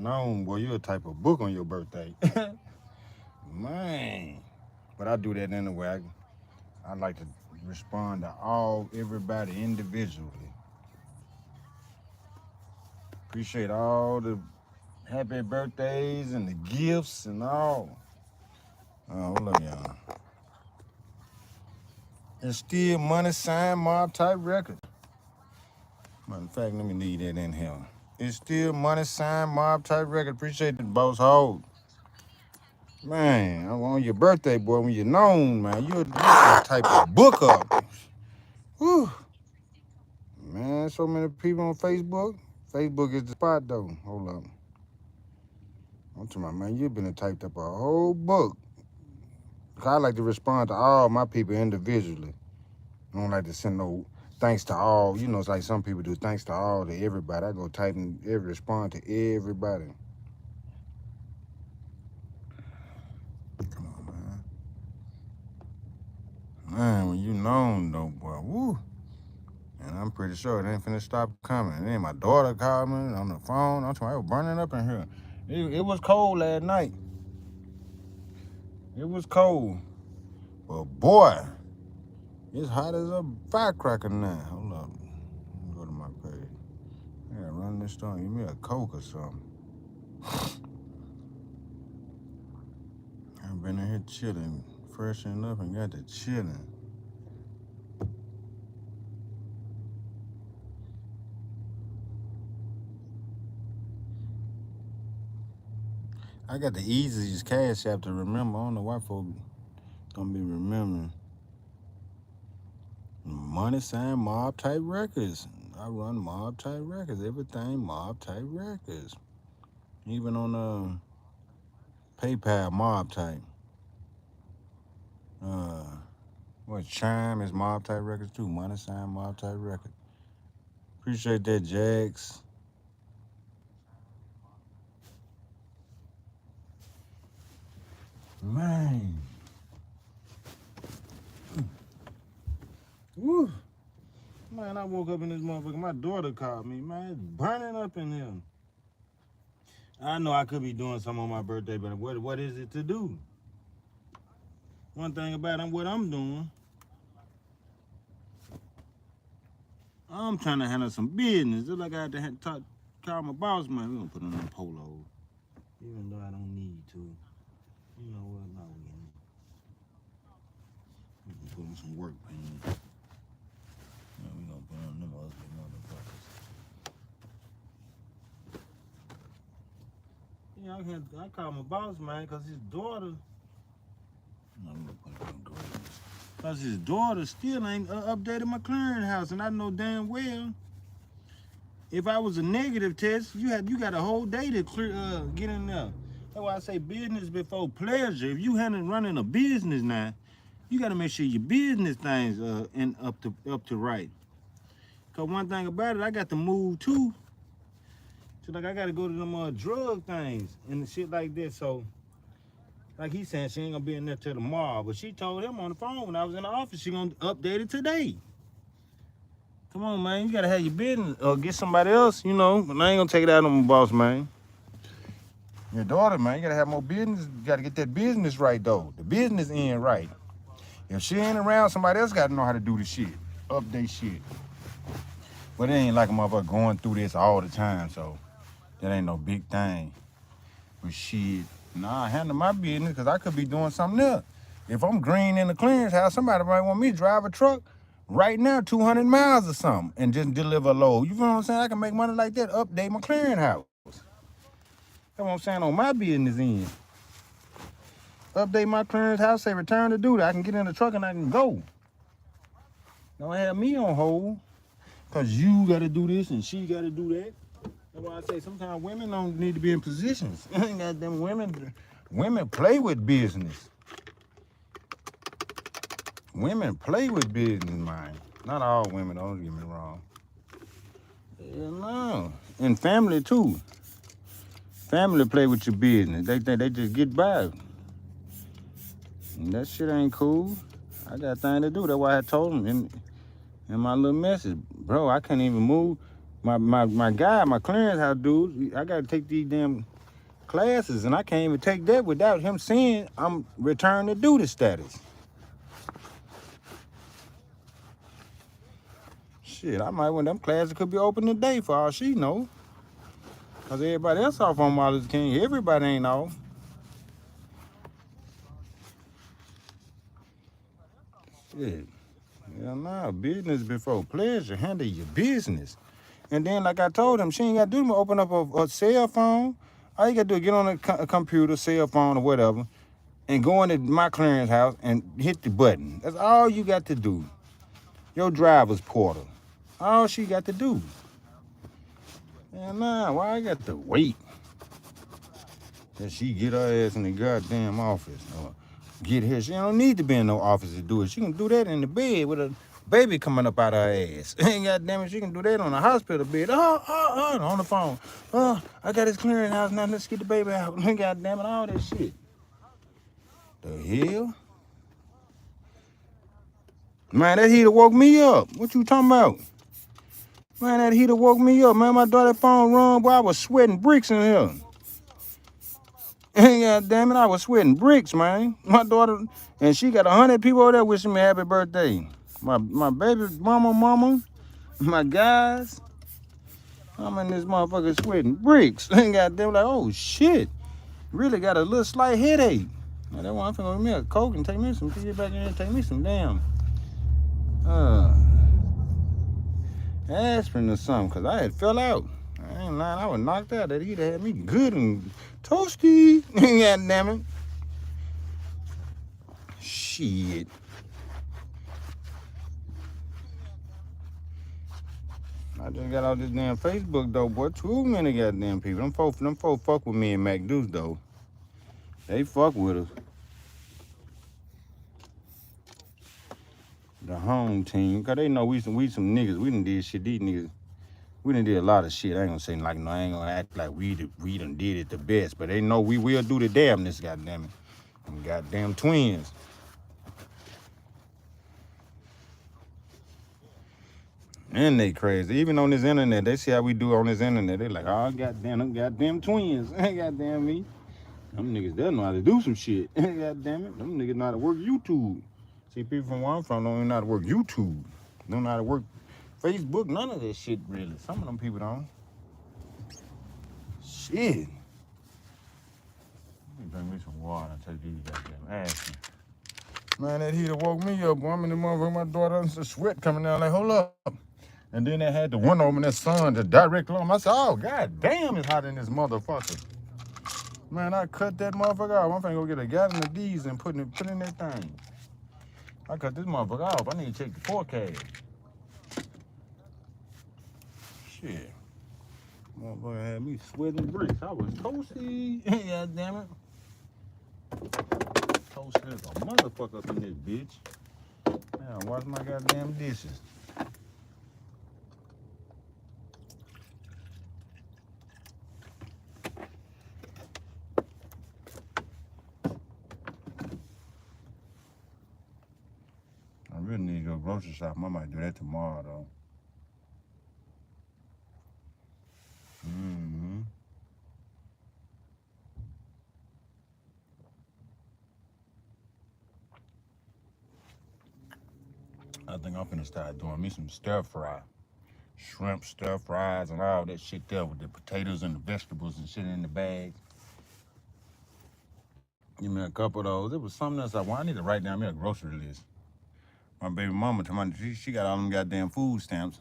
known, boy, you'll type a book on your birthday. Man. But I do that anyway. I like to respond to everybody individually. Appreciate all the happy birthdays and the gifts and all. Oh, look, y'all. It's still money sign MobTypeRecords. Matter of fact, let me leave that in here. It's still money sign MobTypeRecords. Appreciate the boss hold. Man, on your birthday, boy, when you're known, man, you'll type a book up. Whew. Man, so many people on Facebook. Facebook is the spot, though. Hold up. I'm talking about, man, you've been typed up a whole book. I like to respond to all my people individually. I don't like to send no thanks to all. You know, it's like some people do thanks to all to everybody. I go type and respond to everybody. Come on, man. Man, when you known, though, boy, woo. And I'm pretty sure it ain't finna stop coming. And then my daughter called me on the phone. I'm talking, it was burning up in here. It was cold last night. It was cold. But boy, it's hot as a firecracker now. Hold up. Let me go to my page. I gotta run this store. Give me a Coke or something. I've been in here chilling, freshening up and got to chilling. I got the easiest cash app to remember. I don't know why folks don't be remembering. Money sign MobTypeRecords. I run MobTypeRecords. Everything MobTypeRecords. Even on PayPal MobType. Chime is MobTypeRecords too. Money sign MobTypeRecords. Appreciate that, Jax. Man. Woo. Man, I woke up in this motherfucker. My daughter called me. Man, it's burning up in here. I know I could be doing something on my birthday, but what is it to do? One thing about what I'm doing, I'm trying to handle some business. Just like I had to call my boss, man. We're going to put on them polos. Even though I don't need to. You know what? No, we can put on some work pants. No, we gonna put on them ugly motherfuckers. Yeah, I call my boss, man, because his daughter. No, we gonna put on grays. Because his daughter still ain't updated my clearinghouse, and I know damn well if I was a negative test, you got a whole day to get in there. That's why I say business before pleasure. If you running a business now, you got to make sure your business things up to right. Cause one thing about it, I got to move too. So like I got to go to them drug things and shit like that. So like he saying she ain't gonna be in there till tomorrow, but she told him on the phone when I was in the office she gonna update it today. Come on, man, you gotta have your business or get somebody else, you know. But I ain't gonna take it out on my boss, man. Your daughter, man, you gotta have more business. You gotta get that business right, though. The business end right. If she ain't around, somebody else gotta know how to do the shit. Update shit. But it ain't like a motherfucker going through this all the time, so that ain't no big thing. But shit, nah, I handle my business because I could be doing something else. If I'm green in the clearance house, somebody might want me to drive a truck right now 200 miles or something and just deliver a load. You feel what I'm saying? I can make money like that, update my clearing house. That's what I'm saying on my business end. Update my clearance house, say return to duty. I can get in the truck and I can go. Don't have me on hold. Cause you gotta do this and she gotta do that. That's why I say sometimes women don't need to be in positions. Goddamn women play with business. Women play with business, man. Not all women, don't get me wrong. Hell no. And family too. Family play with your business. They think they just get by. And that shit ain't cool. I got things to do. That's why I told him in my little message, bro, I can't even move. My guy, my clearance house dude, I gotta take these damn classes, and I can't even take that without him seeing I'm returned to duty status. Shit, I might want them classes could be open today for all she know. Cause everybody else off on Martin Luther King. Everybody ain't off. Shit. Yeah, nah, business before pleasure. Handle your business. And then, like I told him, she ain't got to do open up a cell phone. All you got to do is get on a computer, cell phone, or whatever, and go into my clearance house and hit the button. That's all you got to do. Your driver's portal. All she got to do. And nah, why I got to wait that she get her ass in the goddamn office or get here? She don't need to be in no office to do it. She can do that in the bed with a baby coming up out her ass. Ain't goddamn it, she can do that on a hospital bed. On the phone. I got this clearing house now. Let's get the baby out. Goddamn it, all that shit. The hell? Man, that heater woke me up. What you talking about? Man, that heater woke me up. Man, my daughter phone rung, boy, I was sweating bricks in here. God damn it, I was sweating bricks, man. My daughter, and she got 100 people over there wishing me happy birthday. My baby mama, my guys. I'm in this motherfucker sweating bricks. God damn, like, oh shit. Really got a little slight headache. Now, that one I'm finna give me a Coke and take me some, get back in there and take me some damn aspirin or something, cause I had fell out. I ain't lying, I was knocked out. That he'd had me good and toasty. God damn it. Shit. I just got out this damn Facebook though, boy. Too many goddamn people. Them folk fuck with me and Mac Deuce though. They fuck with us. The home team, cause they know we some niggas. We done did shit. These niggas, we done did a lot of shit. I ain't gonna say like no. I ain't gonna act like we done did it the best, but they know we will do the damnness. Goddamn it, them goddamn twins. And they crazy. Even on this internet, they see how we do on this internet. They like, oh goddamn, them goddamn twins. Goddamn me. Them niggas, they know how to do some shit. Goddamn it, them niggas know how to work YouTube. See, people from where I'm from don't even know how to work YouTube. Don't know how to work Facebook, none of that shit really. Some of them people don't. Shit. Let me bring me some water and take these goddamn ass. Man, that heater woke me up. Boy, I'm in the motherfucker, my daughter, and some sweat coming down. Like, hold up. And then they had the window open, that sun to direct on. I said, oh, god damn, it's hot in this motherfucker. Man, I cut that motherfucker off. I'm finna go get a gallon of these and put in that thing. I cut this motherfucker off. I need to check the forecast. Shit. Motherfucker had me sweating bricks. I was toasty. God damn it. Toasty as a motherfucker up in this bitch. Now, wash my goddamn dishes. I really need to go grocery shopping. I might do that tomorrow, though. I think I'm finna start doing me some stir fry. Shrimp stir fries and all that shit there with the potatoes and the vegetables and shit in the bag. Give me a couple of those. It was something else I need to write down me a grocery list. My baby mama, she got all them goddamn food stamps.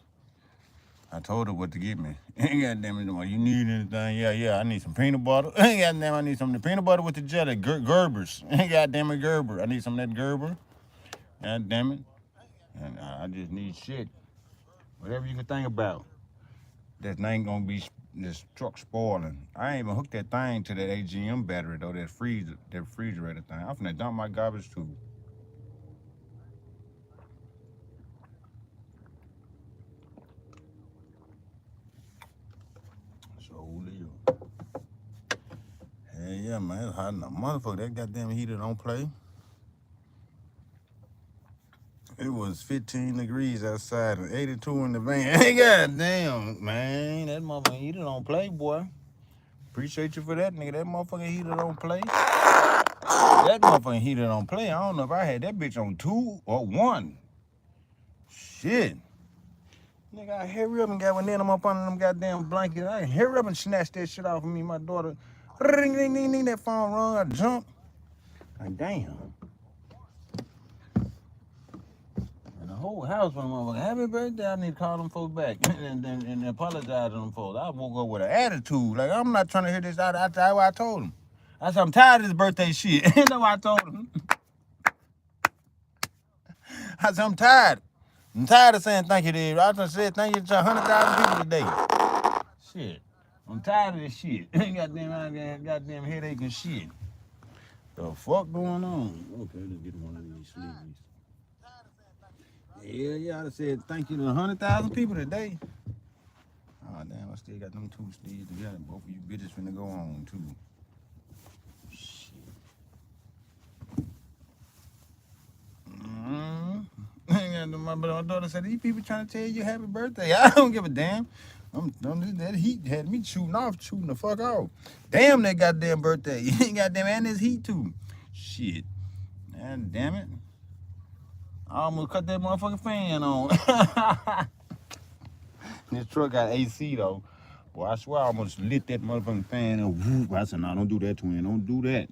I told her what to get me. Goddamn it, you need anything? Yeah, I need some peanut butter. Goddamn, I need some of the peanut butter with the jelly, Gerber's. Goddamn it, Gerber. I need some of that Gerber. Goddamn it. And I just need shit. Whatever you can think about. That ain't gonna be this truck spoiling. I ain't even hooked that thing to that AGM battery though, that refrigerator thing. I'm finna dump my garbage too. So Leo. Hell yeah, man, it's hot in the motherfucker. That goddamn heater don't play. It was 15 degrees outside and 82 in the van. God damn, man, that motherfucker heater don't play, boy. Appreciate you for that, nigga. That motherfucking heater don't play. That motherfucking heater don't play. I don't know if I had that bitch on 2 or 1. Shit. Nigga, I hurry up and got one in them up under them goddamn blankets. I hurry up and snatch that shit off of me. My daughter, ring, ding, ding, ding, that phone rung. I jump. Like, damn. And the whole house went, motherfucker, happy birthday. I need to call them folks back and apologize to them folks. I woke up with an attitude. Like, I'm not trying to hear this. I told them. I said, I'm tired of this birthday shit. That's what I told them. I said, I'm tired. I'm tired of saying thank you to you. I just said thank you to 100,000 people today. Shit. I'm tired of this shit. goddamn headache and shit. The fuck going on? Okay, let's get one of these sleeves. Yeah, I done said thank you to 100,000 people today. Oh, damn, I still got them 2 sleeves together. Both of you bitches finna go on, too. My daughter said, these people trying to tell you happy birthday. I don't give a damn. That heat had me shooting the fuck off. Damn that goddamn birthday. Goddamn, and this heat too. Shit. Man, damn it. I almost cut that motherfucking fan on. This truck got AC though. Boy, I swear I almost lit that motherfucking fan and whoop. I said, no, don't do that, twin. Don't do that.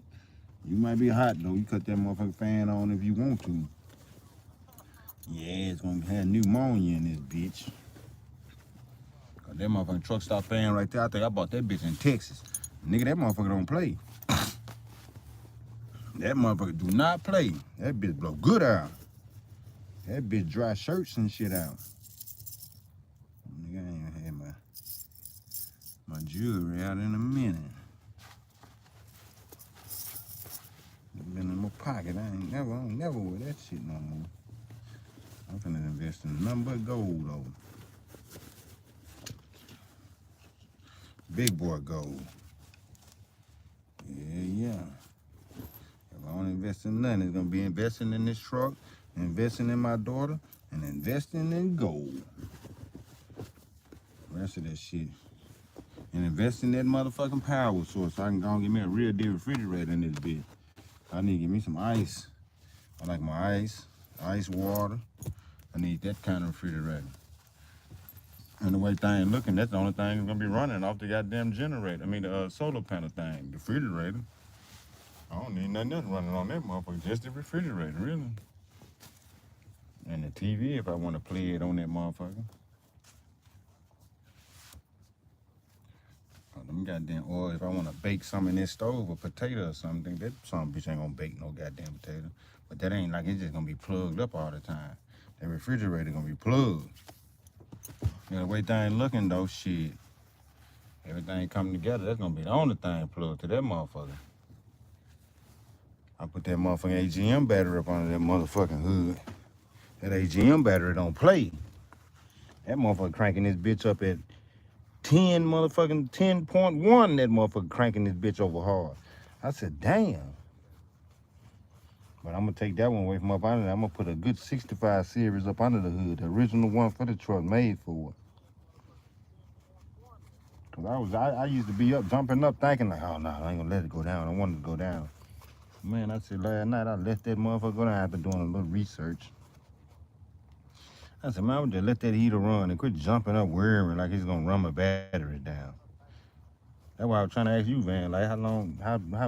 You might be hot though. You cut that motherfucking fan on if you want to. Yeah, it's gonna have pneumonia in this bitch. Cause that motherfucking truck stop fan right there. I think I bought that bitch in Texas. Nigga, that motherfucker don't play. That motherfucker do not play. That bitch blow good out. That bitch dry shirts and shit out. Nigga, I ain't gonna have my jewelry out in a minute. It's been in my pocket. I ain't never wear that shit no more. I'm finna invest in nothing but gold though. Big boy gold. Yeah. If I don't invest in nothing, it's gonna be investing in this truck, investing in my daughter, and investing in gold. The rest of that shit. And invest in that motherfucking power source so I can go and get me a real deal refrigerator in this bitch. I need to get me some ice. I like my ice water. I need that kind of refrigerator. And the way things looking, that's the only thing that's gonna be running off the goddamn generator. I mean the solar panel thing, the refrigerator. I don't need nothing else running on that motherfucker, just the refrigerator, really. And the TV if I want to play it on that motherfucker. Them goddamn oil, if I want to bake something in this stove, a potato or something, that some bitch ain't gonna bake no goddamn potato. But that ain't like it's just gonna be plugged up all the time. That refrigerator gonna be plugged. You know, the way things looking though, shit. Everything coming together, that's gonna be the only thing plugged to that motherfucker. I put that motherfucking AGM battery up under that motherfucking hood. That AGM battery don't play. That motherfucker cranking this bitch up at 10.1, that motherfucker cranking this bitch over hard. I said, damn. But I'm gonna take that one away from up under there. I'm gonna put a good 65 series up under the hood, the original one for the truck made for it. Cause I used to be up, jumping up, thinking like, oh no, I ain't gonna let it go down. I wanted to go down. Man, I said last night I let that motherfucker go down after doing a little research. I said, man, I would just let that heater run and quit jumping up worrying like it's gonna run my battery down. That's why I was trying to ask you, Van, like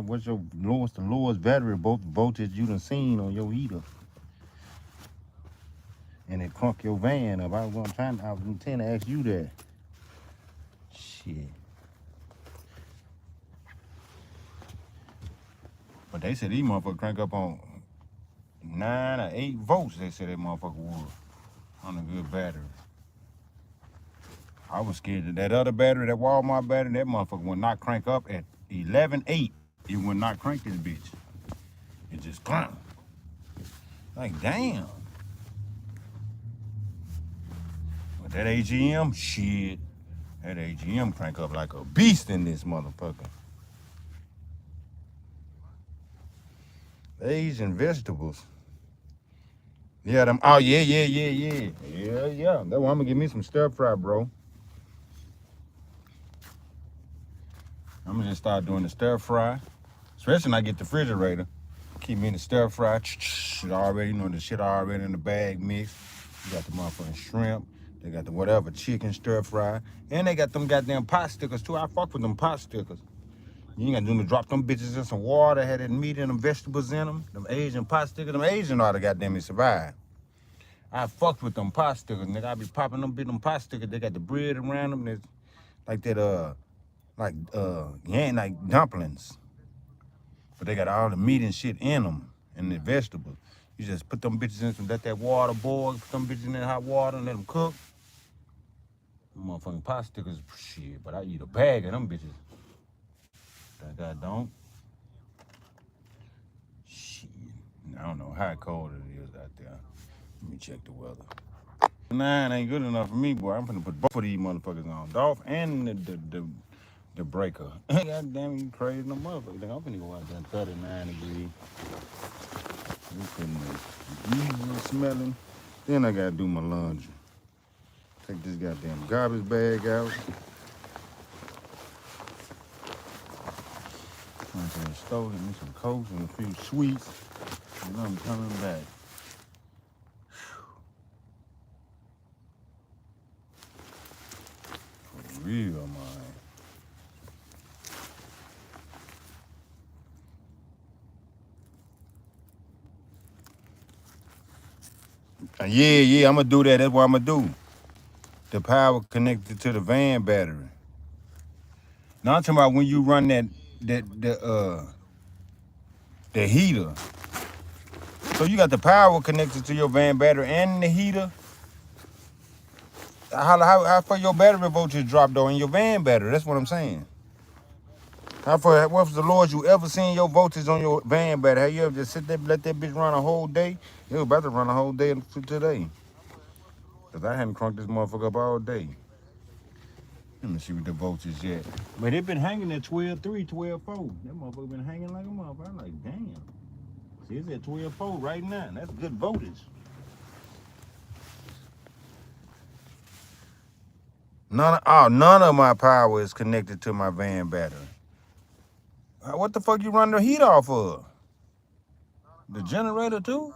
what's the lowest battery voltage you done seen on your heater? And it crunk your van up. I was intending to ask you that. Shit. But they said these motherfuckers crank up on 9 or 8 volts, they said that motherfucker would. On a good battery. I was scared that other battery, that Walmart battery, that motherfucker would not crank up at 11.8. It would not crank this bitch. It just clank. Like, damn. But that AGM, shit. That AGM crank up like a beast in this motherfucker. Asian vegetables. Yeah, them. Oh, yeah. Yeah. That's why I'm gonna give me some stir fry, bro. I'm I'm gonna just start doing the stir fry. Especially when I get the refrigerator. Keep me in the stir fry. Shit already, you know, the shit already in the bag mix. You got the motherfucking shrimp. They got the whatever chicken stir fry. And they got them goddamn pot stickers too. I fuck with them pot stickers. You ain't got to do to drop them bitches in some water, had that meat and them vegetables in them. Them Asian pot stickers. Them Asian ought to goddamn survive. I fucked with them pot stickers, nigga. I be popping them bit them pot stickers. They got the bread around them. That's like that like dumplings. But they got all the meat and shit in them and the vegetables. You just put them bitches in some, let that water boil, put them bitches in that hot water and let them cook. Them motherfucking pot stickers, shit, but I eat a bag of them bitches. That I don't. Shit, I don't know how cold it is out there. Let me check the weather. 9 ain't good enough for me, boy. I'm finna put both of these motherfuckers on. Dolph and the breaker. God damn, you crazy no motherfucker. I'm finna go out there 39 degrees. Easy smelling. Then I gotta do my laundry. Take this goddamn garbage bag out. Went to the store, get me some Cokes and a few sweets, and I'm coming back. For real, man. Yeah, I'm gonna do that. That's what I'm gonna do. The power connected to the van battery. Now I'm talking about when you run the heater. So you got the power connected to your van battery and the heater. How far your battery voltage drop though in your van battery? That's what I'm saying. How far? What's the lowest you ever seen your voltage on your van battery? Have you ever just sit there and let that bitch run a whole day? It was about to run a whole day today. Cause I hadn't crunked this motherfucker up all day. Let me see what the voltage yet. But it been hanging at 12.3, 12.4. That motherfucker been hanging like a motherfucker. I'm like, damn. See, it's at 12.4 right now. That's good voltage. None of my power is connected to my van battery. What the fuck you run the heat off of? The generator too?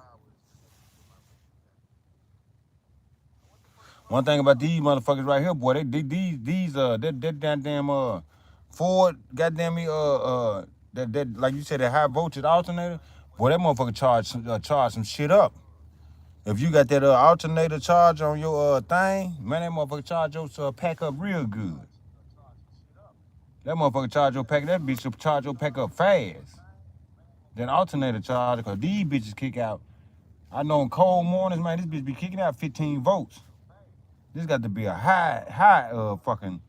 One thing about these motherfuckers right here, boy, that goddamn Ford, goddamn me, that like you said, that high voltage alternator, boy, that motherfucker charge some shit up. If you got that alternator charge on your thing, man, that motherfucker charge your pack up real good. That motherfucker charge your pack, that bitch will charge your pack up fast. Then alternator charge, cause these bitches kick out. I know in cold mornings, man, this bitch be kicking out 15 volts. This got to be a high fucking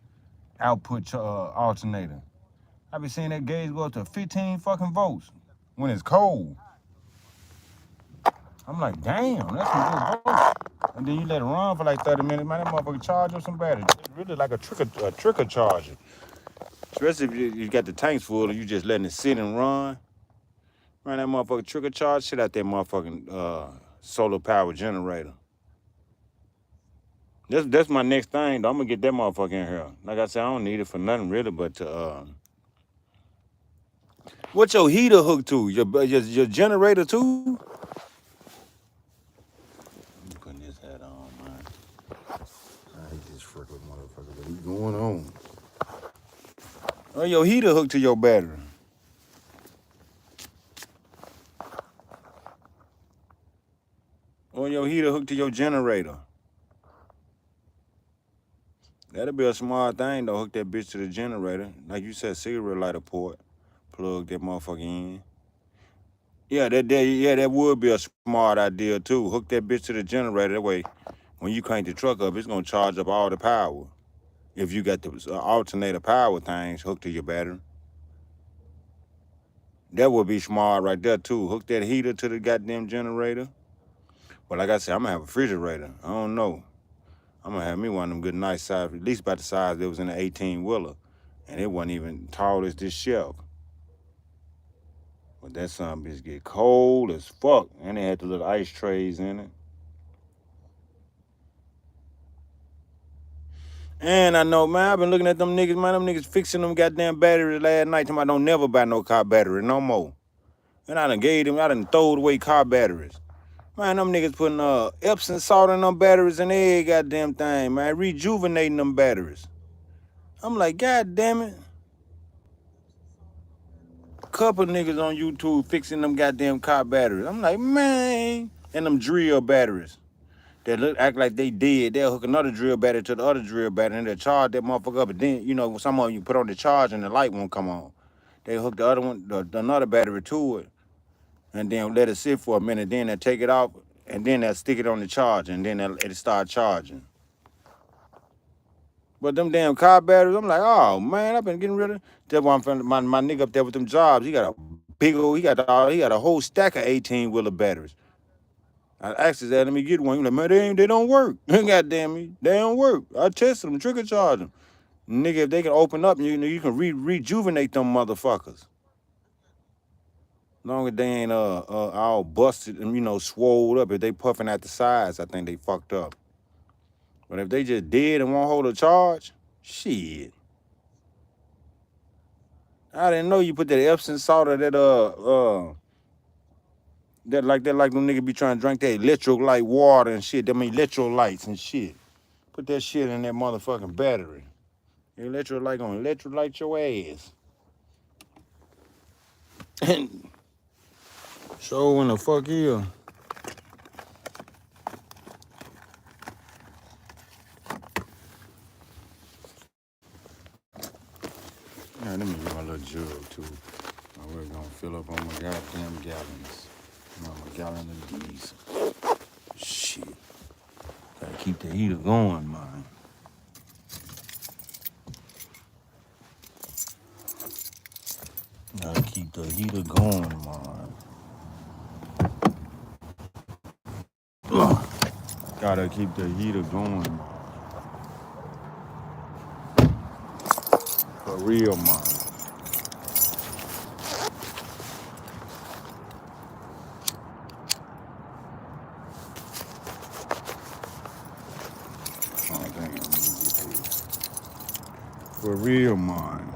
output alternator. I be seeing that gauge go up to 15 fucking volts when it's cold. I'm like, damn, that's some good volts. And then you let it run for like 30 minutes, man, that motherfucker charge up some battery. It's really like a trickle charger. Especially if you got the tanks full and you just letting it sit and run. Man, that motherfucker trickle charge shit out that motherfucking solar power generator. That's my next thing, though. I'm gonna get that motherfucker in here. Like I said, I don't need it for nothing really, but to what's your heater hooked to? Your generator too? I'm putting this hat on, man. I hate this freaking motherfucker. What is going on? Oh, your heater hooked to your battery. Or your heater hooked to your generator. That'll be a smart thing though. Hook that bitch to the generator. Like you said, cigarette lighter port. Plug that motherfucker in. Yeah, that would be a smart idea too. Hook that bitch to the generator. That way, when you crank the truck up, it's gonna charge up all the power. If you got the alternator power things hooked to your battery. That would be smart right there too. Hook that heater to the goddamn generator. But like I said, I'm gonna have a refrigerator. I don't know. I'm gonna have me one of them good nice size, at least about the size that was in the 18-wheeler. And it wasn't even tall as this shelf. But that son bitch get cold as fuck. And they had the little ice trays in it. And I know, man, I've been looking at them niggas, man. Them niggas fixing them goddamn batteries last night. I don't never buy no car battery no more. And I done throwed away car batteries. Man, them niggas putting Epsom salt in them batteries and every goddamn thing, man. Rejuvenating them batteries. I'm like, God damn it. Couple niggas on YouTube fixing them goddamn car batteries. I'm like, man. And them drill batteries. They act like they dead. They'll hook another drill battery to the other drill battery and they'll charge that motherfucker up. And then, you know, some of them you put on the charge and the light won't come on. They hook the other one, another battery to it. And then let it sit for a minute. Then they'll take it off and then they'll stick it on the charge and then it'll start charging. But them damn car batteries, I'm like, oh man, I've been getting rid of. That's why I'm finna, my nigga up there with them jobs. He got a big old, he got a whole stack of 18-wheeler batteries. I asked his dad, let me get one. He like, man, they don't work. God damn me, they don't work. I tested them, trigger charge them. Nigga, if they can open up, you can rejuvenate them motherfuckers. Long as they ain't all busted and swole up. If they puffing at the sides, I think they fucked up. But if they just dead and won't hold a charge, shit. I didn't know you put that Epsom salt or that like them niggas be trying to drink that electrolyte water and shit. Them electrolytes and shit. Put that shit in that motherfucking battery. Electrolyte gonna electrolyte your ass. So when the fuck is? Let me get my little jug too. We're gonna fill up on my goddamn gallons. My gallon of diesel. Shit. Gotta keep the heater going, man. Gotta keep the heater going, man. Ugh. Gotta keep the heater going, man. For real, man. Oh, damn, let me get this. For real, man.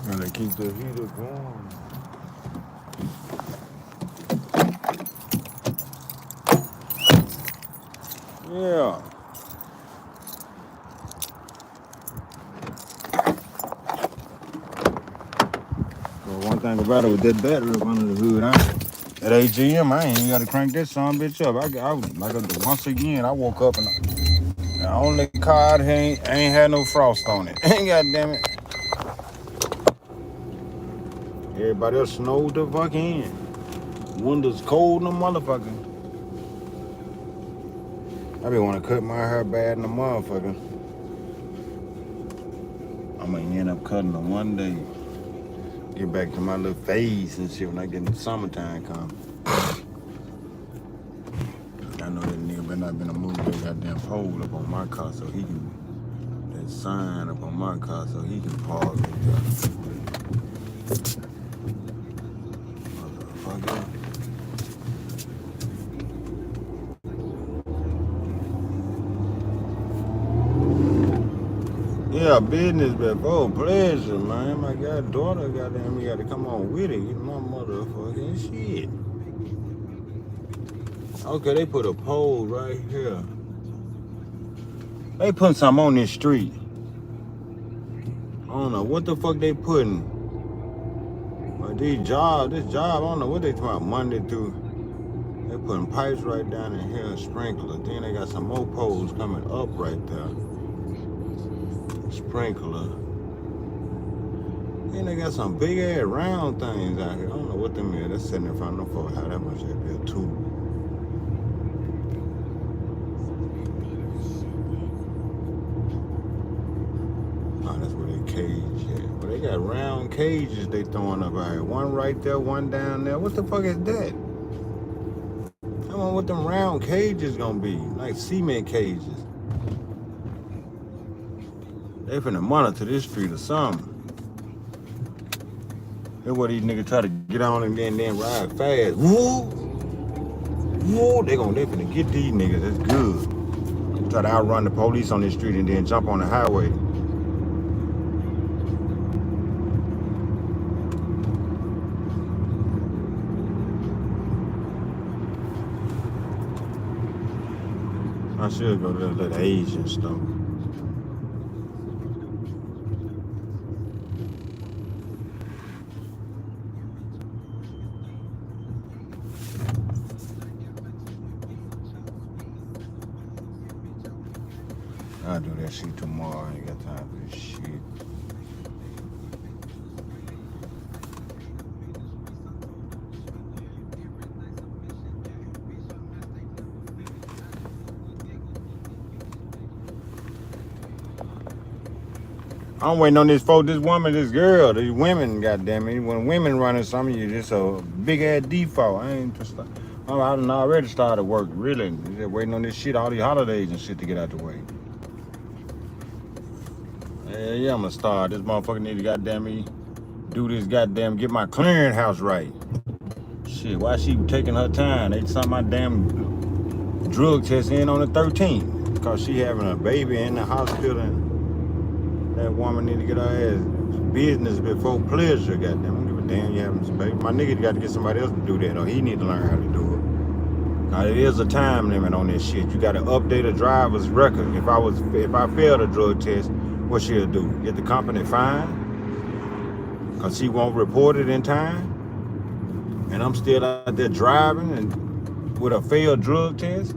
Gotta keep the heater going. Yeah. So one thing about it with that battery up under the hood, at AGM, I ain't even gotta crank that son bitch up. Once again, I woke up and the only car I ain't had no frost on it. God damn it. Everybody else snowed the fuck in. Windows cold in the motherfucker. I be wanna cut my hair bad in the motherfucker. I'm gonna end up cutting them one day. Get back to my little phase and shit when I get in the summertime come. I know that nigga better not been to move that goddamn pole up on my car so he can, that sign up on my car so he can park up there. Motherfucker. Yeah, business before pleasure, man. My goddaughter goddamn me gotta come on with it. Get my motherfucking shit. Okay, they put a pole right here. They putting something on this street. I don't know what the fuck they putting. But this job, I don't know what they talking about Monday through. They putting pipes right down in here, sprinkler. Then they got some more poles coming up right there. Sprinkler. Then they got some big ass round things out here. I don't know what them is. That's sitting in front of them for how that much that be a tube. Oh, that's where they cage at. But they got round cages they throwing up out here. One right there, one down there. What the fuck is that? I don't know what them round cages gonna be. Like cement cages. They finna monitor this street or something. That's what these niggas try to Get on and then ride fast. Woo! Woo! They finna get these niggas. That's good. Try to outrun the police on the street and then jump on the highway. I should go to that Asian stuff. I'll do that shit tomorrow. I ain't got time for this shit. I'm waiting on this woman, this girl, these women, goddamn it. When women running something, you just a big ass default. I done already started work, really. Just waiting on this shit, all these holidays and shit to get out the way. Yeah, I'm gonna start. This motherfucker need to goddamn me do this goddamn, get my clearinghouse right. Shit, why she taking her time? They sent my damn drug test in on the 13th because she having a baby in the hospital. And that woman need to get her ass business before pleasure, goddamn. I don't give a damn you having some baby. My nigga got to get somebody else to do that, or he need to learn how to do it. Now, there is a time limit on this shit. You got to update a driver's record. If I failed a drug test, what she'll do? Get the company fined? Because she won't report it in time? And I'm still out there driving and with a failed drug test?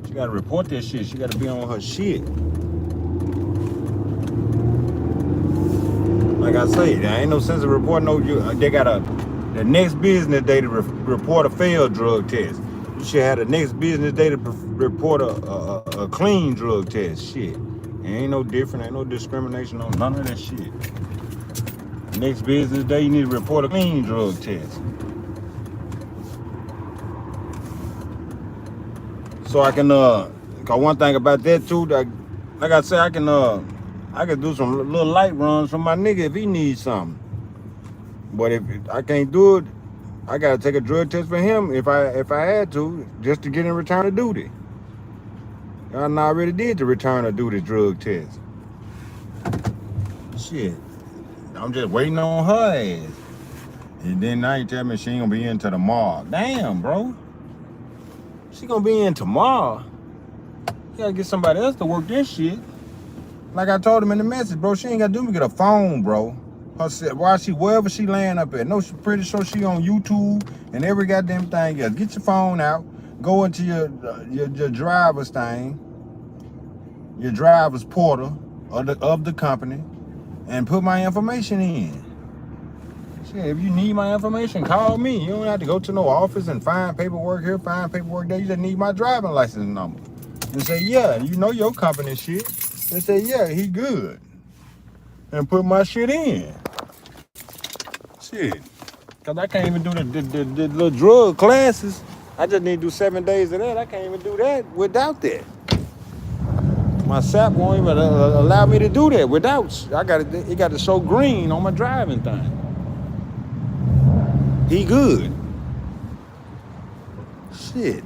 She got to report that shit. She got to be on her shit. Like I say, there ain't no sense of reporting they got the next business day to report a failed drug test. You should have the next business day to report a clean drug test. Shit. It ain't no different, ain't no discrimination on none of that shit. Next business day, you need to report a clean drug test. So I can, cause one thing about that too, like I say, I can do some little light runs for my nigga if he needs something. But if I can't do it, I gotta take a drug test for him if I had to, just to get in return of duty. I already did the return of duty drug test. Shit. I'm just waiting on her ass. And then now you tell me she ain't gonna be in till tomorrow. Damn, bro. She gonna be in tomorrow. You gotta get somebody else to work this shit. Like I told him in the message, bro, she ain't gotta do me get a phone, bro. Wherever she laying up at. No, she pretty sure she on YouTube and every goddamn thing else. Get your phone out, go into your driver's thing, your driver's portal of the company, and put my information in. Shit, if you need my information, call me. You don't have to go to no office and find paperwork here, find paperwork there. You just need my driving license number. And say, yeah, you know your company shit. And say, yeah, he good. And put my shit in. Shit. Because I can't even do the little drug classes. I just need to do 7 days of that. I can't even do that without that. My SAP won't even allow me to do that without. It got to show green on my driving thing. He good. Shit.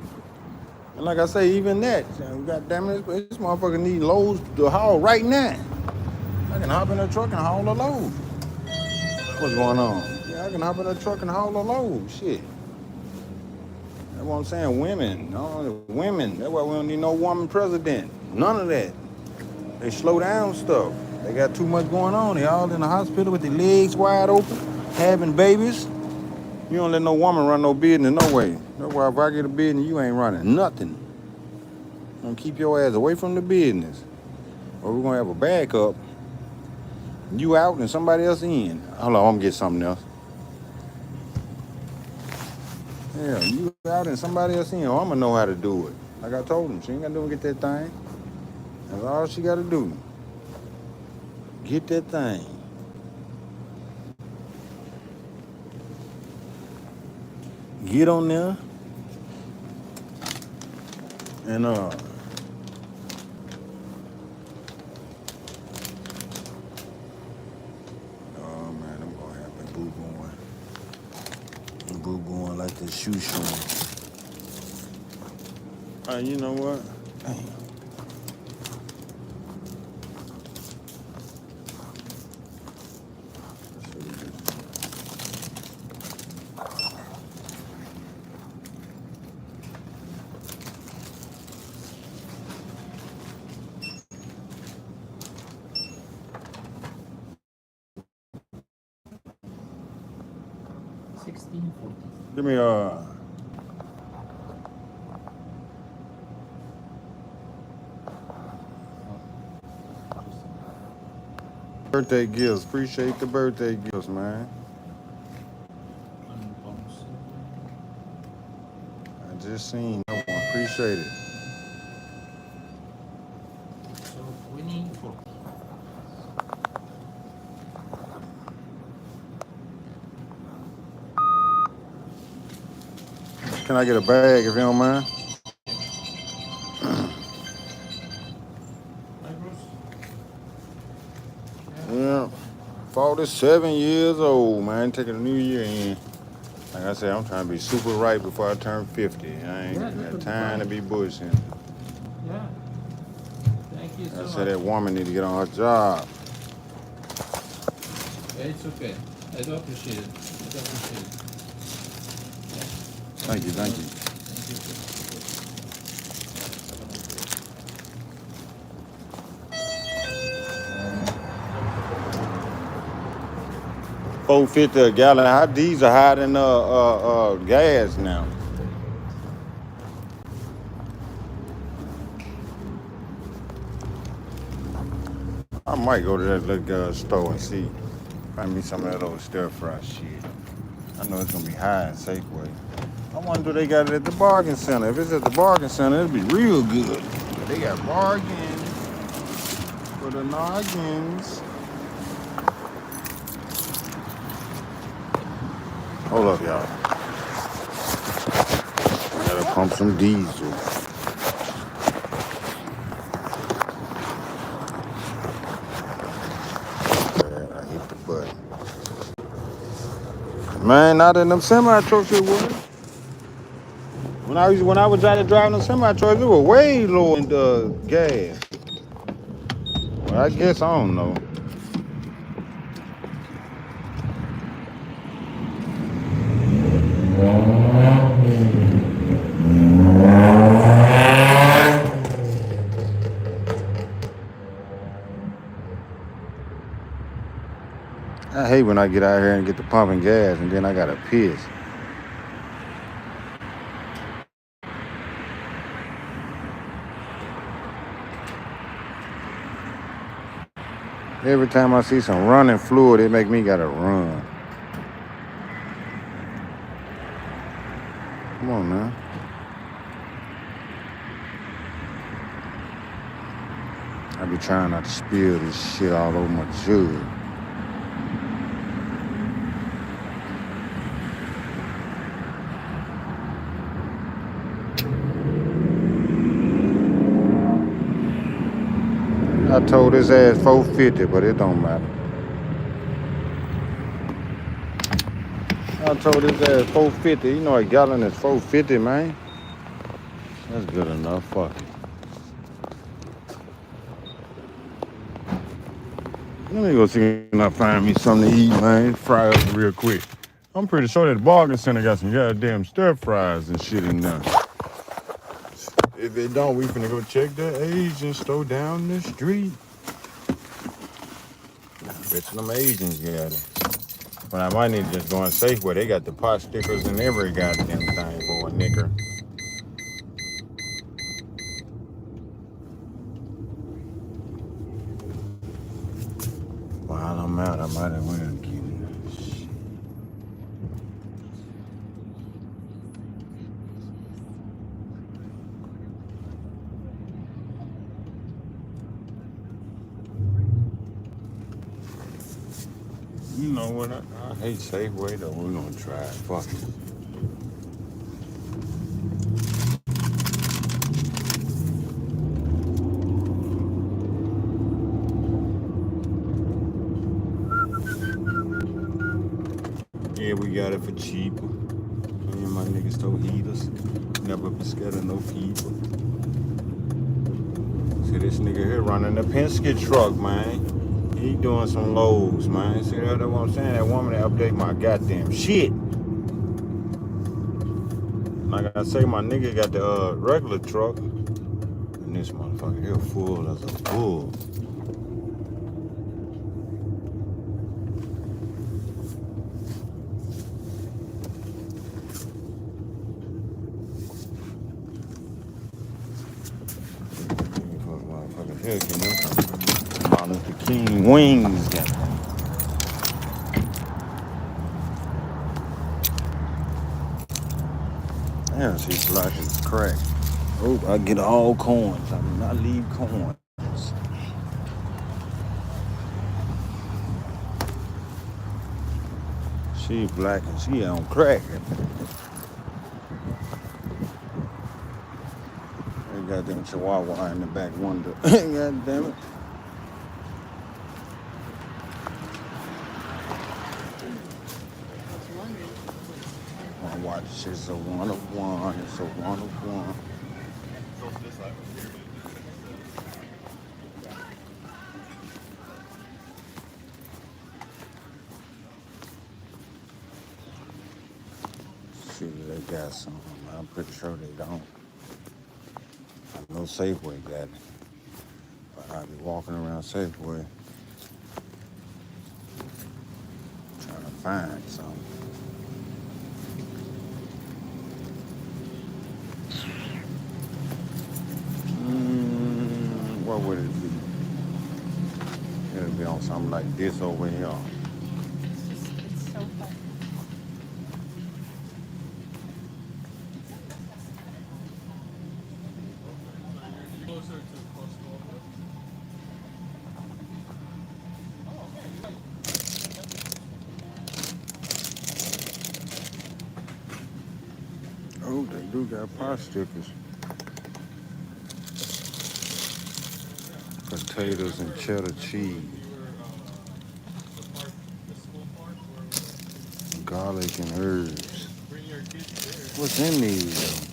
And like I say, even that, God damn it, this motherfucker need loads to haul right now. I can hop in a truck and haul a load. What's going on? Yeah, I can hop in a truck and haul a load. Shit. That's what I'm saying. Women. No, women. That's why we don't need no woman president. None of that. They slow down stuff. They got too much going on. They all in the hospital with their legs wide open, having babies. You don't let no woman run no business no way. That's why if I get a business, you ain't running nothing. I'm gonna keep your ass away from the business. Or we're gonna have a backup. You out and somebody else in. Hold on, I'm gonna get something else. Yeah, you out and somebody else in. I'm gonna know how to do it. Like I told him, she ain't gotta do get that thing. That's all she gotta do. Get that thing. Get on there. And oh man, I'm gonna have a boo going. the shoestring. You know what? Dang. Give me birthday gifts. Appreciate the birthday gifts, man. I just seen that one. Appreciate it. So 24. Can I get a bag if you don't mind? Yeah. 47 years old, man. Taking a new year in. Like I said, I'm trying to be super right before I turn 50. I ain't got time to be bullshitting. Yeah. Thank you so much. I said that woman need to get on her job. It's okay. I do appreciate it. Thank you. Thank you. 450 a gallon. How diesel higher than gas now? I might go to that little store and see. Find me some of that old stir fry shit. I know it's gonna be high in Safeway. I wonder if they got it at the bargain center. If it's at the bargain center, it'll be real good. They got bargains for the noggins. Hold up, y'all. I gotta pump some diesel. I hit the button. Man, not in them semi trucks it was. When I was out there driving them semi trucks, it was way lower in the gas. Well, I guess I don't know. I hate when I get out here and get to pumping gas and then I gotta piss. Every time I see some running fluid, it make me gotta run. Come on, man. I be trying not to spill this shit all over my jug. I told his ass 450, but it don't matter. I told his ass 450. You know a gallon is 450, man. That's good enough. Fuck it. Let me go see if I find me something to eat, man. Fry up real quick. I'm pretty sure that the bargain center got some goddamn stir fries and shit in there. If it don't, we finna go check the Asian store down the street. I bet you them Asians got it. But I might need to just go and Safeway. They got the pot stickers and every goddamn thing for a nicker. While I'm out, I might as well get it. You know what? I hate Safeway though. We're gonna try it. Fuck it. Yeah, we got it for cheap. Me and my nigga niggas throw heaters. Never be scared of no people. See this nigga here running the Penske truck, man. He doing some loads, man. See that's what I'm saying? That woman that update my goddamn shit. Like I say, my nigga got the regular truck. And this motherfucker here full as a bull. Motherfucker here getting them Martin Luther King wings, goddamn. Damn, she's like it's crack. Oh, I get all coins. I do not leave coins. She black and she on crack. They got them chihuahua in the back window. God damn it. My watch is a 101. It's a 101. See if they got some. I'm pretty sure they don't. I know Safeway got it. But I'll be walking around Safeway trying to find something. What would it be? It'll be on something like this over here. It's so fun. Oh, they do got pot stickers. Potatoes and cheddar cheese. Garlic and herbs. What's in these though?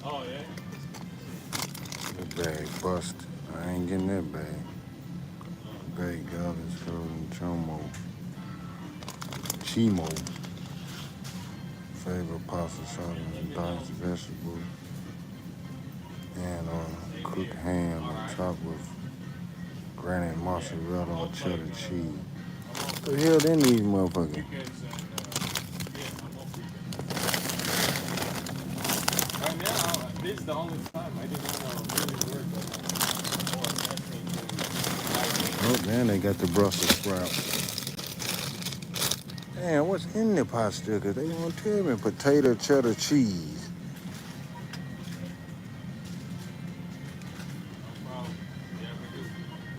Oh, yeah? That bag busted. I ain't getting that bag. Bag garlic, frozen chimo. Favorite pasta sauce and diced vegetables. And cooked ham on top with granite mozzarella or cheddar cheese. What the hell they need, motherfucker? Right now, this is the only time I didn't know really work. Oh, man, they got the Brussels sprouts. Damn, what's in the pot sticker? They won't tell me. Potato, cheddar, cheese.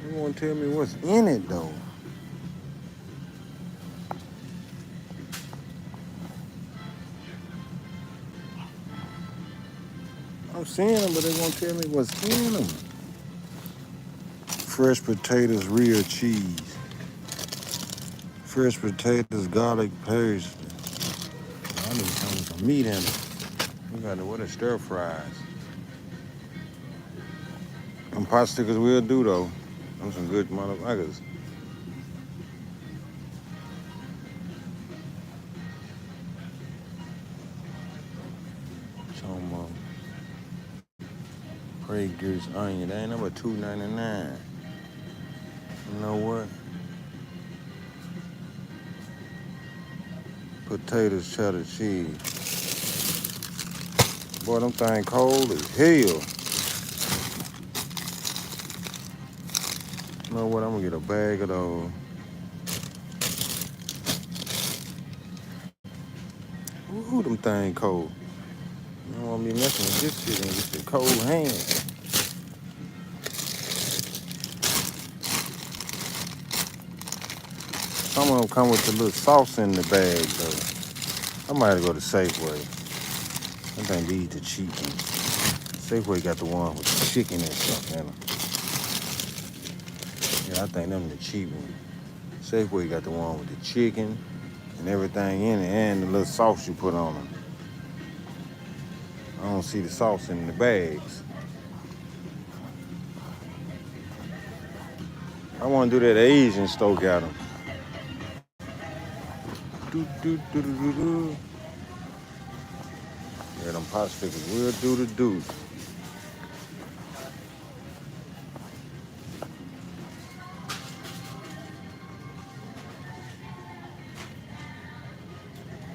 They won't tell me what's in it, though. I'm seeing them, but they won't tell me what's in them. Fresh potatoes, real cheese. Fresh potatoes, garlic paste. I need some meat in it. We got what are stir fries. Them pot stickers will do though. Them some good motherfuckers. Some Prey Goose onion. They ain't number $2.99. You know what? Potatoes, cheddar cheese. Boy, them thing cold as hell. You know what? I'm gonna get a bag of those. Ooh, them thing cold. You don't want me messing with this shit and get the cold hands. Some of them come with the little sauce in the bag, though. I might have to go to Safeway. I think these the cheap ones. Safeway got the one with the chicken and stuff in them. Yeah, I think them the cheap ones. Safeway got the one with the chicken and everything in it and the little sauce you put on them. I don't see the sauce in the bags. I want to do that Asian store got them. Yeah, them pot stickers will do the do.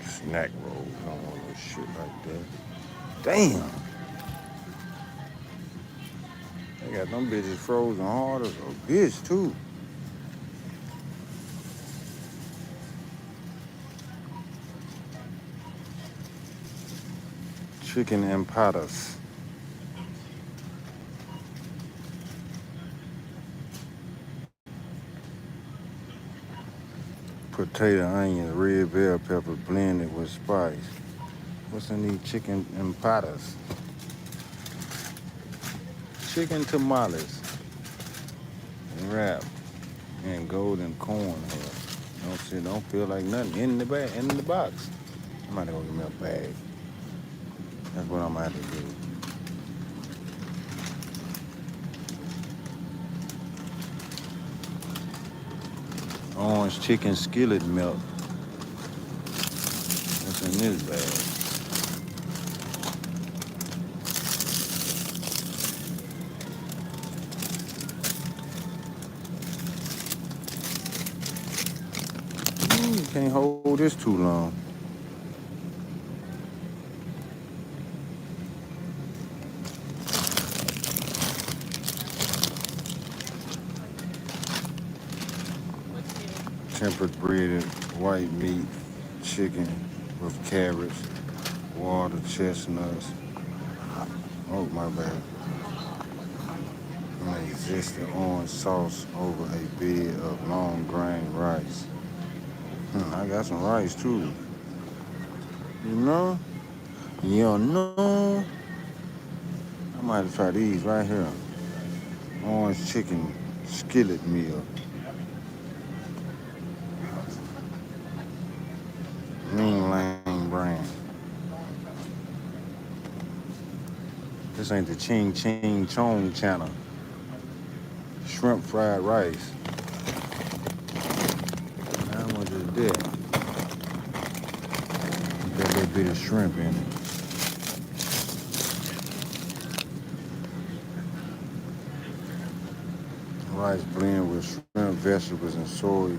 Snack rolls, I don't want no shit like that. Damn. They got them bitches frozen hard as a bitch too. Chicken empadas. Potato, onion, red bell pepper blended with spice. What's in these chicken empadas? Chicken tamales wrapped in golden corn husk. Don't feel like nothing in the bag, in the box. I might go get me a bag. That's what I'm gonna have to do. Orange chicken skillet milk. What's in this bag? You can't hold this too long. Tempered breaded white meat chicken with carrots, water, chestnuts. Oh, my bad. And existing orange sauce over a bed of long grain rice. I got some rice too. You know? You know? I might have to try these right here. Orange chicken skillet meal. Mean Lane brand. This ain't the Ching Ching Chong channel. Shrimp fried rice. How much is that? Got that bit of shrimp in it. Rice blend with shrimp, vegetables, and soy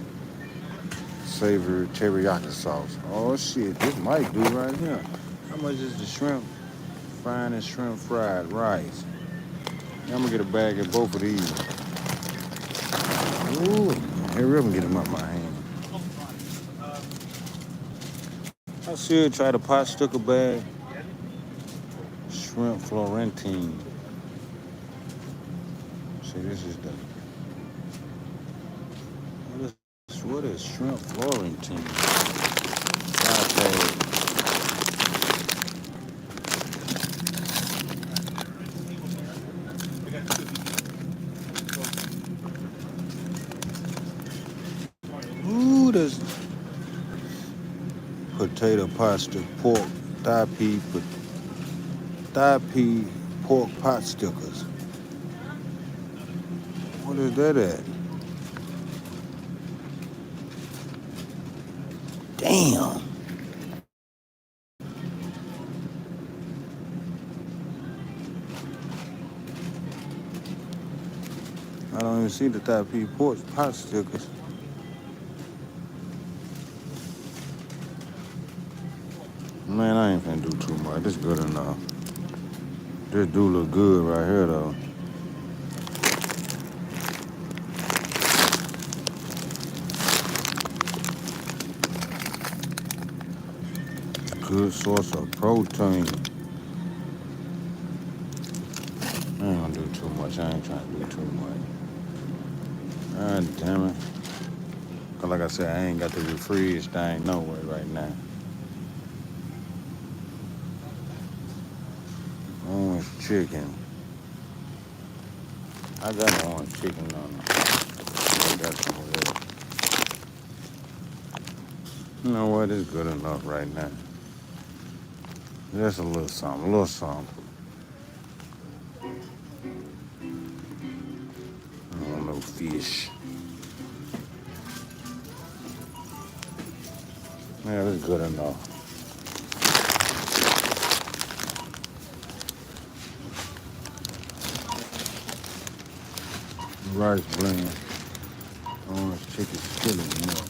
savory teriyaki sauce. Oh shit, this might do right here. How much is the shrimp? Fine and shrimp fried rice. I'm gonna get a bag of both of these. Ooh, hurry up and get them out my hand. I should try the pot sticker bag. Shrimp Florentine. See, this is the. What is shrimp Florentine? Ooh, there's potato pasta, pork, thigh pea pork pot stickers. What is that at? Damn. I don't even see the thigh pea pork pot stickers. Man, I ain't finna do too much. This good enough. This do look good right here, though. Good source of protein. I ain't gonna do too much. I ain't trying to do too much. God damn it. Cause like I said, I ain't got the refreeze thing nowhere right now. Orange chicken. I got orange chicken on it. I got some of that. You know what? It's good enough right now. Just a little something, a little something. I don't want no fish. Yeah, it's good enough. Rice blend. Orange chicken skillet milk.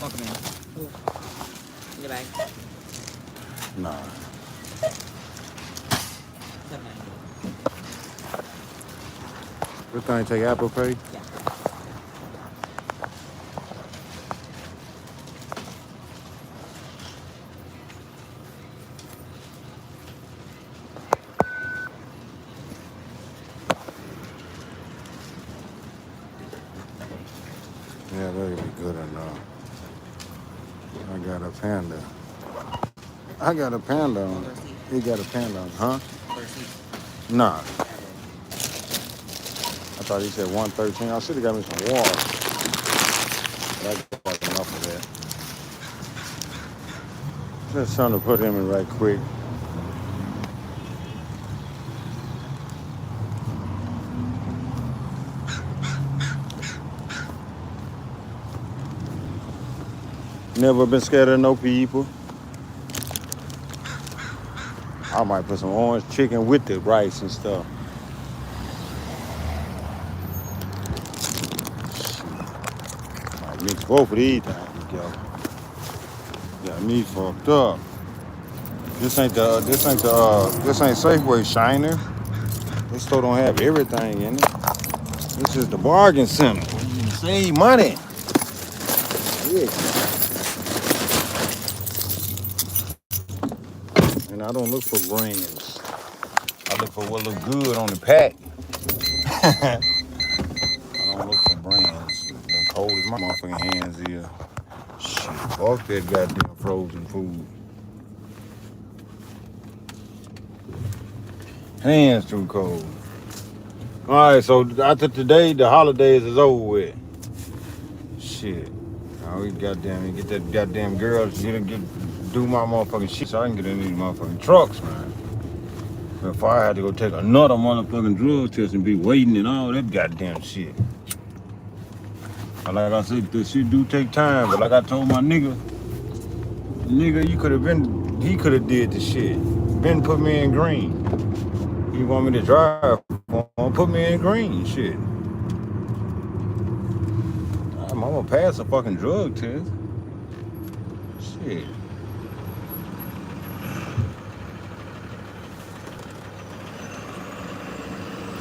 Okay, man. You like? Nah. This thing take Apple Pay? Yeah. Yeah, that'll be good enough. I got a panda. I got a panda on it. He got a panda on it, huh? Nah. I thought he said 113. I should have got me some water. But I got enough of that. Just something to put him in right quick. Never been scared of no people. I might put some orange chicken with the rice and stuff. Might mix both of these things together. Got me fucked up. This ain't Safeway Shiner. This store don't have everything in it. This is the bargain center. You save money. Yeah. And I don't look for brands. I look for what look good on the pack. I don't look for brands. The cold as my motherfucking hands is. Shit, fuck that goddamn frozen food. Hands too cold. All right, so after today, the holidays is over with. Shit. Now we goddamn get that goddamn girl to do my motherfucking shit so I can get in these motherfucking trucks, man. Before I had to go take another motherfucking drug test and be waiting and all that goddamn shit. Like I said, this shit do take time, but like I told my nigga, he could have did the shit. Been put me in green. You want me to drive? Put me in green, shit. I'm gonna pass a fucking drug test. Shit.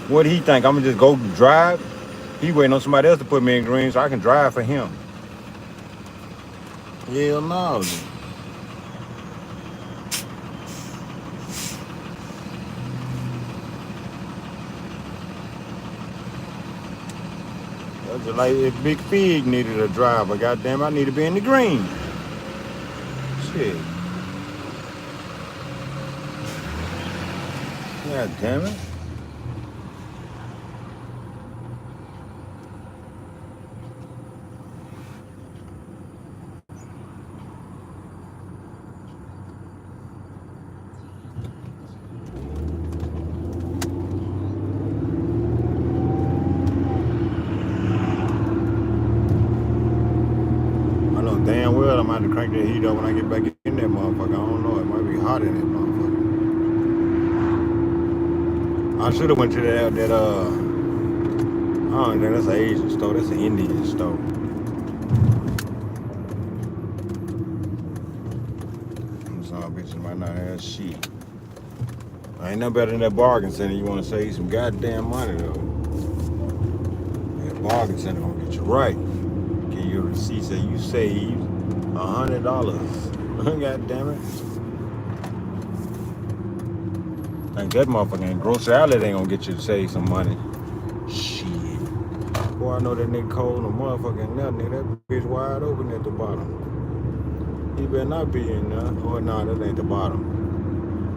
What do he think? I'm gonna just go drive? He waiting on somebody else to put me in green so I can drive for him. Hell no. That's just like if Big Fig needed a driver. Goddamn, I need to be in the green. Shit. God damn it. Damn well I'm going to crank that heat up when I get back in that motherfucker. I don't know. It might be hot in that motherfucker. I should have went to that I don't think that's an Asian store. That's an Indian store. Some bitches might not have shit. I ain't no better than that bargain center. You want to save some goddamn money though. That bargain center gonna get you right. Give you a receipt say you saved $100. God damn it. Think that motherfucking grocery outlet ain't gonna get you to save some money. Shit. Boy, I know that nigga cold and motherfucking nothing. Nigga, that bitch wide open at the bottom. He better not be in there. Oh, no, that ain't the bottom.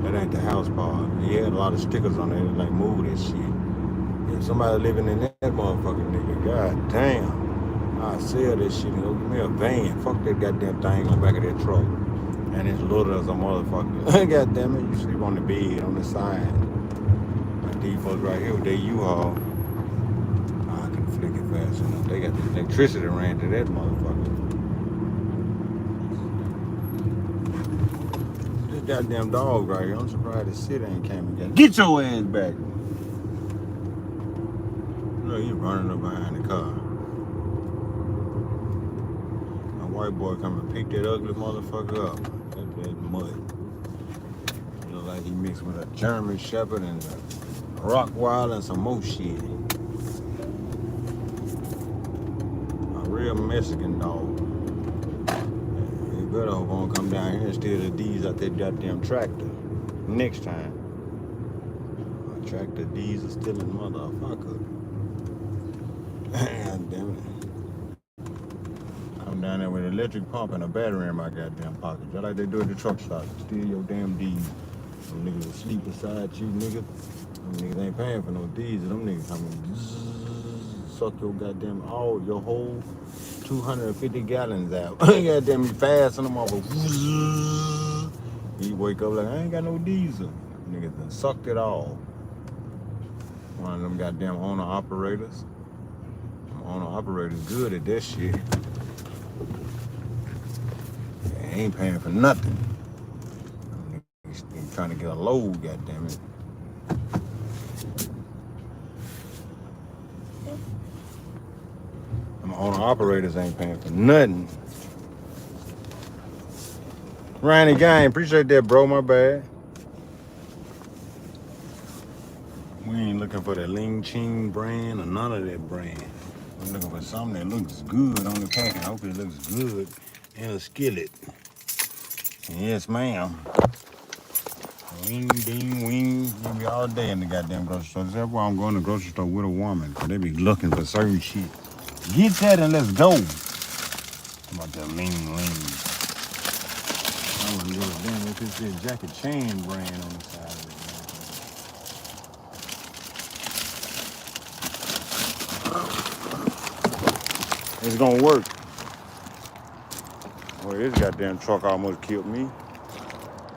That ain't the house part. He had a lot of stickers on it. Like, move that shit. If somebody living in that motherfucking nigga, god damn. I sell this shit and go give me a van. Fuck that goddamn thing on the back of that truck. And it's little as a motherfucker. God damn it, you sleep on the bed on the side. Like these folks right here with their U-Haul. I can flick it fast enough. They got the electricity ran to that motherfucker. This goddamn dog right here, I'm surprised the city ain't came and got. Get your ass back! Look, he's running up behind the car. My white boy come and pick that ugly motherfucker up. That mud. Look like he mixed with a German Shepherd and a Rottweiler and some more shit. A real Mexican dog. You better hope I don't come down here and steal the D's out that goddamn tractor. Next time. A tractor D's are stealing motherfucker. God damn it. I'm down there with an electric pump and a battery in my goddamn pocket. Just like they do at the truck stop. Steal your damn D's. Them niggas will sleep beside you, nigga. Them niggas ain't paying for no D's. Them niggas coming suck your goddamn all your whole 250 gallons out. Goddamn, you fast on them off. You wake up like I ain't got no diesel. Niggas done sucked it all. One of them goddamn owner operators. Owner operators good at that shit. They ain't paying for nothing. Niggas trying to get a load, goddamn it. Them owner operators ain't paying for nothing. Ronnie Gang, appreciate that, bro. My bad. We ain't looking for the Ling Ching brand or none of that brand. We're looking for something that looks good on the pack. I hope it looks good in a skillet. Yes, ma'am. Wing, ding, wing. You be all day in the goddamn grocery store. That's why I'm going to the grocery store with a woman. Because they be looking for certain shit. Get that and let's go. About that Ling Ling. I wouldn't give a damn if it's this Jackie Chan brand on the side of it. It's gonna work. Well, this goddamn truck almost killed me.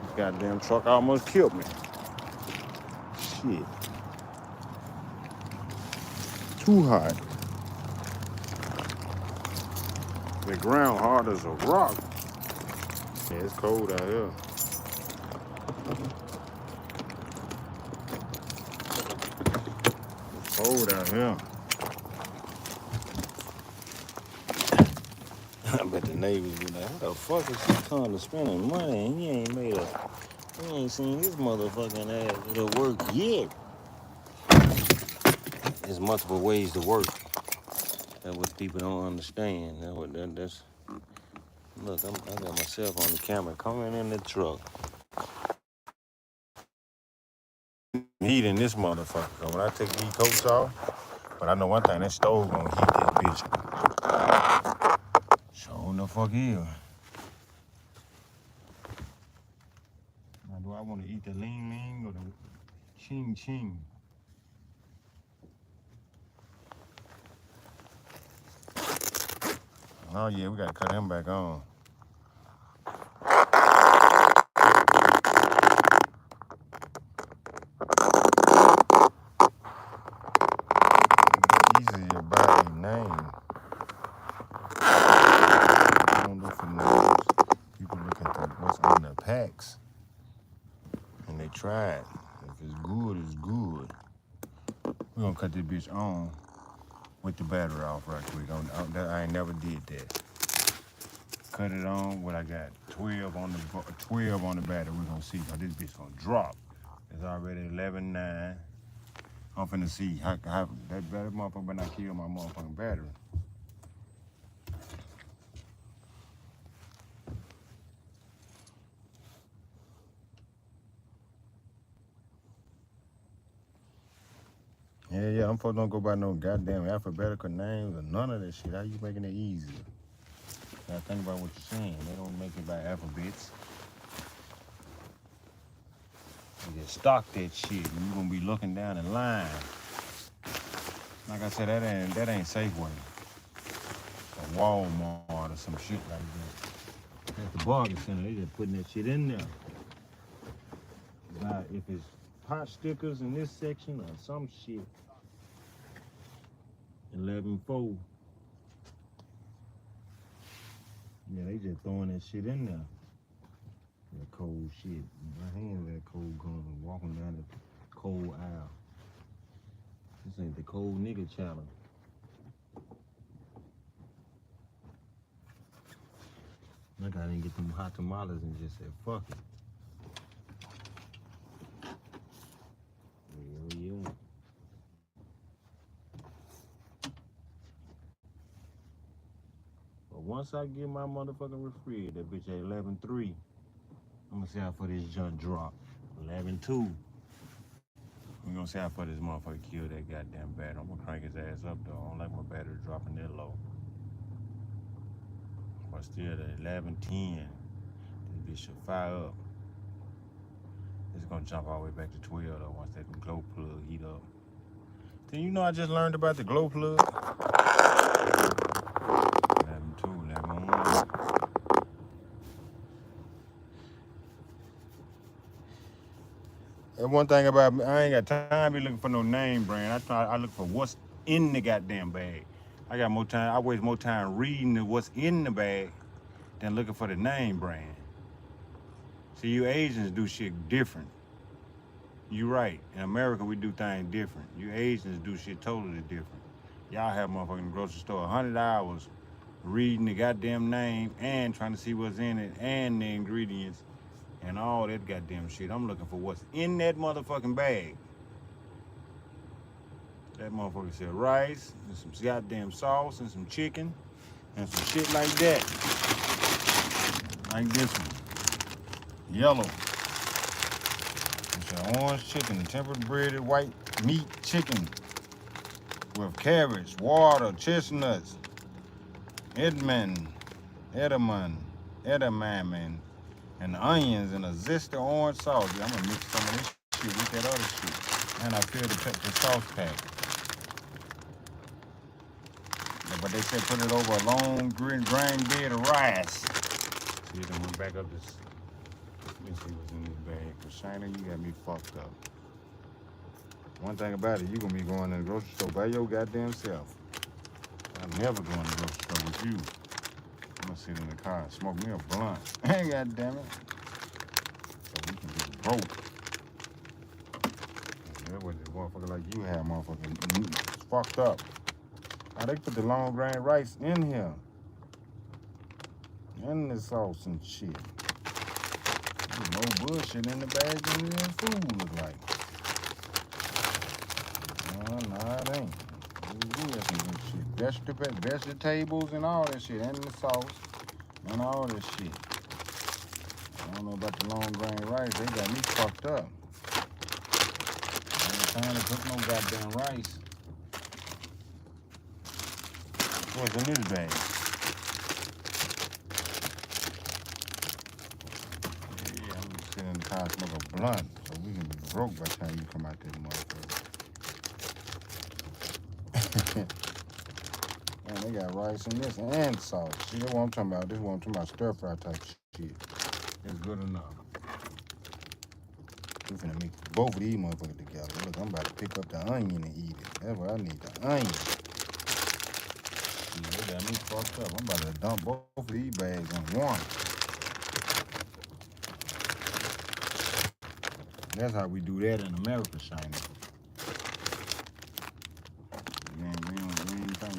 This goddamn truck almost killed me. Shit. Too hot. The ground hard as a rock. Yeah, it's cold out here. It's cold out here. I bet the neighbors be like, how the fuck is this Connor spending money and he ain't made a, he ain't seen this motherfucking ass it'll work yet. There's multiple ways to work. That's what people don't understand. That's look, I got myself on the camera coming in the truck. Heat in this motherfucker. When I take these coats off, but I know one thing, that stove gonna heat that bitch. Sure the fuck is. Now, do I want to eat the Ling Ling or the Ching Ching? Oh yeah, we gotta cut him back on. Easier by a name. I don't look for names. People look at what's on the packs. And they try it. If it's good, it's good. We're gonna cut this bitch on with the battery off right quick. I ain't never did that. Cut it on. What I got? 12 on the battery. We're gonna see how this bitch gonna drop. It's already 11:09. I'm finna see how that motherfucker better not kill my motherfucking battery. Yeah, them folks don't go by no goddamn alphabetical names or none of that shit. How you making it easier? Now think about what you're saying. They don't make it by alphabets. They just stock that shit, and you're gonna be looking down the line. Like I said, that ain't Safeway or Walmart or some shit like that. At the bargain center, they just putting that shit in there. Now, if it's pot stickers in this section or some shit, 11.4. Yeah, they just throwing that shit in there. That cold shit. My hands that cold going walking down the cold aisle. This ain't the cold nigga challenge. Like I didn't get them hot tamales and just said, fuck it. Yeah. But once I get my motherfucking refrigerator, that bitch at 11.3, I'm gonna see how far this junk drop. 11.2. We're gonna see how far this motherfucker kill that goddamn battery. I'm gonna crank his ass up though. I don't like my battery dropping that low. But still at 11.10, this bitch should fire up. It's gonna jump all the way back to 12 though once that glow plug heat up. Then you know I just learned about the glow plug. 11.2, 11.1. And one thing about me, I ain't got time to be looking for no name brand. I look for what's in the goddamn bag. I got more time, I waste more time reading what's in the bag than looking for the name brand. See, you Asians do shit different. You right. In America, we do things different. You Asians do shit totally different. Y'all have motherfucking grocery store 100 hours reading the goddamn name and trying to see what's in it and the ingredients and all that goddamn shit. I'm looking for what's in that motherfucking bag. That motherfucker said rice and some goddamn sauce and some chicken and some shit like that. Like this one. Yellow. It's an orange chicken, tempered breaded white meat chicken with carrots, water, chestnuts, edamame, and onions and a zesty orange sauce. Yeah, I'm gonna mix some of this shit with that other shit. And I filled the sauce pack. Yeah, but they said put it over a long grain bed of rice. See, then went back up this. Let me see what's in this bag. Cause Shina, you got me fucked up. One thing about it, you gonna be going to the grocery store by your goddamn self. I'm never going to the grocery store with you. I'm gonna sit in the car and smoke me a blunt. Hey, goddamn it. So we can get broke. That's what this motherfucker like you have, motherfucker. It's fucked up. Now they put the long grain rice in here. In the sauce and shit. There's no bullshit in the bag than the food look like. No, it ain't. Ooh, that's some good shit. Vegetables and all that shit, and the sauce, and all that shit. I don't know about the long grain rice. They got me fucked up. I ain't trying to cook no goddamn rice. What's in this bag? Yeah, I'm gonna sit in the car and smoke a blunt, so we can be broke by the time you come out there, motherfucker. Man, they got rice in this and sauce. See, that's what I'm talking about. This is what I'm talking about, stir fry type shit. It's good enough. We finna mix both of these motherfuckers together. Look, I'm about to pick up the onion and eat it. That's what I need, the onion. See, they got me fucked up. I'm about to dump both of these bags in one. That's how we do that in America, Shiny.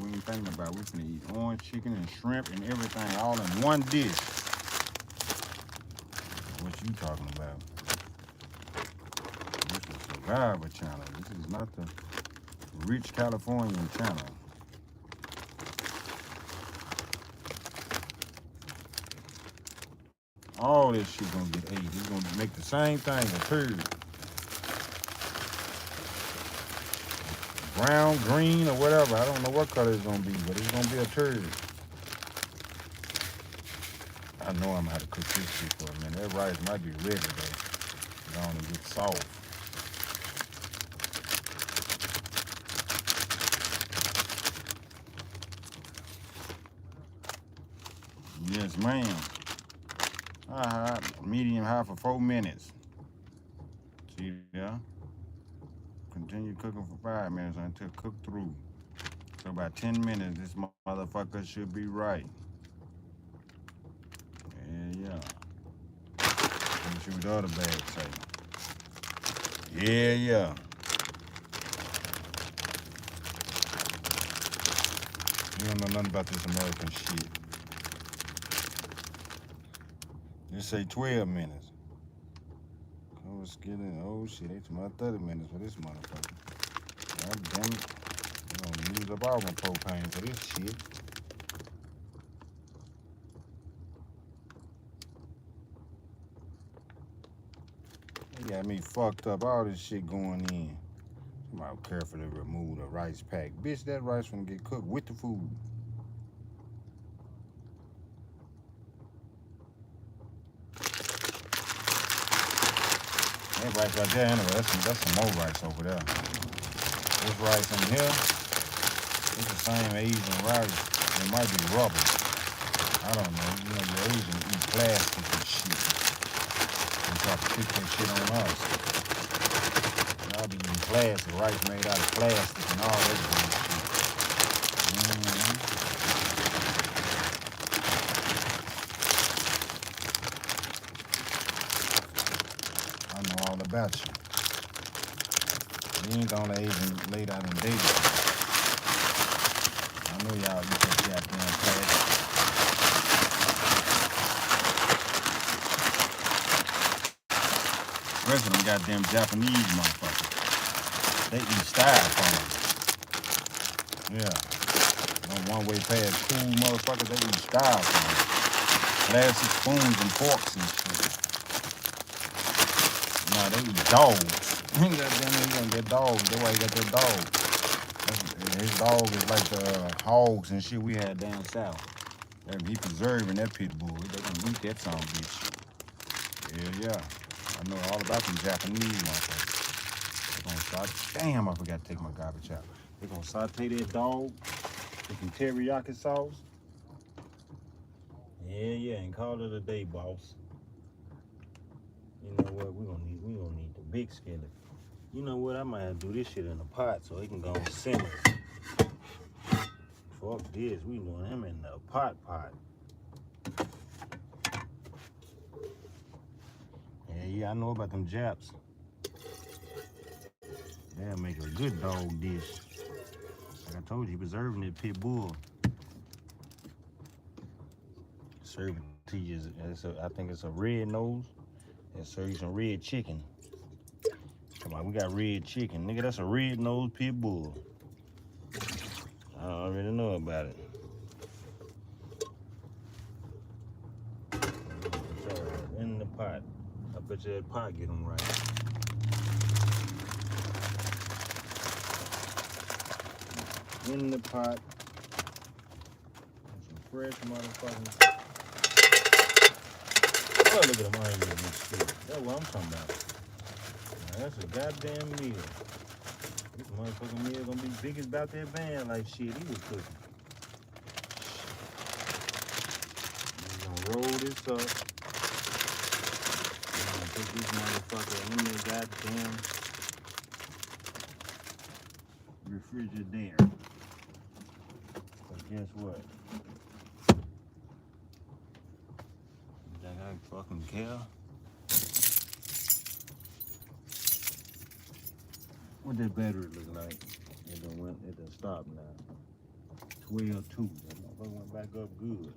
We ain't thinking about it. We finna eat orange chicken and shrimp and everything all in one dish. What you talking about? This is Survivor channel. This is not the rich Californian channel. All this shit gonna get ate. It's gonna make the same thing a turd. brown, green, or whatever. I don't know what color it's gonna be, but it's gonna be a turd. I know I'm gonna have to cook this shit for a minute. That rice might be ready though. It's gonna get soft. Yes, ma'am. Medium high for 4 minutes. See there? Continue cooking for 5 minutes until cooked through. So about 10 minutes, this motherfucker should be right. Yeah. Let me see what the other bag say. Yeah. You don't know nothing about this American shit. They say 12 minutes. Oh, shit, they took 30 minutes for this motherfucker. God damn it. I'm gonna use up all my propane for this shit. They got me fucked up, all this shit going in. Somebody carefully remove the rice pack. Bitch, that rice gonna get cooked with the food. That rice right there, anyway, that's some more rice over there. This rice in here, it's the same Asian rice. It might be rubber. I don't know. You know, your Asians eat plastic and shit. They try to pick that shit on us. Y'all be eating plastic, rice made out of plastic and all that good shit. I know all about you. You ain't the only Asian laid out in dating. I know y'all eat that goddamn plastic. The rest of them goddamn Japanese motherfuckers. They eat styrofoam. Yeah. On one-way pass cool motherfuckers, they eat styrofoam. Plastic spoons and forks and shit. Nah, they eat dogs. Goddamn, he gonna get dogs. That's why he got that dog. His dog is like the hogs and shit we had down south. He preserving that pit bull. They gonna eat that son of a bitch. Yeah. I know all about them Japanese motherfuckers. They gonna damn, I forgot to take my garbage out. They gonna saute that dog with some teriyaki sauce. Yeah, and call it a day, boss. You know what? We gonna need the big skillet. You know what? I might have to do this shit in a pot so it can go and simmer. Fuck this. We doing him in the pot. Yeah, I know about them Japs. They'll make a good dog dish. Like I told you, preserving that pit bull. Serve it to you. I think it's a red nose. And serve you some red chicken. Come on, we got red chicken. Nigga, that's a red nose pit bull. I already know about it. In the pot. I bet you that pot get them right. In the pot. Some fresh motherfucking. Oh, look at them onions and shit. That's what I'm talking about. Now, that's a goddamn meal. This motherfucking meal gonna be big as about that van like shit he was cooking. We're gonna roll this up. We're gonna put this motherfucker in the goddamn refrigerator. But guess what? You think I fucking care? What that battery look like? It done stopped now. 12-2. That motherfucker went back up good.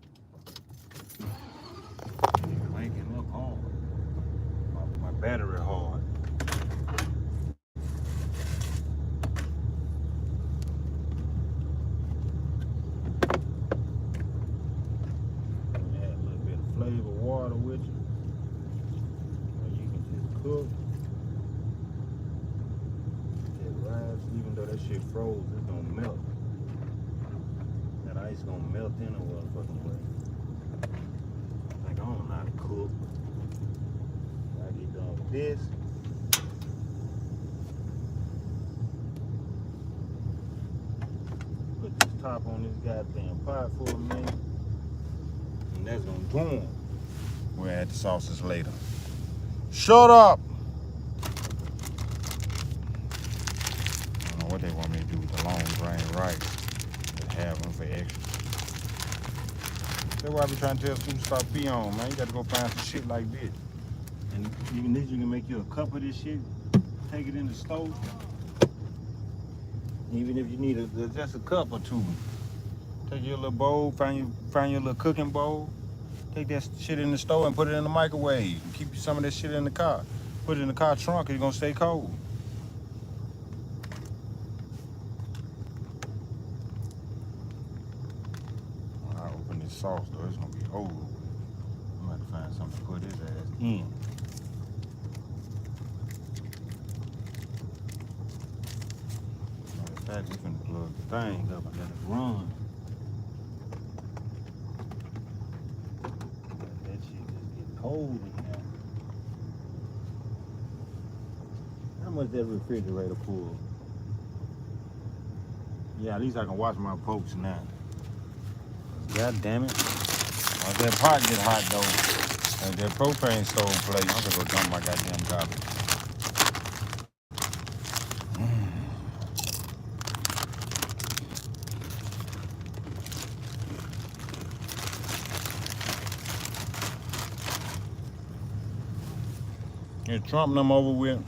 It's cranking up hard. My battery hard. Add a little bit of flavor water with you. Or you can just cook. Even though that shit shit froze. It's gonna melt. That ice gonna melt in a motherfucking way. Like, I don't know how to cook. I get done with this. Put this top on this goddamn pot for a minute. And that's gonna boom. We'll add the sauces later. Shut up! I don't know what they want me to do with the long grain rice. They have them for extra. That's why I be trying to tell people to start be on, man. You got to go find some shit like this. And even this, you can make you a cup of this shit. Take it in the stove. Even if you need just a cup or two. Take your little bowl, find your little cooking bowl. Take that shit in the stove and put it in the microwave. And keep some of that shit in the car. Put it in the car trunk, it's gonna stay cold. When I open this sauce though, it's gonna be over. I'm gonna have to find something to put his ass in. Matter of fact, we finna plug the thing up and let it run. That shit just get cold in here. How much that refrigerator pull? Yeah, at least I can watch my folks now. God damn it. Once that pot get hot though, like that propane stove plate, I'm gonna go dump my goddamn garbage. It's Trump and I'm over with.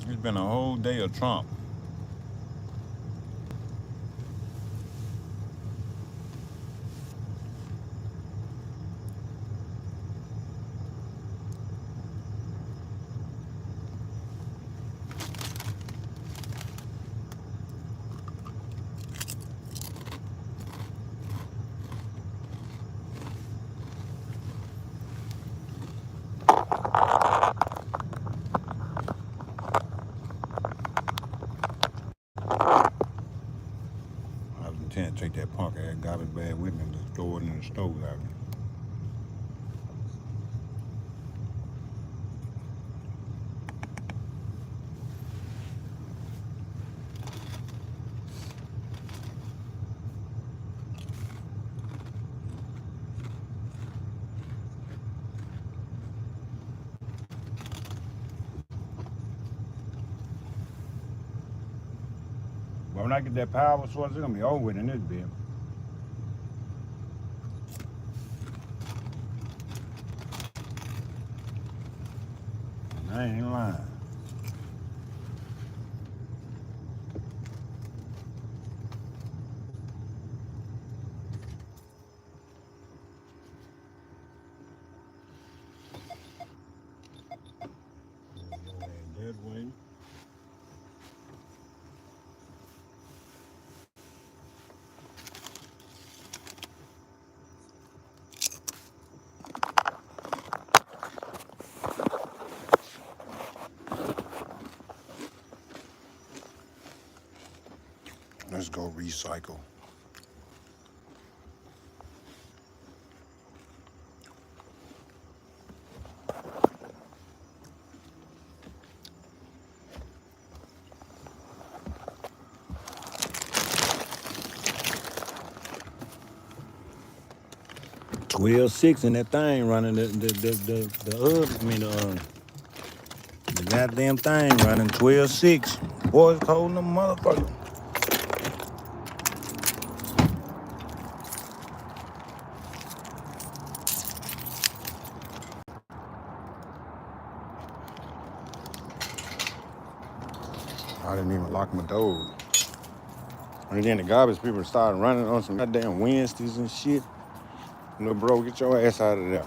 It's been a whole day of Trump. I was intending to take that punk ass garbage bag with me and just throw it in the stove out. But when I get that power source, it's gonna be over with in this bit. I ain't lying. That way. Let's go recycle. $12.6 in that thing running the goddamn thing running 12.6. Boy, it's cold in the motherfucker. I didn't even lock my door. And then the garbage people started running on some goddamn Wednesdays and shit. Little bro, get your ass out of there.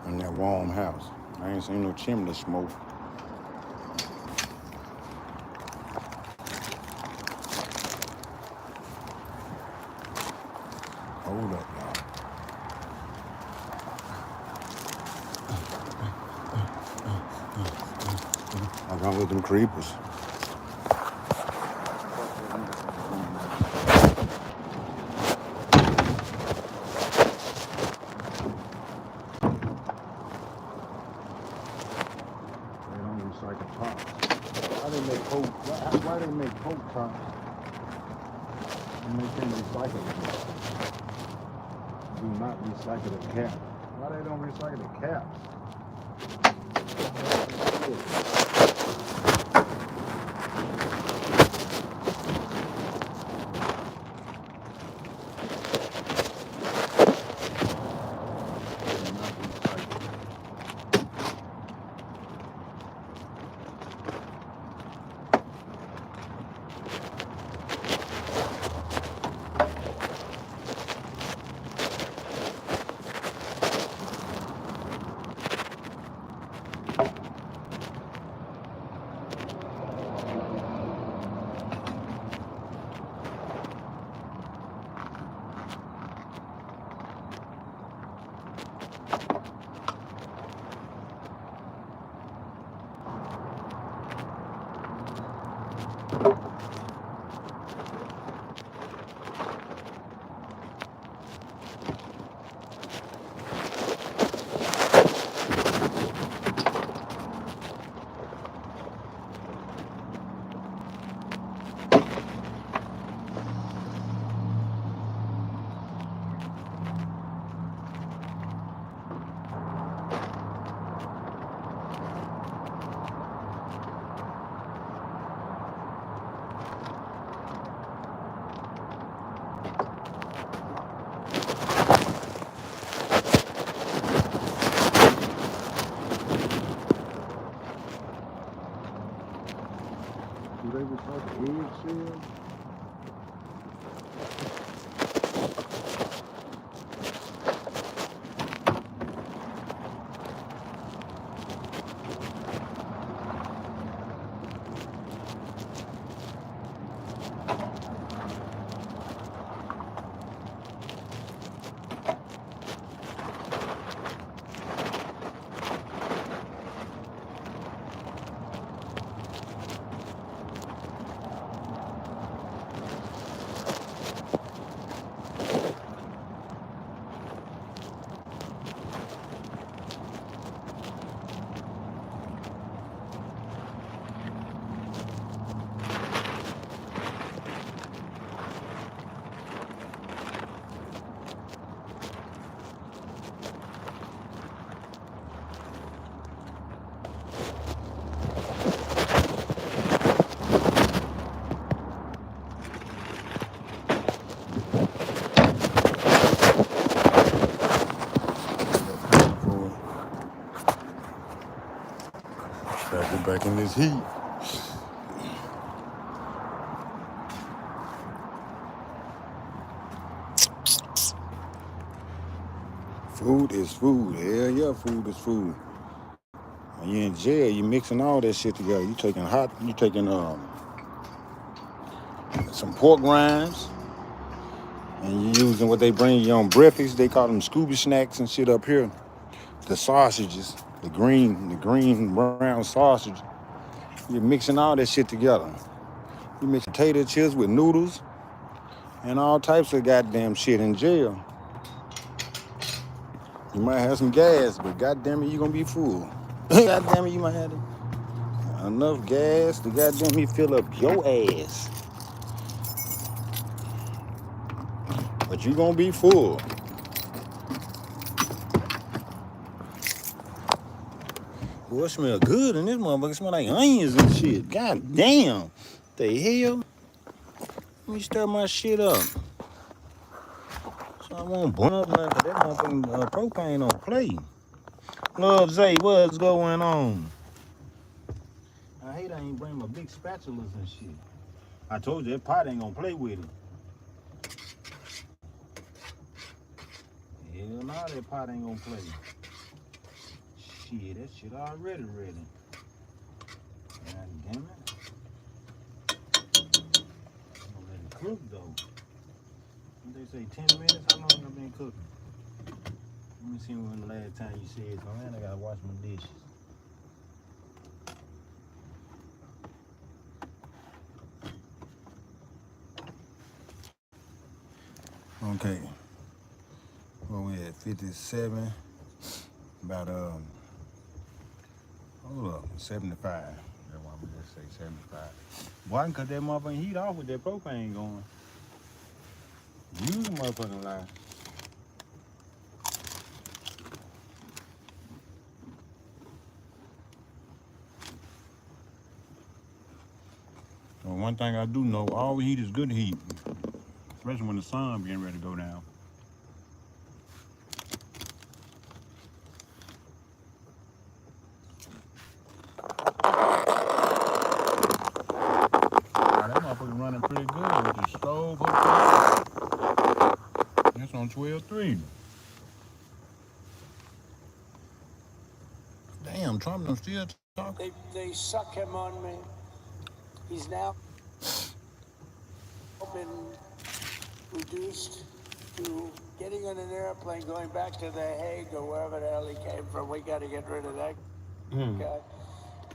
In that warm house. I ain't seen no chimney smoke. Hold up, y'all. I got with them creepers. They don't recycle tops. Why they make coat? Why they make coat tops? And they can't recycle them. Do not recycle the cap. Why they don't recycle the caps? Do they recycle eggshells? Back it back in this heat. Food is food. Hell yeah, food is food. When you're in jail, you mixing all that shit together. You taking some pork rinds, and you using what they bring you on breakfast. They call them Scooby snacks and shit up here. The sausages, the green brown sausage. You're mixing all that shit together. You mix potato chips with noodles and all types of goddamn shit in jail. You might have some gas, but goddamn it, you gonna be full. Goddamn it, you might have enough gas to goddamn me fill up your ass. But you gonna be full. Boy, it smell good in this motherfucker. It smell like onions and shit. God damn. The hell? Let me stir my shit up. So I won't burn up nothing, cause that motherfucking propane don't play. Love Zay, what's going on? I hate I ain't bring my big spatulas and shit. I told you that pot ain't gonna play with it. Hell nah, that pot ain't gonna play. Shit, that shit already ready. God damn it. I'm gonna let it cook though. What they say, 10 minutes? How long have I been cooking? Let me see when the last time you said, oh man, I gotta wash my dishes. Okay. Well, we at 57. About hold up, 75. That's why we just say 75. Boy, I can cut that motherfucking heat off with that propane going. Use the motherfucking line. Well, one thing I do know, all heat is good heat. Especially when the sun getting ready to go down. Now, that motherfucker running pretty good with the stove hooked up. It's on 12.3. Damn, Trump don't still talk. They suck him on me. He's now been reduced to getting on an airplane, going back to The Hague or wherever the hell he came from. We got to get rid of that guy.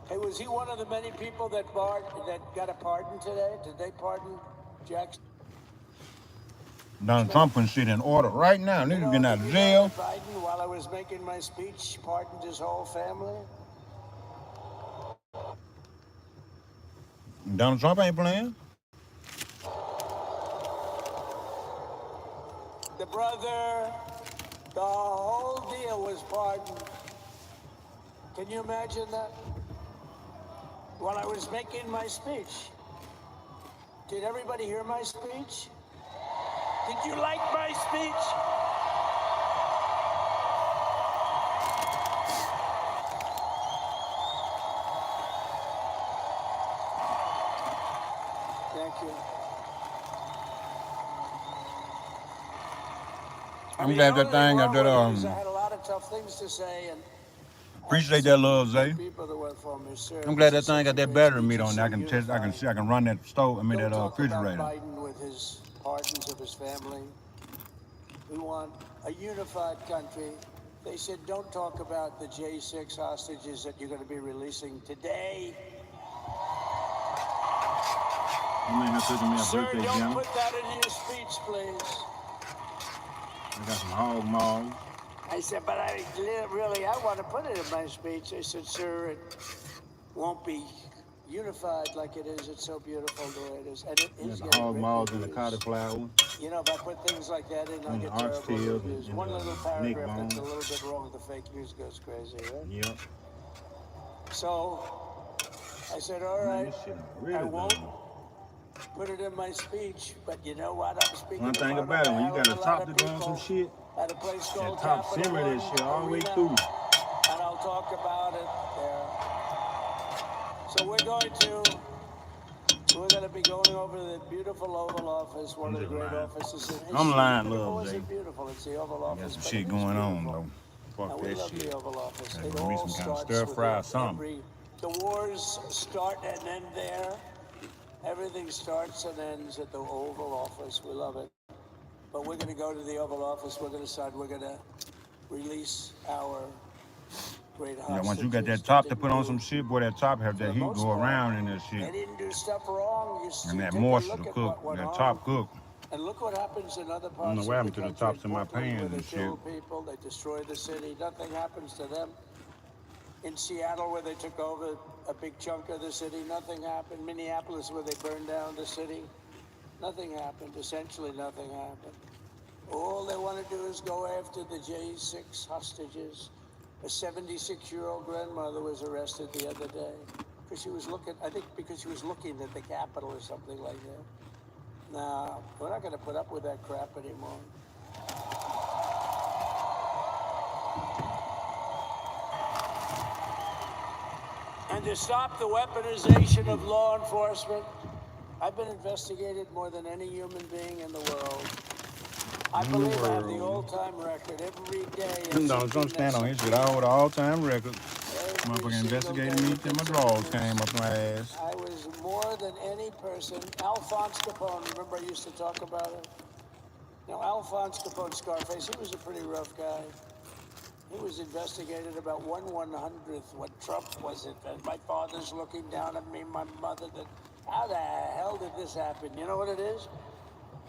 Hey, was he one of the many people that got a pardon today? Did they pardon Jackson? Donald Trump putting shit in order right now. Niggas getting out of jail. Biden, while I was making my speech, pardoned his whole family. Donald Trump ain't playing. The brother, the whole deal was pardoned. Can you imagine that? While I was making my speech. Did everybody hear my speech? Did you like my speech? Thank you. I'm glad that thing got that I had a lot of tough things to say, and appreciate that love, Zay. people that went for me, sir. I'm glad that thing got that battery meat on there. I can test, I can run that stove, Don't that talk refrigerator. about Biden with his pardons of his family. We want a unified country. They said don't talk about the J6 hostages that you're going to be releasing today. Sir, don't put that in your speech, please. I got some hog maws. I said, but I want to put it in my speech. They said, sir, it won't be unified like it is. It's so beautiful the way it is. And it is The hog maws and the cauliflower. You know, if I put things like that in, I'll get terrible reviews. One little paragraph that's a little bit wrong with the fake news goes crazy, right? Yep. So I said, all right, I won't put it in my speech, but you know what? I'm speaking. One thing about it, when you got a top to go on some shit, at a place called that top simmer that shit all the way through. And I'll talk about it there. So we're going to be going over the beautiful Oval Office, one of the great offices in history. I'm lying, love, Jay. It's beautiful. It's the Oval Office. Got some shit going on, though. Fuck that shit. The Oval Office. Gotta It go make all some kind of starts stir fry or with something. the wars start and end there. Everything starts and ends at the Oval Office. We love it. But we're going to go to the Oval Office. We're going to decide we're going to release our great hostages. Yeah, once you got that top to put on some shit, boy, that top have that heat go around in that They shit. didn't do stuff wrong. And that moisture to cook, that top cook. And look what happens in other I don't parts know of what happened the to the country. tops of my Portland, pans where and they kill shit. people, they destroy the city. Nothing happens to them. In Seattle, where they took over a big chunk of the city, nothing happened. Minneapolis, where they burned down the city, nothing happened. Essentially, nothing happened. All they want to do is go after the J6 hostages. A 76-year-old grandmother was arrested the other day because she was looking, I think because she was looking at the Capitol or something like that. No, we're not going to put up with that crap anymore. And to stop the weaponization of law enforcement, I've been investigated more than any human being in the world. I believe I have the all-time record every day. Donald Trump stand on his shit. I hold the all-time record. Motherfucker investigated me till my drawers came up my ass. I was more than any person. Alphonse Capone, remember I used to talk about it? Now, Alphonse Capone, Scarface, he was a pretty rough guy. He was investigated about 1/100th. What Trump was it? And my father's looking down at me, my mother. How the hell did this happen? You know what it is?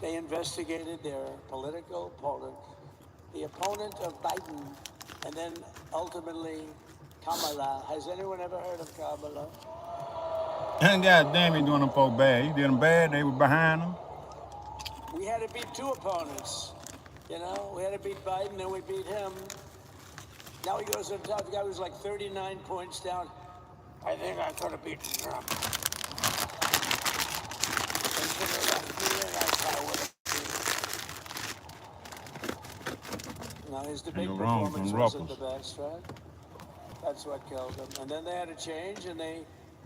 They investigated their political opponent, the opponent of Biden, and then ultimately Kamala. Has anyone ever heard of Kamala? And goddamn, he doing them folk bad. He did them bad. They were behind him. We had to beat two opponents. You know, we had to beat Biden, then we beat him. Now he goes on top. The guy was like 39 points down. I think I could have beaten Trump. They should have left me in. I would have beaten. Now his debate performance wasn't the best, right? That's what killed him. And then they had to change, and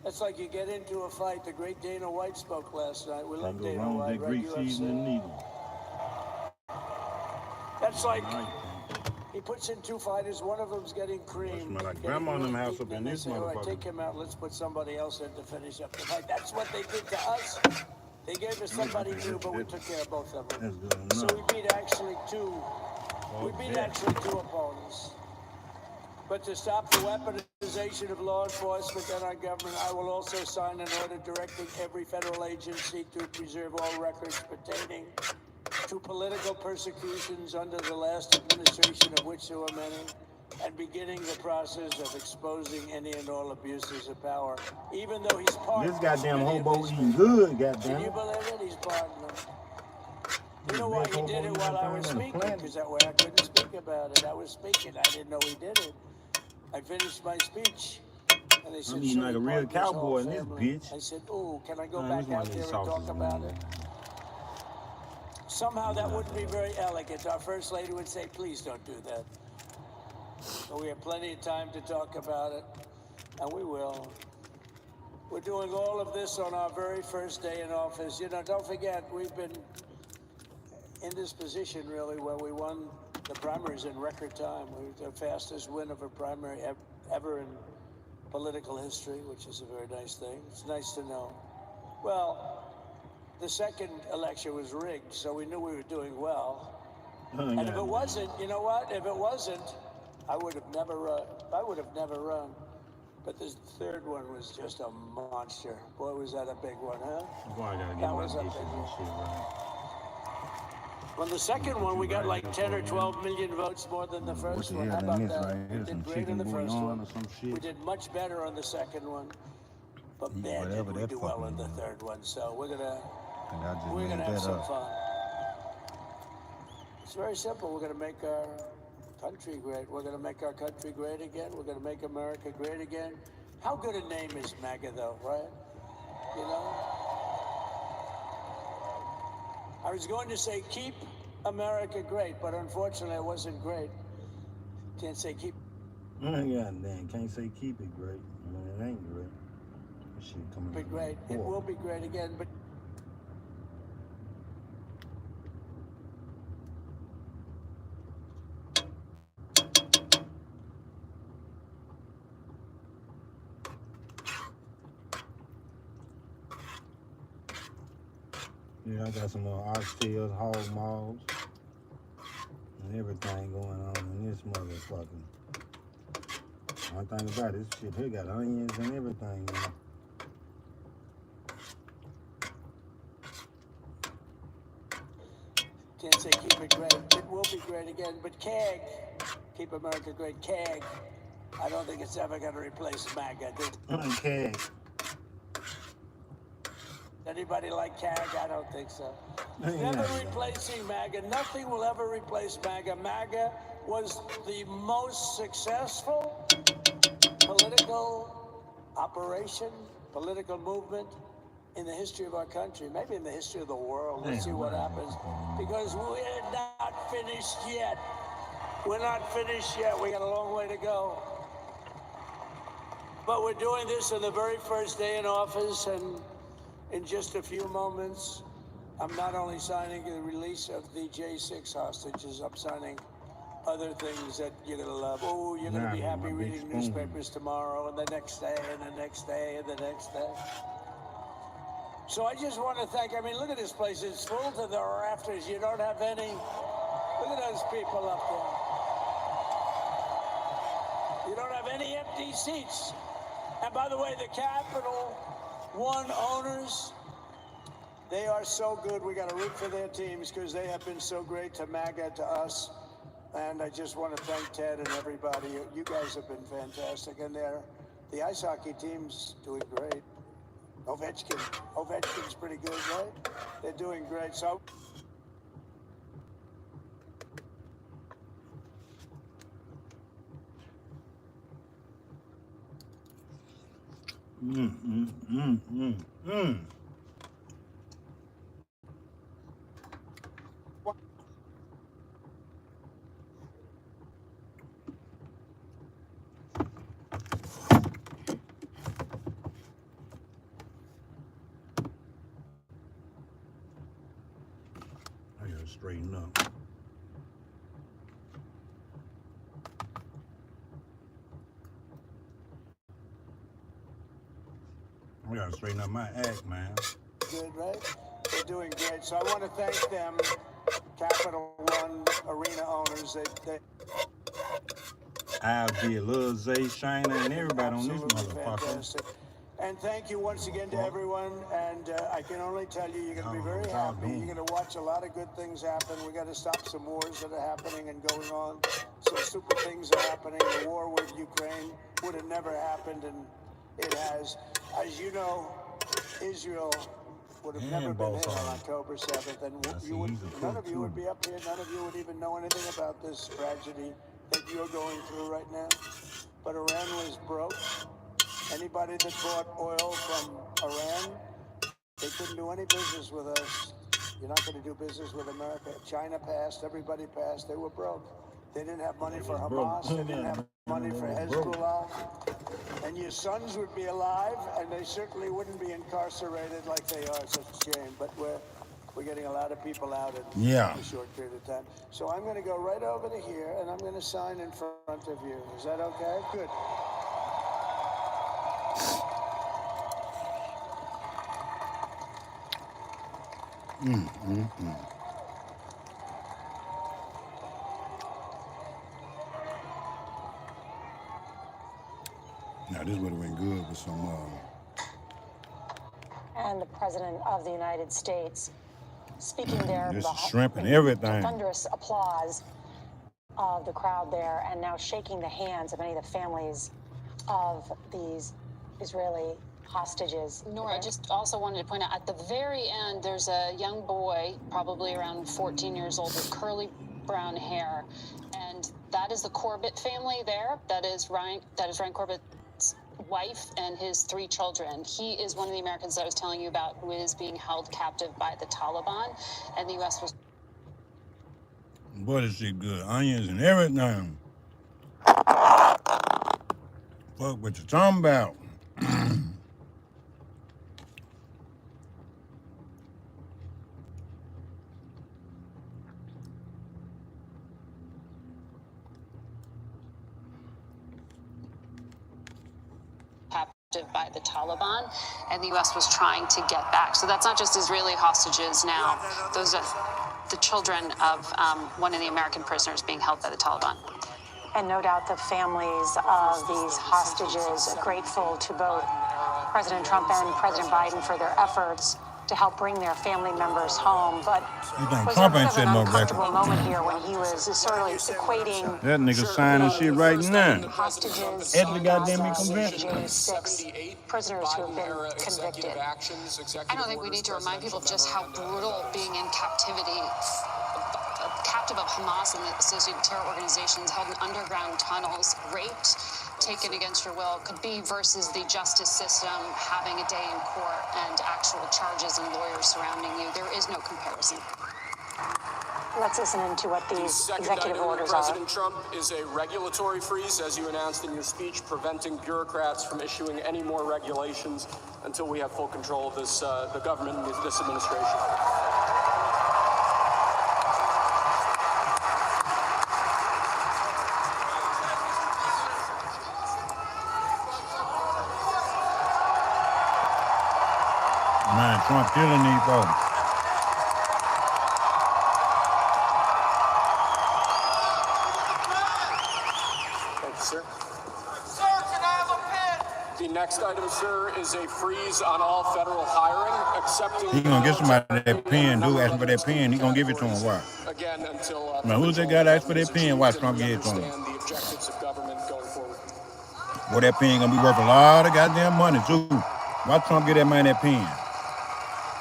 that's like you get into a fight. The great Dana White spoke last night. We love Dana White, right? UFC. That's like he puts in two fighters. One of them's getting creamed. Like grandma in them house up in this motherfucker. All right, take him out. Let's put somebody else in to finish up the fight. That's what they did to us. They gave us somebody new, but we took care of both of them. So we beat actually two. We beat actually two opponents. But to stop the weaponization of law enforcement and our government, I will also sign an order directing every federal agency to preserve all records pertaining to political persecutions under the last administration, of which there were many, and beginning the process of exposing any and all abuses of power, even though he's part of this goddamn hobo eating good, goddamn. Can you believe it? He's part of them. You know why he did it while I was speaking? Because that way I couldn't speak about it. I was speaking. I didn't know he did it. I finished my speech. And they said, I'm eating like a real cowboy in this bitch. I said, oh, can I go back out there and talk about it? Somehow that wouldn't be very elegant. Our First Lady would say, please don't do that. But we have plenty of time to talk about it, and we will. We're doing all of this on our very first day in office. You know, don't forget, we've been in this position, really, where we won the primaries in record time. We were the fastest win of a primary ever in political history, which is a very nice thing. It's nice to know. Well, the second election was rigged, so we knew we were doing well. And if it wasn't, you know what? If it wasn't, I would have never run. But this third one was just a monster. Boy, was that a big one, huh? That was a big one. On the second one, we got like 10 or 12 million votes more than the first one. How about that? We did great in the first one. We did much better on the second one. But man, did we do well in the third one. So we're gonna have some fun. It's very simple. We're gonna make our country great. We're gonna make our country great again. We're gonna make America great again. How good a name is MAGA, though, right? You know? I was going to say keep America great, but unfortunately it wasn't great. Can't say keep. Goddamn, can't say keep it great. I mean, it ain't great. That shit coming Be great. It will be great again, but. Yeah, I got some more oxtails, hog maws, and everything going on in this motherfucker. One thing about this shit here got onions and everything, man. Can't say keep it great. It will be great again, but CAG, keep America great, CAG, I don't think it's ever going to replace MAGA. CAG. Anybody like CAG? I don't think so. It's never replacing MAGA. Nothing will ever replace MAGA. MAGA was the most successful political operation, political movement in the history of our country, maybe in the history of the world. Let's see what happens. Because we're not finished yet. We're not finished yet. We got a long way to go. But we're doing this on the very first day in office, and in just a few moments, I'm not only signing the release of the J6 hostages, I'm signing other things that you're going to love. Oh, you're going to be happy reading newspapers tomorrow, and the next day, and the next day, and the next day. So I just want to thank, I mean, look at this place. It's full to the rafters. You don't have any. Look at those people up there. You don't have any empty seats. And by the way, the Capital One owners, They are so good. We got to root for their teams because they have been so great to MAGA, to us. And I just want to thank Ted and everybody. You guys have been fantastic. And the ice hockey team's doing great. Ovechkin's pretty good, right? They're doing great. So. I gotta straighten up. I gotta straighten up my act, man. Good, right? They're doing great. So I want to thank them, Capital One arena owners. I'll be a little Zay Shiner and everybody on this motherfucker. Fantastic. And thank you once again to everyone. And I can only tell you, you're going to be very happy. You're going to watch a lot of good things happen. We got to stop some wars that are happening and going on. Some stupid things are happening. The war with Ukraine would have never happened, and it has. As you know, Israel would have never been hit on October 7th, and none of you would be up here. None of you would even know anything about this tragedy that you're going through right now. But Iran was broke. Anybody that bought oil from Iran, they couldn't do any business with us. You're not going to do business with America. China passed. Everybody passed. They were broke. They didn't have money for Hamas. They didn't have money for Hezbollah. And your sons would be alive, and they certainly wouldn't be incarcerated like they are. Such a shame. But we're getting a lot of people out in a short period of time. So I'm going to go right over to here, and I'm going to sign in front of you. Is that okay? Good. Now this would have been good with some. And the President of the United States speaking there. This shrimp and everything. Thunderous applause of the crowd there, and now shaking the hands of many of the families of these Israeli hostages. Nora, I just also wanted to point out, at the very end, there's a young boy, probably around 14 years old, with curly brown hair, and that is the Corbett family there. That is Ryan Corbett's wife and his 3 children. He is one of the Americans that I was telling you about who is being held captive by the Taliban, and the U.S. was... Boy, this shit good. Onions and everything. Fuck what you talking about. by the Taliban, and the U.S. was trying to get back. So that's not just Israeli hostages now. Those are the children of one of the American prisoners being held by the Taliban. And no doubt the families of these hostages are grateful to both President Trump and President Biden for their efforts to help bring their family members home. But was Trump there ain't an setting no uncomfortable record. moment here when he was sort of equating That nigga signing shit right now. hostages At the goddamn in convention. 6 prisoners who have been convicted. I don't think we need to remind people of just how brutal being in captivity, captive of Hamas and the associated terror organizations, held in underground tunnels, raped, taken against your will, could be versus the justice system having a day in court and actual charges and lawyers surrounding you. There is no comparison. Let's listen into what these executive orders President Trump is a regulatory freeze, as you announced in your speech, preventing bureaucrats from issuing any more regulations until we have full control of this, the government and this administration. Man, Trump killing these folks. Thank you, sir. Sir, can I have a pen? The next item, sir, is a freeze on all federal hiring, excepting... He gonna get somebody that pen, dude asking for that pen, he gonna give it to him, watch. Again, until... Now, who's that guy that asked for that pen? Watch Trump give it to him. The objectives of government going forward. Boy, that pen gonna be worth a lot of goddamn money, too. Watch Trump get that man that pen.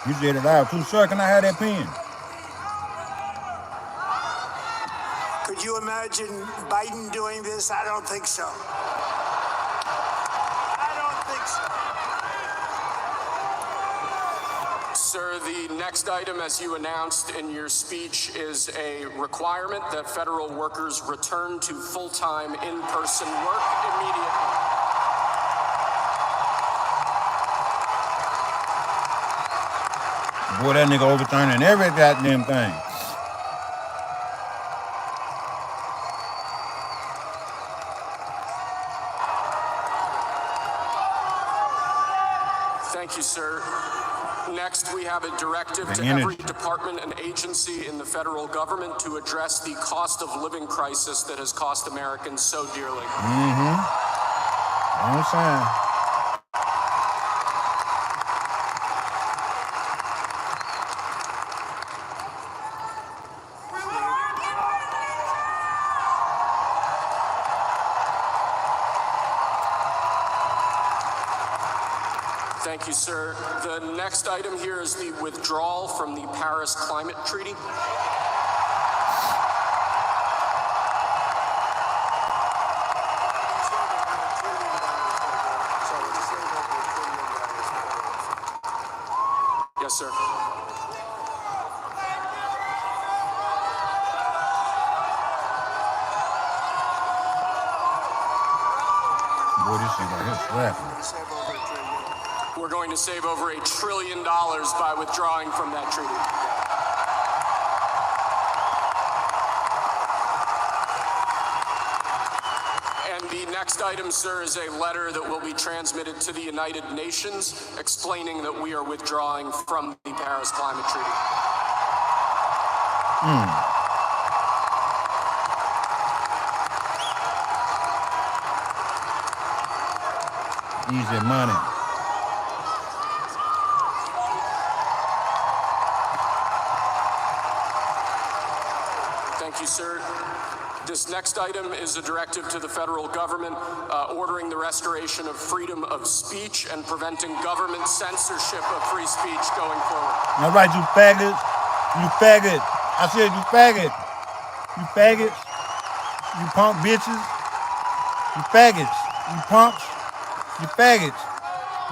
You said it out, too. Sir, can I have that pen? Could you imagine Biden doing this? I don't think so. I don't think so. Sir, the next item, as you announced in your speech, is a requirement that federal workers return to full-time in-person work immediately. Boy, that nigga overturning every goddamn thing. Thank you, sir. Next, we have a directive to every department and agency in the federal government to address the cost of living crisis that has cost Americans so dearly. On sign. Thank you, sir. The next item here is the withdrawal from the Paris Climate Treaty. Yes, sir. Boy, this shit got his slapping. We're going to save over $1 trillion by withdrawing from that treaty. And the next item, sir, is a letter that will be transmitted to the United Nations explaining that we are withdrawing from the Paris Climate Treaty. Easy money. Thank you, sir. This next item is a directive to the federal government ordering the restoration of freedom of speech and preventing government censorship of free speech going forward. All right, you faggots. You faggot. I said you faggot. You faggots. You punk bitches. You faggots. You punks. You faggots.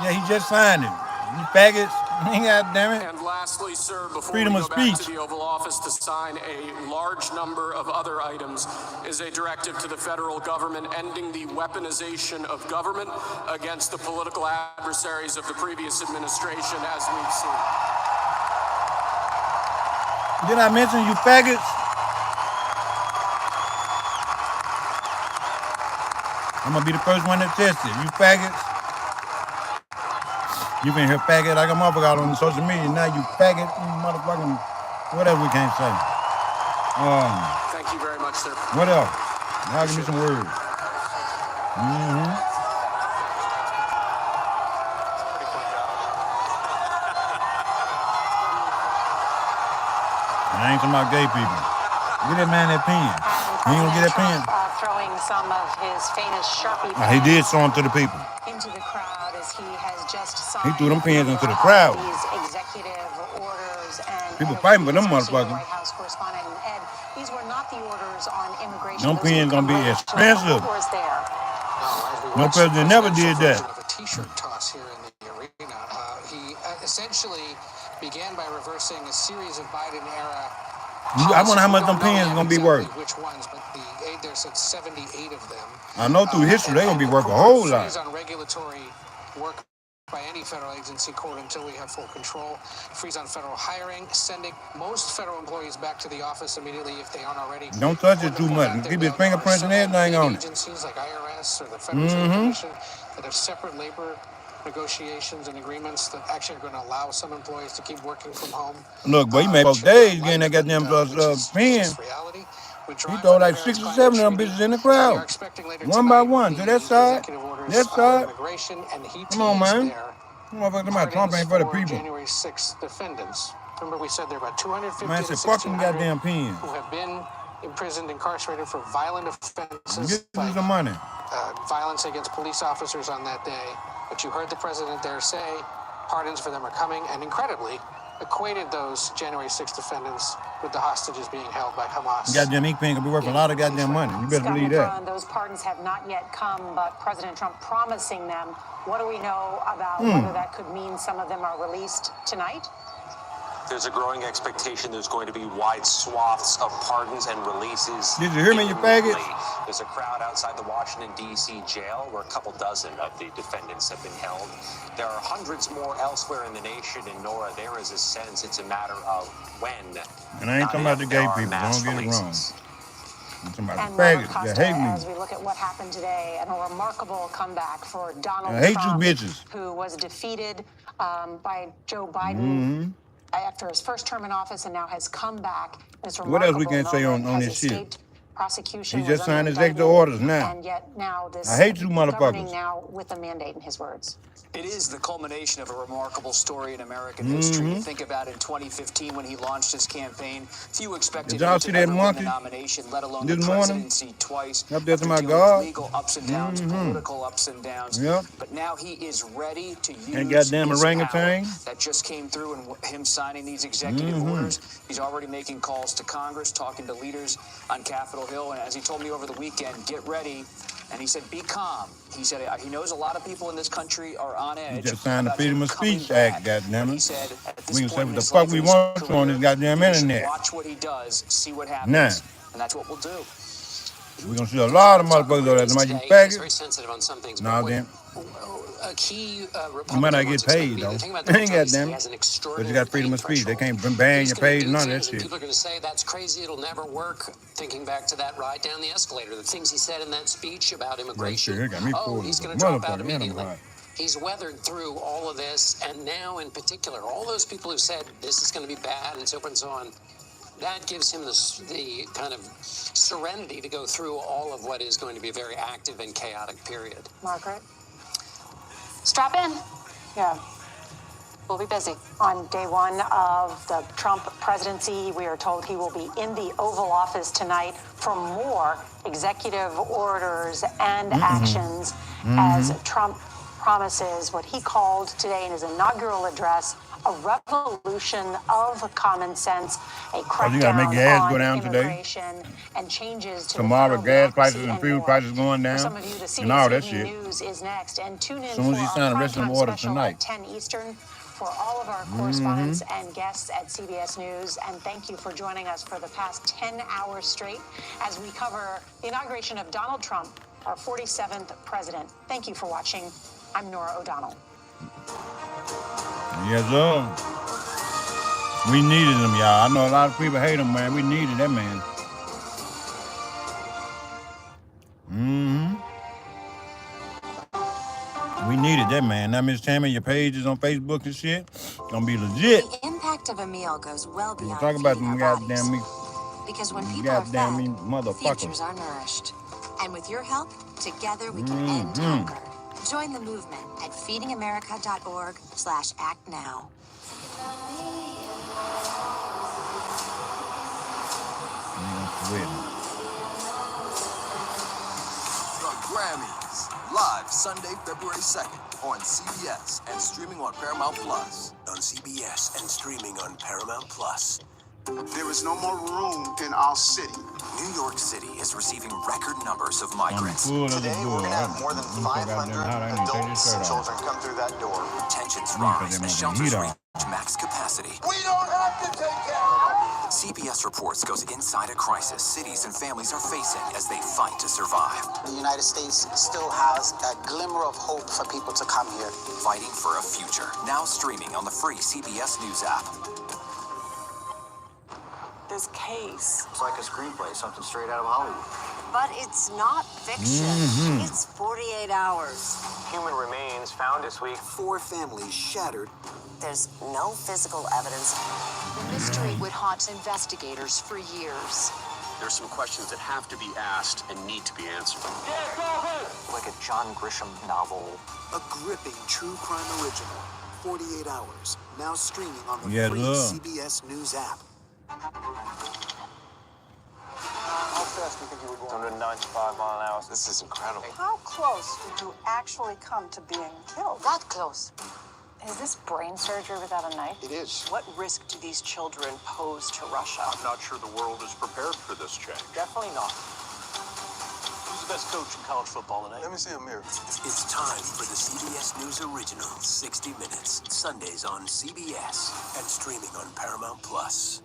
Yeah, he just signed it. You faggots. God damn it. And lastly, sir, before Freedom we of go back speech. to the Oval Office to sign a large number of other items, is a directive to the federal government ending the weaponization of government against the political adversaries of the previous administration, as we've seen. Did I mention you faggots? I'm gonna be the first one to test it. You faggots. You been here faggot like a motherfucker out on social media. Now you faggot, you motherfucking whatever we can't say. Thank you very much, sir. What else? Now give me some words. I ain't talking about gay people. Get that man that pen. He ain't gonna get that pen. Throwing some of his famous Sharpie pens He did show them to the people. into the crowd as he has just signed. He threw them pens into the crowd. These executive orders and People fighting for them motherfuckers. White House correspondent Ed, these were not the orders on immigration. Them pens gonna be expensive. There. No president never did that. A t-shirt toss here in the arena. He essentially began by reversing a series of Biden-era. I wonder how much them pens gonna be worth. Which ones? But the aide there said 78 of them. I know through history they're gonna be worth a whole lot. Freeze on regulatory work by any federal agency court until we have full control. Freeze on federal hiring, sending most federal employees back to the office immediately if they aren't already. Don't touch it too much. Keep his fingerprints and everything on it. Agencies like IRS or the Federal Trade Commission that have separate labor negotiations and agreements that actually are going to allow some employees to keep working from home. Look, boy, you made both days getting that goddamn pen. Reality. withdrawing He throw from the like 6 or Paris 7 of Climate them Treaty. bitches in the We are crowd. expecting later One by tonight one. To the that side. executive orders That on side. immigration, and he Come on, teased man. there Motherfucker, about Trump pardons ain't for the for people. January 6th defendants. Remember, we said there are about 250 Man, to said, fuck them 1,600 goddamn pens. who have been imprisoned, incarcerated for violent offenses Get you like some money. violence against police officers on that day. But you heard the president there say pardons for them are coming, and incredibly equated those January 6th defendants with the hostages being held by Hamas. Goddamn ink pen could be worth a lot of goddamn money. You better Scott believe McClellan, that. those pardons have not yet come, but President Trump promising them. What do we know about whether that could mean some of them are released tonight? There's a growing expectation there's going to be wide swaths of pardons and releases. Did you hear me, you faggot? There's a crowd outside the Washington, D.C. jail where a couple dozen of the defendants have been held. There are hundreds more elsewhere in the nation, and Nora, there is a sense it's a matter of when. And I ain't talking about the gay people. Don't get it wrong. I'm talking about the faggots that hate As me. we look at what happened today, and a remarkable comeback for Donald I hate Trump, you bitches. who was defeated by Joe Biden after his first term in office, and now has come back. It's What else we remarkable can say on moment, this has shit? escaped prosecution. He just was signed under his executive indictment, orders now. and yet now this I hate you governing motherfuckers. now with a mandate, in his words. It is the culmination of a remarkable story in American history. You think about in 2015 when he launched his campaign, few expected Did y'all him see to that ever win monkey the nomination, let alone the this morning? presidency twice. Up there to after my dealing with God. legal ups and downs, political ups and downs. Yep. But now he is ready to use And goddamn his orangutan. power. That just came through in him signing these executive orders. He's already making calls to Congress, talking to leaders on Capitol Hill. And as he told me over the weekend, get ready. And he said, be calm. He said he knows a lot of people in this country are on edge. He just signed the about Freedom him of coming Speech back. Act, goddamn But he it. said, at this We can point say in what the his fuck life we and his want to on this career, goddamn we should internet. watch what he does, see what happens. Nah. And that's what we'll do. We're gonna see a lot of motherfuckers over there. Somebody, you He's very faggot. sensitive on some things. Nah, but then. a key You might not Republican get wants to paid, be though. the thing about Ain't Donald Trump is goddamn he it. has an But you extraordinary got freedom of pain speech. They threshold. can't ban He's your gonna page, do none of that things and shit. people are going to say that's crazy, it'll never work. Thinking back to that ride down the escalator, the things he said in that speech about immigration. That shit got me full He's of going to drop out motherfucker. immediately. Right. He's weathered through all of this, and now in particular, all those people who said this is going to be bad and so forth and so on, that gives him the kind of serenity to go through all of what is going to be a very active and chaotic period. Margaret? Strap in. Yeah. We'll be busy. On day one of the Trump presidency, we are told he will be in the Oval Office tonight for more executive orders and actions as Trump promises what he called today in his inaugural address a revolution of common sense, a crackdown you gotta make gas on go down today? immigration, and changes to Tomorrow, the gas prices bureaucracy and fuel more. prices going down For some of you, the and all that CBS shit. News is next, and tune in Soon as for he our sign the rest of them primetime orders special tonight. at 10 Eastern. For all of our correspondents and guests at CBS News, and thank you for joining us for the past 10 hours straight as we cover the inauguration of Donald Trump, our 47th president. Thank you for watching. I'm Nora O'Donnell. Yes, sir. We needed him, y'all. I know a lot of people hate him, man. We needed that man. We needed that man. Now, Miss Tammy, your pages on Facebook and shit gonna be legit. The impact of a meal goes well We'll beyond talk about feeding them our goddamn bodies. me, Because when people are goddamn me fed, motherfuckers. futures are nourished. And with your help, together we can end hunger. Join the movement at feedingamerica.org/actnow. The Grammys, live Sunday, February 2nd on CBS and streaming on Paramount Plus. On CBS and streaming on Paramount Plus. There is no more room in our city. New York City is receiving record numbers of migrants. Today, we're going to have more than 500 adults and children come through that door. Tensions rise as shelters reach max capacity. We don't have to take care of them. CBS Reports goes inside a crisis cities and families are facing as they fight to survive. The United States still has a glimmer of hope for people to come here. Fighting for a future. Now streaming on the free CBS News app. This case. It's like a screenplay, something straight out of Hollywood. But it's not fiction. It's 48 hours. Human remains found this week. 4 families shattered. There's no physical evidence. The mystery would haunt investigators for years. There's some questions that have to be asked and need to be answered. Like a John Grisham novel. A gripping true crime original, 48 Hours, now streaming on the Yeah, free look. CBS News app. How fast do you think you were going? 195 mile an hour. This is incredible. How close did you actually come to being killed? That close. Is this brain surgery without a knife? It is. What risk do these children pose to Russia? I'm not sure the world is prepared for this change. Definitely not. Who's the best coach in college football today? Let me see a mirror. It's time for the CBS News original, 60 Minutes, Sundays on CBS and streaming on Paramount Plus.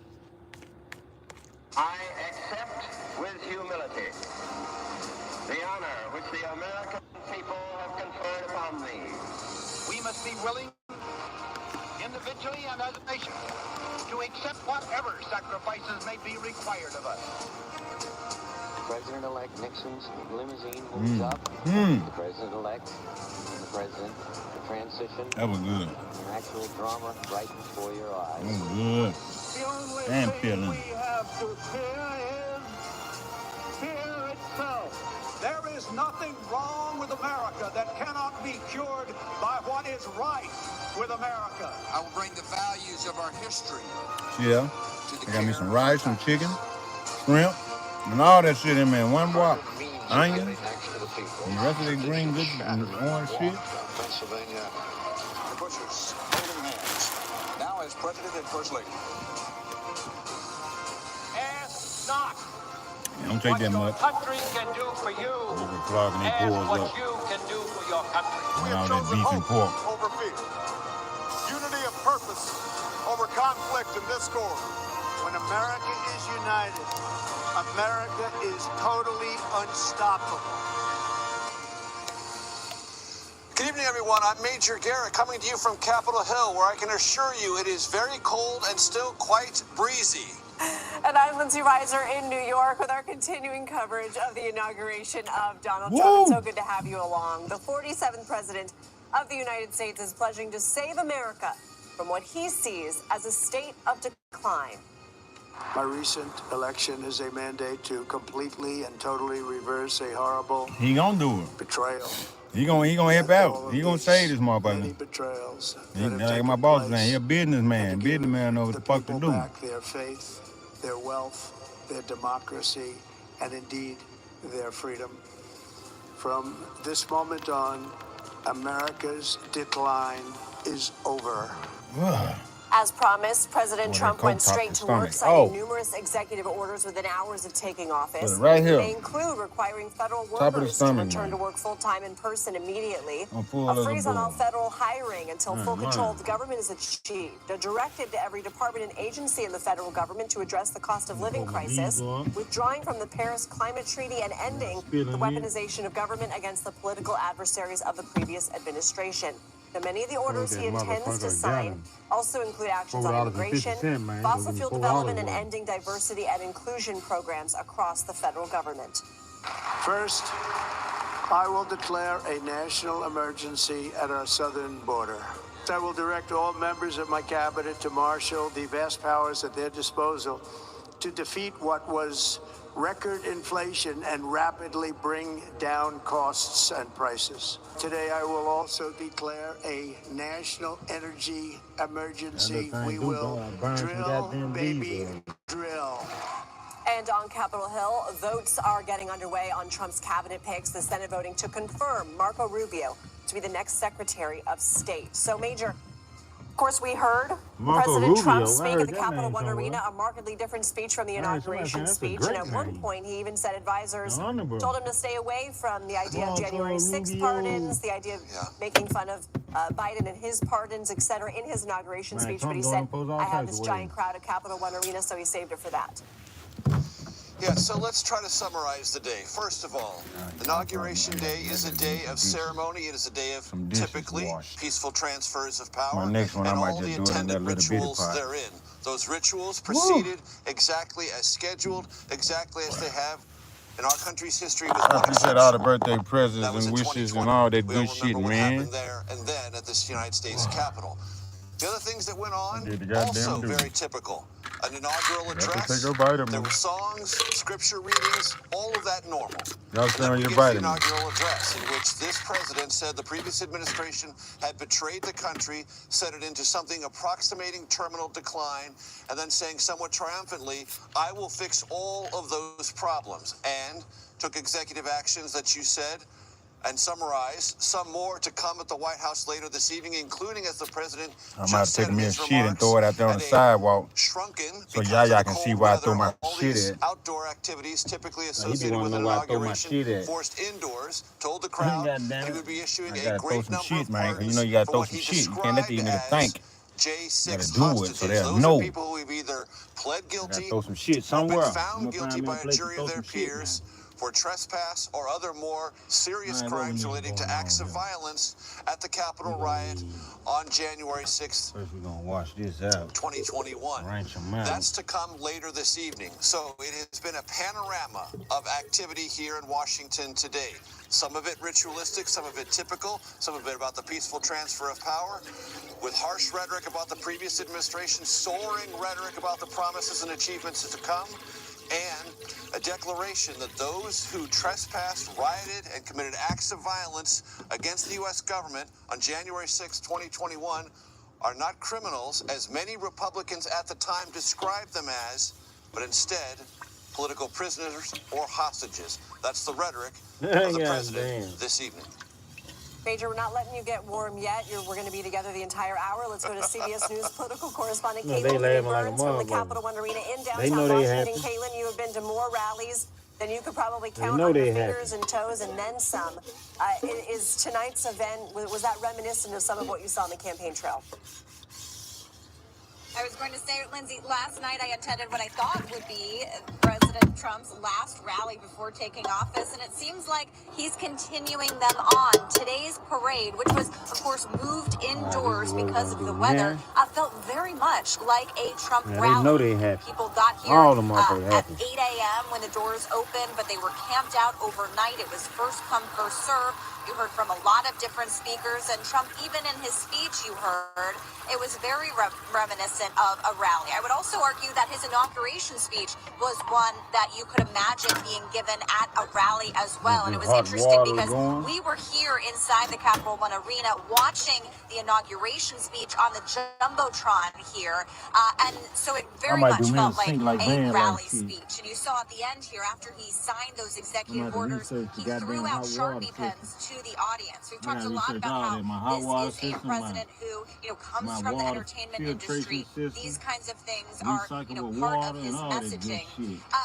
I accept with humility the honor which the American people have conferred upon me. We must be willing, individually and as a nation, to accept whatever sacrifices may be required of us. President-elect Nixon's limousine moves up. Mm. The president-elect and the president, the transition. That was good. An actual drama right before your eyes. That was good. The only Damn thing feeling. we have to fear is fear itself. There is nothing wrong with America that cannot be cured by what is right with America. I will bring the values of our history. Yeah. I got me some rice, some chicken, shrimp, and all that shit in there. One block. Onion. And the rest of the green good and orange shit. Pennsylvania. The Bushes holding hands. Now as President and First Lady. Ask not Don't take that much. country can do for you. Clogging their Ask pores what up. you can do for your country. And all that beef and pork. Over fear. Unity of purpose over conflict and discord. When America is united, America is totally unstoppable. Good evening, everyone. I'm Major Garrett coming to you from Capitol Hill, where I can assure you it is very cold and still quite breezy. And I'm Lindsay Reiser in New York with our continuing coverage of the inauguration of Donald Woo! Trump. It's so good to have you along. The 47th president of the United States is pledging to save America from what he sees as a state of decline. My recent election is a mandate to completely and totally reverse a horrible He gonna do it. betrayal. He gonna help out. He gonna save this Many motherfucker. betrayals. He, like my boss was saying, he a businessman. Businessman knows what the fuck to People do. back their faith, their wealth, their democracy, and indeed their freedom. From this moment on, America's decline is over. As promised, President Boy, Trump that went coke straight top to the work, stomach. signing numerous executive orders within hours of taking office. Put it right here. They include requiring federal Top of the workers to stomach, return man. to work full-time in person immediately. I'm full A as a freeze on all bull. federal hiring until full Man, control man. of the government is achieved. A directive to every department and agency in the federal government to address the cost of living crisis, withdrawing from the Paris Climate Treaty and ending the weaponization of government against the political adversaries of the previous administration. Now, many of the orders he intends to sign also include actions on immigration, $4.50, fossil man. fuel $4 development, and worth. ending diversity and inclusion programs across the federal government. First, I will declare a national emergency at our southern border. I will direct all members of my cabinet to marshal the vast powers at their disposal to defeat what was record inflation and rapidly bring down costs and prices. Today, I will also declare a national energy emergency. We will drill, baby, drill. And on Capitol Hill, votes are getting underway on Trump's cabinet picks. The Senate voting to confirm Marco Rubio to be the next Secretary of State. So, Major, of course, we heard Marco President Rubio, Trump I speak heard at the that Capitol name One somewhere. Arena, a markedly different speech from the Right, somebody inauguration said that's a speech. great And at one name. point, he even said advisors Honorable. told him to stay away from the idea of Marco January 6th Rubio. pardons, the idea of making fun of Biden and his pardons, etc., in his inauguration Man, speech. Trump But he gonna said, impose all I have types this of giant ways. crowd at Capitol One Arena, so he saved it for that. Yeah, so let's try to summarize the day. First of all, Inauguration Day is a day of ceremony. It is a day of typically peaceful transfers of power My next one, I and might all the just do it in that attendant little bitty rituals pot. therein. Those rituals proceeded exactly as scheduled, exactly as they have in our country's history with one You said all the birthday That presents was and in wishes 2020. and all that We all good shit, remember what man. happened there and then at this United States Capitol. The other things that went on, Did the goddamn also do. very typical. an inaugural address. There were songs, scripture readings, all of that normal. Y'all stay on your The vitamin. inaugural address in which this president said the previous administration had betrayed the country, set it into something approximating terminal decline, and then saying somewhat triumphantly, I will fix all of those problems, and took executive actions that you said and summarized, some more to come at the White House later this evening, including, as the president I'm about to just take said in me a his shit and remarks, throw it out there on at the a sidewalk. shrunken So because y'all of the can see cold where I weather, throw my all shit these at. outdoor activities typically He be associated wanting with to an know where I throw my inauguration shit at. forced indoors, told the crowd God damn he it. would be issuing I a gotta throw great some number shit, of man, because you pardons know you gotta for throw what some he shit. You can't let these described niggas as think. J6 You gotta do it so hostages. they'll Those know. are people who have either pled guilty Throw some shit or somewhere. been I'm found gonna guilty find me by a a place to jury of throw their some shit, man. peers for trespass or other more serious All right, what we crimes need relating to going acts on of here? violence at the Capitol riot on January 6th, First we're gonna wash this out. 2021. Rinse them out. That's to come later this evening. So it has been a panorama of activity here in Washington today. Some of it ritualistic, some of it typical, some of it about the peaceful transfer of power, with harsh rhetoric about the previous administration, soaring rhetoric about the promises and achievements to come, and a declaration that those who trespassed, rioted, and committed acts of violence against the U.S. government on January 6, 2021 are not criminals, as many Republicans at the time described them as, but instead political prisoners or hostages. That's the rhetoric of the president this evening. Major, we're not letting you get warm yet. We're going to be together the entire hour. Let's go to CBS News political correspondent No, they Caitlin laughing like a Burns from the motherfucker. Capital One Arena in They know downtown they Washington. happy. Caitlin, you have been to more rallies than you could probably count know on your they fingers and toes, and then some. Is tonight's event, was that reminiscent of some of what you saw on the campaign trail? I was going to say, Lindsay, last night I attended what I thought would be President Trump's last rally before taking office, and it seems like he's continuing them on. Today's parade, which was, of course, moved indoors because of the weather, felt very much like a Trump rally. They know they happy. People got here All them are at happy. 8 a.m. when the doors opened, but they were camped out overnight. It was first come, first serve. You heard from a lot of different speakers, and Trump, even in his speech, you heard, it was very reminiscent of a rally. I would also argue that his inauguration speech was one that you could imagine being given at a rally as well. And it was interesting because we were here inside the Capital One Arena watching the inauguration speech on the Jumbotron here. And so it very much felt like a rally speech. And you saw at the end here, after he signed those executive orders, he threw out Sharpie pens to the audience. We've talked a lot about how this is a president who, comes from the entertainment industry. These kinds of things are, part of his messaging.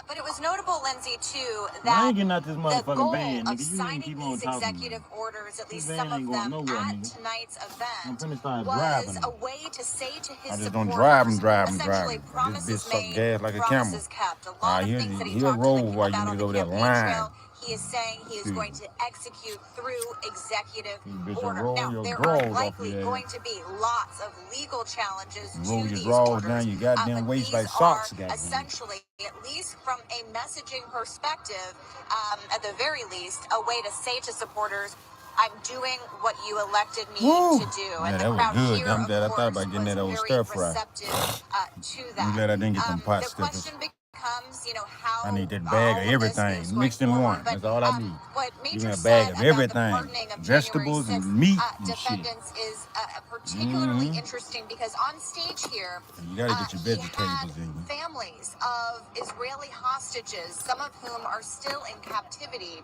But it was notable, Lindsay, too, that the goal of signing these executive orders, at least some of them, at tonight's event, was a way to say to his supporters, essentially, promises made, promises kept. A lot of things that he talked about on the campaign trail, he is saying he is going to execute through executive order. Now, there are likely going to be lots of legal challenges to these orders, down your goddamn waist like are socks, goddamn. essentially, at least from a messaging perspective, at the very least, a way to say to supporters, I'm doing what you elected me to do. Yeah, And the that was crowd good. here, I'm glad I of thought about course, getting that old was stir very fry. receptive to that. I'm glad I didn't get them pot The stickers. question becomes, how I need that bag of everything mixed in one. That's all I need. what Give me Major a bag said of about everything. the pardoning of Vegetables January 6th, and meat and shit. defendants is particularly interesting because on stage here, You gotta get your he had vegetables in you. families of Israeli hostages, some of whom are still in captivity,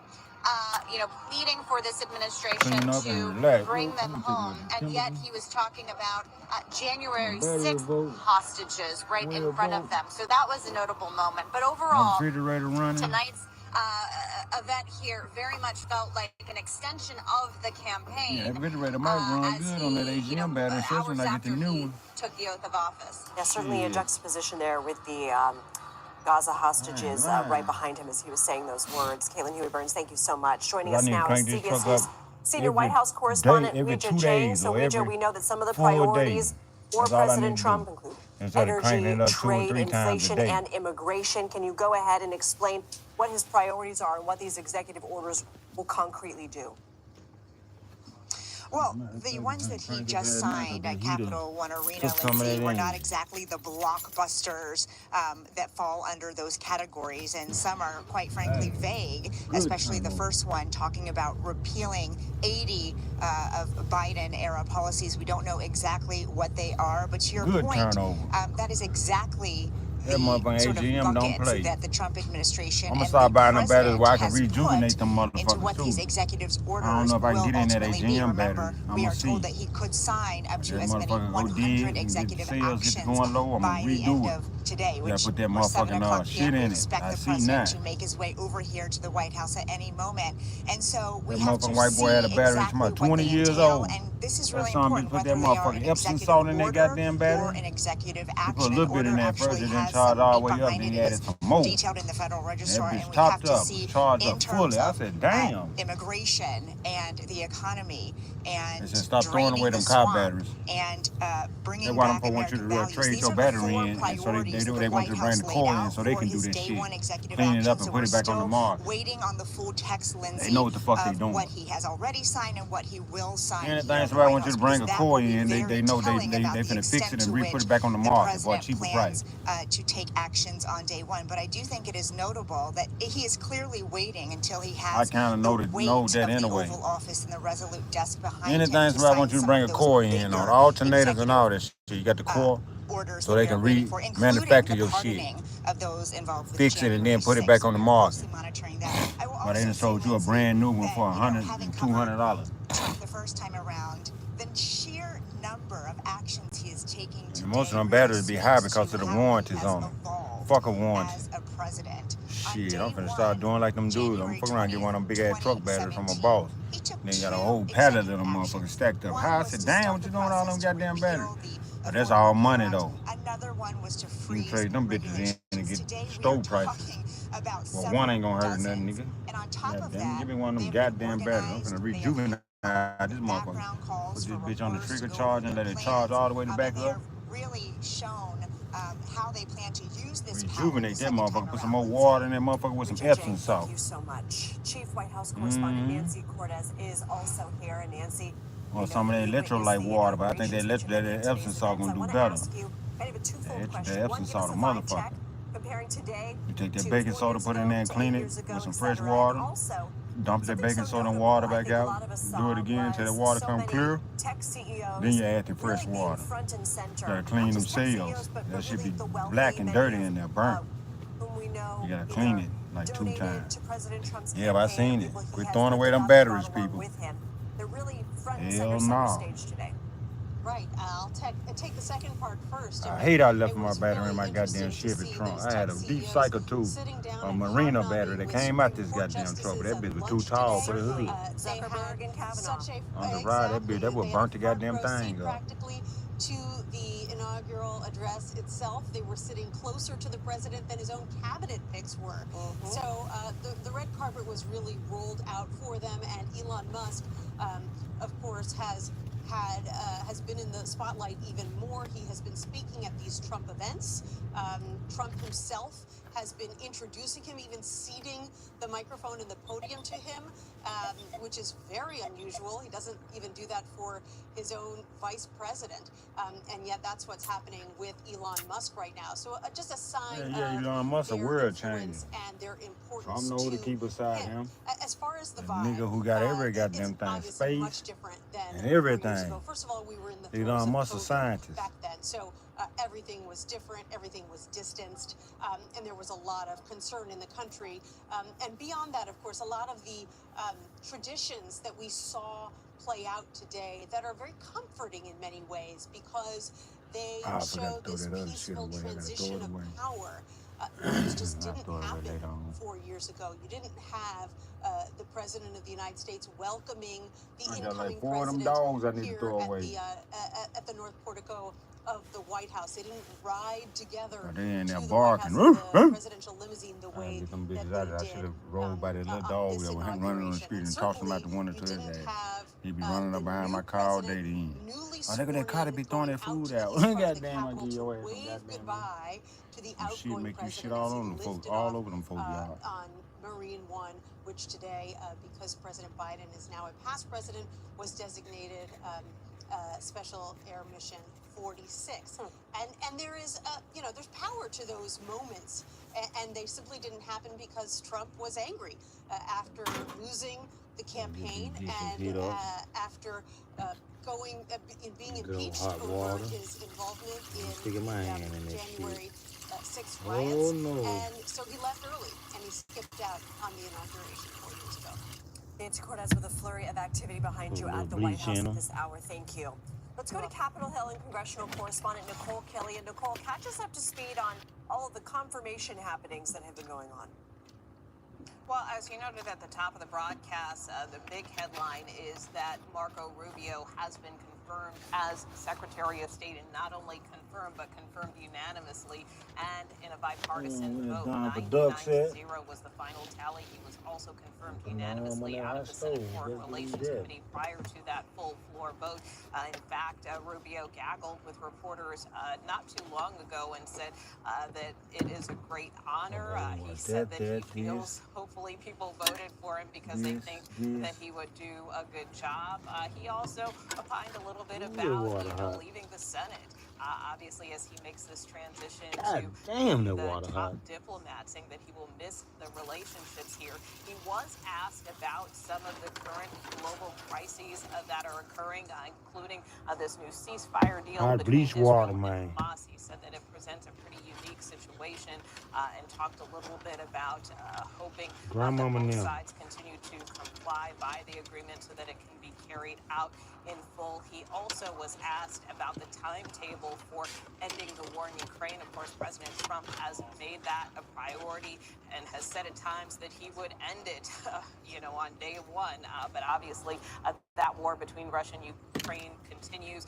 pleading for this administration to bring them home. And yet he was talking about January 6th hostages right in front of them. So that was a notable moment. But overall, tonight's event here very much felt like an extension of the campaign. Yeah, that refrigerator might run good on that AGM battery, especially when I get the new one. Took the oath of office. Yeah, certainly a juxtaposition there with the Gaza hostages right behind him as he was saying those words. Caitlin Huey-Burns, thank you so much. Joining us now is CBS News senior White House correspondent Weija James. So Weija, we know that some of the priorities for President Trump include energy, trade, inflation, and immigration. Can you go ahead and explain what his priorities are and what these executive orders will concretely do? Well, the ones that he just signed at Capital One Arena, Lindsay, were not exactly the blockbusters that fall under those categories, and some are, quite frankly, vague, especially the first one talking about repealing 80 of Biden-era policies. We don't know exactly what they are, but to your point, that is exactly that motherfucking sort of AGM don't buckets play. that the Trump administration I'm gonna and start the buying them batteries president where I can has rejuvenate put them into motherfuckers what too. these executives orders I don't know if I can will get in that ultimately be. AGM Remember, battery. I'm we gonna are told see. that he could sign up to That as many motherfucker go 100 dead and get the executive sales get to actions going low. I'm by gonna the end redo it. of today, Yeah, which put that for 7 motherfucking o'clock shit p.m. we in it. expect I the see president now. to make his way over here to the White House at any moment. And so we That have to motherfucking white boy had a see battery exactly about 20 what they years entail, old. and this is That really son important, put that whether they are motherfucking an Epsom executive salt in that order goddamn or battery. an executive He put a action. little bit Order in there actually first and then has charged some all meat the way up, behind then it. he It added is some more. detailed in the Federal Register, That and bitch we have topped to up, see charged in up terms fully. I of said, damn. immigration and the economy and They said stop throwing draining away the them car swamp batteries. and That's bringing why them back folks want you American to values. trade These your are the battery 4 in, and so priorities that the they want White you to bring House the laid core in out so they for can do his that day shit. one executive Clean it action. up and So put we're it back on the still market. waiting on the full text, They Lindsay, know what the fuck they of doing. what he has already signed and what he will sign here Anything in the somebody White wants you House, to bring because a that will core be in, very they know they telling about the finna fix it extent to and put which it back on the the market for a president cheaper price. plans to take actions on day one. But I do think it is notable that he is clearly waiting until he I has kind of the know weight that of the anyway. Oval Office and the resolute desk behind him Anything to somebody sign wants you to some bring of a those core in on bigger alternators and all executive that shit. You got the core orders so that they we are can waiting for, including manufacture the your shit. pardoning of those involved with Fix it and then January put it 6th. back So on the we are market. closely monitoring that. I will But they also done say, sold you a Lindsay, brand new one that, for $100 having and covered $200. Trump the first time around, the sheer number of actions he is taking And today most of them really batteries be high speaks because to of the how he warranties has on them. evolved Fuck a warranty. as a president. Shit, I'm finna start doing like them dudes. I'm fucking around and get one of them big ass truck batteries from a boss. Then you got a whole pallet of them motherfuckers stacked up high. I said, damn, what you doing with all them goddamn batteries? But that's all money though. Another one was to You can freeze trade them bitches in and get stove prices. Well, one ain't gonna hurt nothing, nigga. And on top God of damn, that, give me one of them goddamn batteries. I'm finna rejuvenate this motherfucker. Put this bitch on the trigger charge and let it charge all the way to back up. really shown how they plan to use this Rejuvenate that motherfucker. Put some more water in that motherfucker with some Epsom salt. Thank you so much. Chief White House Correspondent Nancy Cortez is also here. And Nancy, or some of that electrolyte water, but I think that Epsom salt gonna do better. That Epsom salt a motherfucker. Comparing today, you take that baking soda, put it in there and clean it with some fresh water. Dump that baking soda and water back out. Do it again until the water come clear. Then you add the fresh water. You gotta clean them cells. That should be black and dirty in there, burnt. You gotta clean it like 2 times. Yeah, I seen it. Quit throwing away them batteries, people. Hell no. Right, I'll take the second part first. I hate I left my battery in my goddamn Chevy trunk. I had a deep cycle too, a Marina battery that came out this goddamn truck, but that bitch was too tall for the hood. On the ride, that would burnt the goddamn thing up. To the inaugural address itself, they were sitting closer to the president than his own cabinet picks were. So the red carpet was really rolled out for them, and Elon Musk, of course, has been in the spotlight even more. He has been speaking at these Trump events. Trump himself has been introducing him, even ceding the microphone and the podium to him, which is very unusual. He doesn't even do that for his own vice president. And yet that's what's happening with Elon Musk right now. So just a sign of Elon Musk a world changer. And their importance Trump know to keep beside him. As far as the vibe, nigga who got every goddamn thing, space and everything. First of all, we were in the Elon Musk a scientist. Back then, so everything was different, everything was distanced, and there was a lot of concern in the country. And beyond that, of course, a lot of the traditions that we saw play out today that are very comforting in many ways because they show this peaceful transition of power. Things just didn't happen 4 years ago. You didn't have the president of the United States welcoming the incoming president here at the North Portico of the White House. They didn't ride together they in there to barking. the White House in the presidential limousine the way them that they did. I should have rolled by that little dog that was running on the street and tossed him out the window to his ass. He'd be running up behind my car all day to eat. Oh, look at that car, they be throwing that food out. Goddamn, I give your ass some goddamn. To the shit make you shit all over them folks, all over them folks, y'all. On Marine One, which today, because President Biden is now a past president, was designated Special Air Mission 46. And there is, there's power to those moments. And they simply didn't happen because Trump was angry after losing the campaign and after being impeached over his involvement in the January 6th riots. And so he left early and he skipped out on the inauguration 4 years ago. Nancy Cortez with a flurry of activity behind you at the White House at this hour. Thank you. Let's go to Capitol Hill and congressional correspondent Nicole Kelly. And Nicole, catch us up to speed on all of the confirmation happenings that have been going on. Well, as you noted at the top of the broadcast, the big headline is that Marco Rubio has been confirmed as Secretary of State, and not only confirmed, but confirmed unanimously and in a bipartisan vote. 9-0 was the final tally. He was also confirmed unanimously out of the Senate Foreign Relations Committee prior to that full floor vote. In fact, Rubio gaggled with reporters not too long ago and said that it is a great honor. He said that he feels hopefully people voted for him because they think that he would do a good job. He also opined a little bit about leaving the Senate. Obviously, as he makes this transition to the top diplomat, saying that he will miss the relationships here. He was asked about some of the current global crises that are occurring, including this new ceasefire deal between Israel and Hamas. He said that it presents a pretty unique situation and talked a little bit about hoping that both sides continue to comply by the agreement so that it can be carried out in full. He also was asked about the timetable for ending the war in Ukraine. Of course, President Trump has made that a priority and has said at times that he would end it, on day one. But obviously, that war between Russia and Ukraine continues.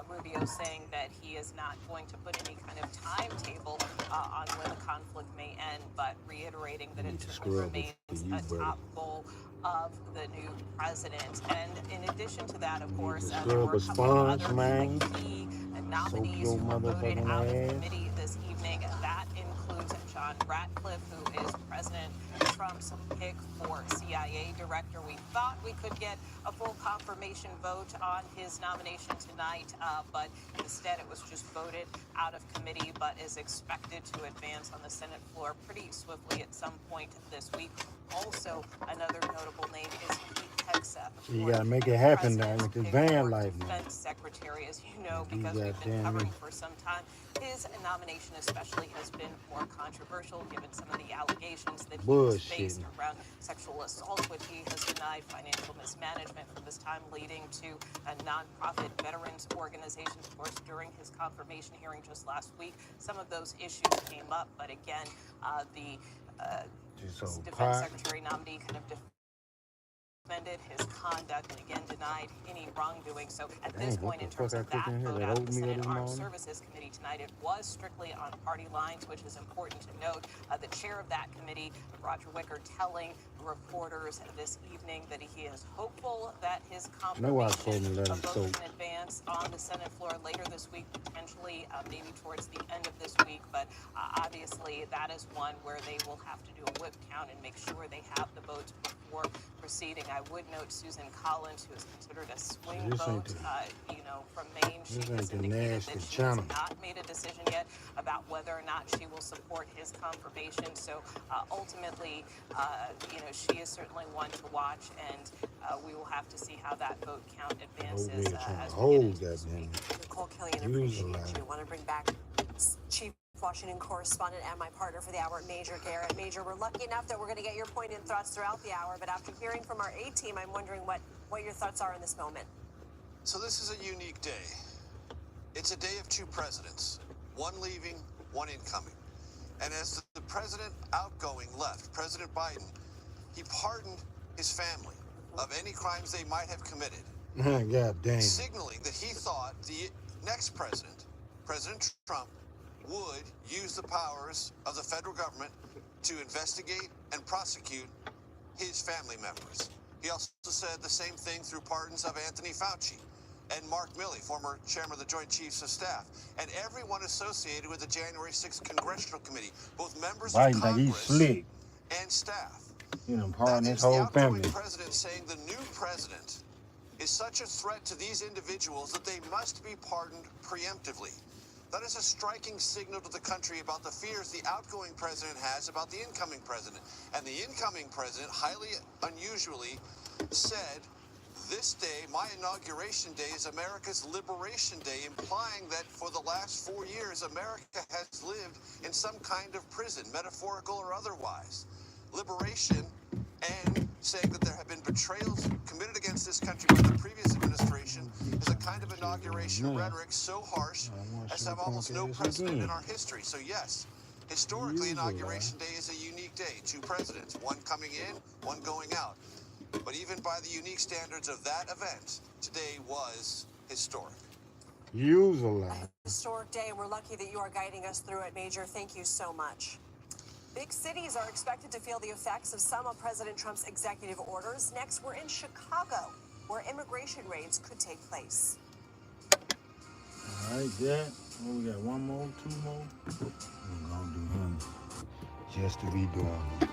Rubio saying that he is not going to put any kind of timetable on when the conflict may end, but reiterating that it remains a top goal of the new president. And in addition to that, of course, there were a couple of other key nominees who were voted out of committee this evening. That includes John Ratcliffe, who is President Trump's pick for CIA director. We thought we could get a full confirmation vote on his nomination tonight, but instead it was just voted out of committee, but is expected to advance on the Senate floor pretty swiftly at some point this week. Also, another notable name is Pete Hegseth. You gotta make it happen now with this van life now. Defense Secretary, as you know, because we've been covering for some time. His nomination especially has been more controversial given some of the allegations that he has faced around sexual assault, which he has denied, financial mismanagement from his time leading to a nonprofit veterans organization. Of course, during his confirmation hearing just last week, some of those issues came up, but again, the defense secretary nominee kind of defended his conduct and again denied any wrongdoing. So at this point, in terms of that vote out of the Senate Armed Services Committee tonight, it was strictly on party lines, which is important to note. The chair of that committee, Roger Wicker, telling reporters this evening that he is hopeful that his confirmation of vote can advance on the Senate floor later this week, potentially maybe towards the end of this week. But obviously, that is one where they will have to do a whip count and make sure they have the votes before proceeding. I would note Susan Collins, who is considered a swing vote, from Maine. She has indicated that she has not made a decision yet about whether or not she will support his confirmation. So ultimately, she is certainly one to watch, and we will have to see how that vote count advances as we get into this week. Nicole Kelly, and appreciate you. I want to bring back Chief Washington correspondent and my partner for the hour, Major Garrett. Major, we're lucky enough that we're going to get your pointed thoughts throughout the hour, but after hearing from our A-team, I'm wondering what your thoughts are in this moment. So this is a unique day. It's a day of two presidents, one leaving, one incoming. And as the president outgoing left, President Biden, he pardoned his family of any crimes they might have committed. God damn. Signaling that he thought the next president, President Trump, would use the powers of the federal government to investigate and prosecute his family members. He also said the same thing through pardons of Anthony Fauci and Mark Milley, former chairman of the Joint Chiefs of Staff, and everyone associated with the January 6th Congressional Committee, both members of Congress and staff. You know, pardon his That is the whole outgoing family. president saying the new president is such a threat to these individuals that they must be pardoned preemptively. That is a striking signal to the country about the fears the outgoing president has about the incoming president. And the incoming president, highly unusually, said, this day, my inauguration day, is America's Liberation Day, implying that for the last 4 years, America has lived in some kind of prison, metaphorical or otherwise. Liberation, and saying that there have been betrayals committed against this country by the previous administration is a kind of inauguration rhetoric so harsh as to have almost no precedent in our history. So yes, historically, Inauguration Day is a unique day. 2 presidents, one coming in, one going out. But even by the unique standards of that event, today was historic. Usually. Historic day, and we're lucky that you are guiding us through it, Major. Thank you so much. Big cities are expected to feel the effects of some of President Trump's executive orders. Next, we're in Chicago, where immigration raids could take place. All right, that. Oh, we got 1 more, 2 more. We're gonna do him just to be doing it.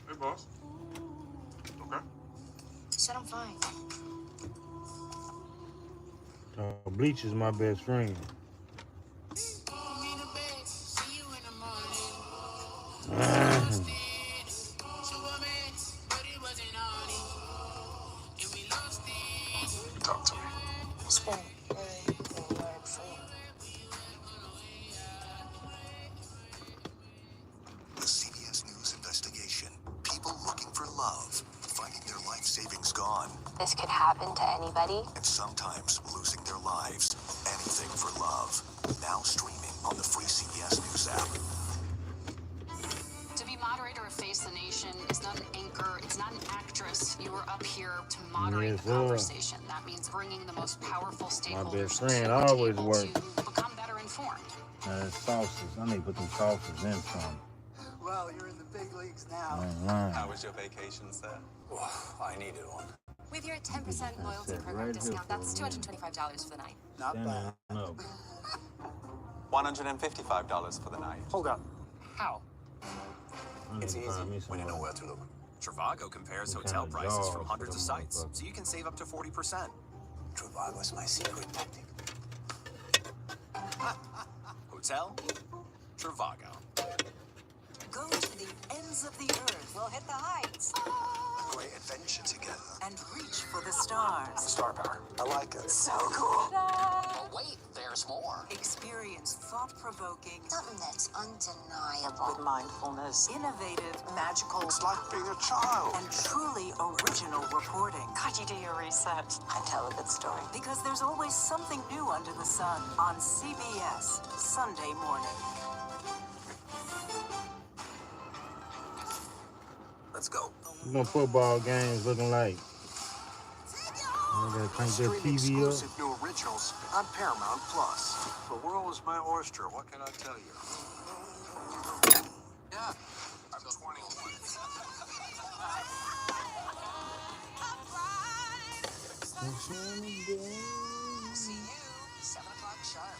Hey, boss. Okay. Said I'm fine. Bleach is my best friend. Talk to me. It's been really hard for you. The CBS News investigation. People looking for love, finding their life savings gone. This could happen to anybody. And sometimes losing their lives. Anything for love. Now streaming on the free CBS News app. To be moderator of Face the Nation is not an anchor, it's not an actress. You are up here to moderate the conversation. That means bringing the most powerful stakeholders My best to friend the always table works. to become better informed. That's sauces. I need to put them sauces in some. Well, you're in the big leagues now. How was your vacation, sir? Oh, I needed one. With your 10% loyalty program discount, that's $225 for the night. Not bad. No. $155 for the night. Hold up. How? It's easy when you know where to look. Trivago compares hotel prices from hundreds of sites, so you can save up to 40%. Trivago's my secret tactic. Hotel? Trivago. Go to the ends of the earth. We'll hit the heights. A great adventure together. And reach for the stars. Star power. I like it. So cool. Oh, wait, there's more. Experience thought-provoking. Something that's undeniable. With mindfulness. Innovative, magical. It's like being a child. And truly original reporting. God, you do your research. I tell a good story. Because there's always something new under the sun. On CBS, Sunday morning. Let's go. What them football games looking like? I gotta crank that Stream TV up. exclusive new originals on Paramount Plus. The world is my oyster. What can I tell you? Yeah, I'm 21. See you, 7 o'clock sharp.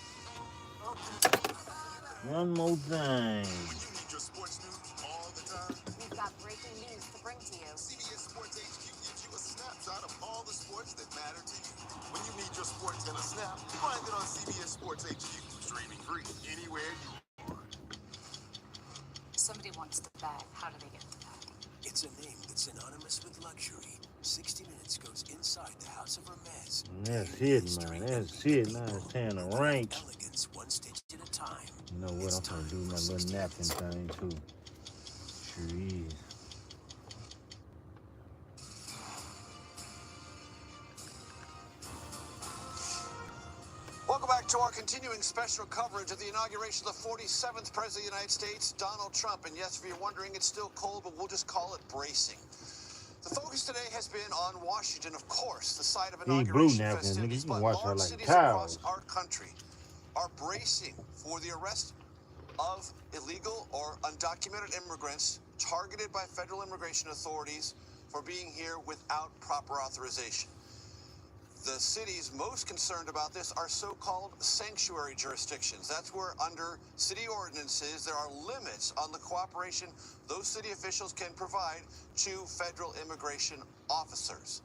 One more thing. We've got breaking news to bring to you. CBS Sports HQ gives you a snapshot of all the sports that matter to you. When you need your sports in a snap, find it on CBS Sports HQ. Streaming free anywhere you want. Somebody wants the bag. How do they get the bag? It's a name that's synonymous with luxury. 60 Minutes goes inside the House of Hermes. That's it, man. That's it. Now it's time to rank. Elegance, one stitch at a time. You know what? I'm gonna do my little napkin thing too. Sure is. Welcome back to our continuing special coverage of the inauguration of the 47th President of the United States, Donald Trump. And yes, if you're wondering, it's still cold, but we'll just call it bracing. The focus today has been on Washington, of course, the site of inauguration festivities, but large cities across our country are bracing for the arrest of illegal or undocumented immigrants targeted by federal immigration authorities for being here without proper authorization. The cities most concerned about this are so-called sanctuary jurisdictions. That's where under city ordinances there are limits on the cooperation those city officials can provide to federal immigration officers.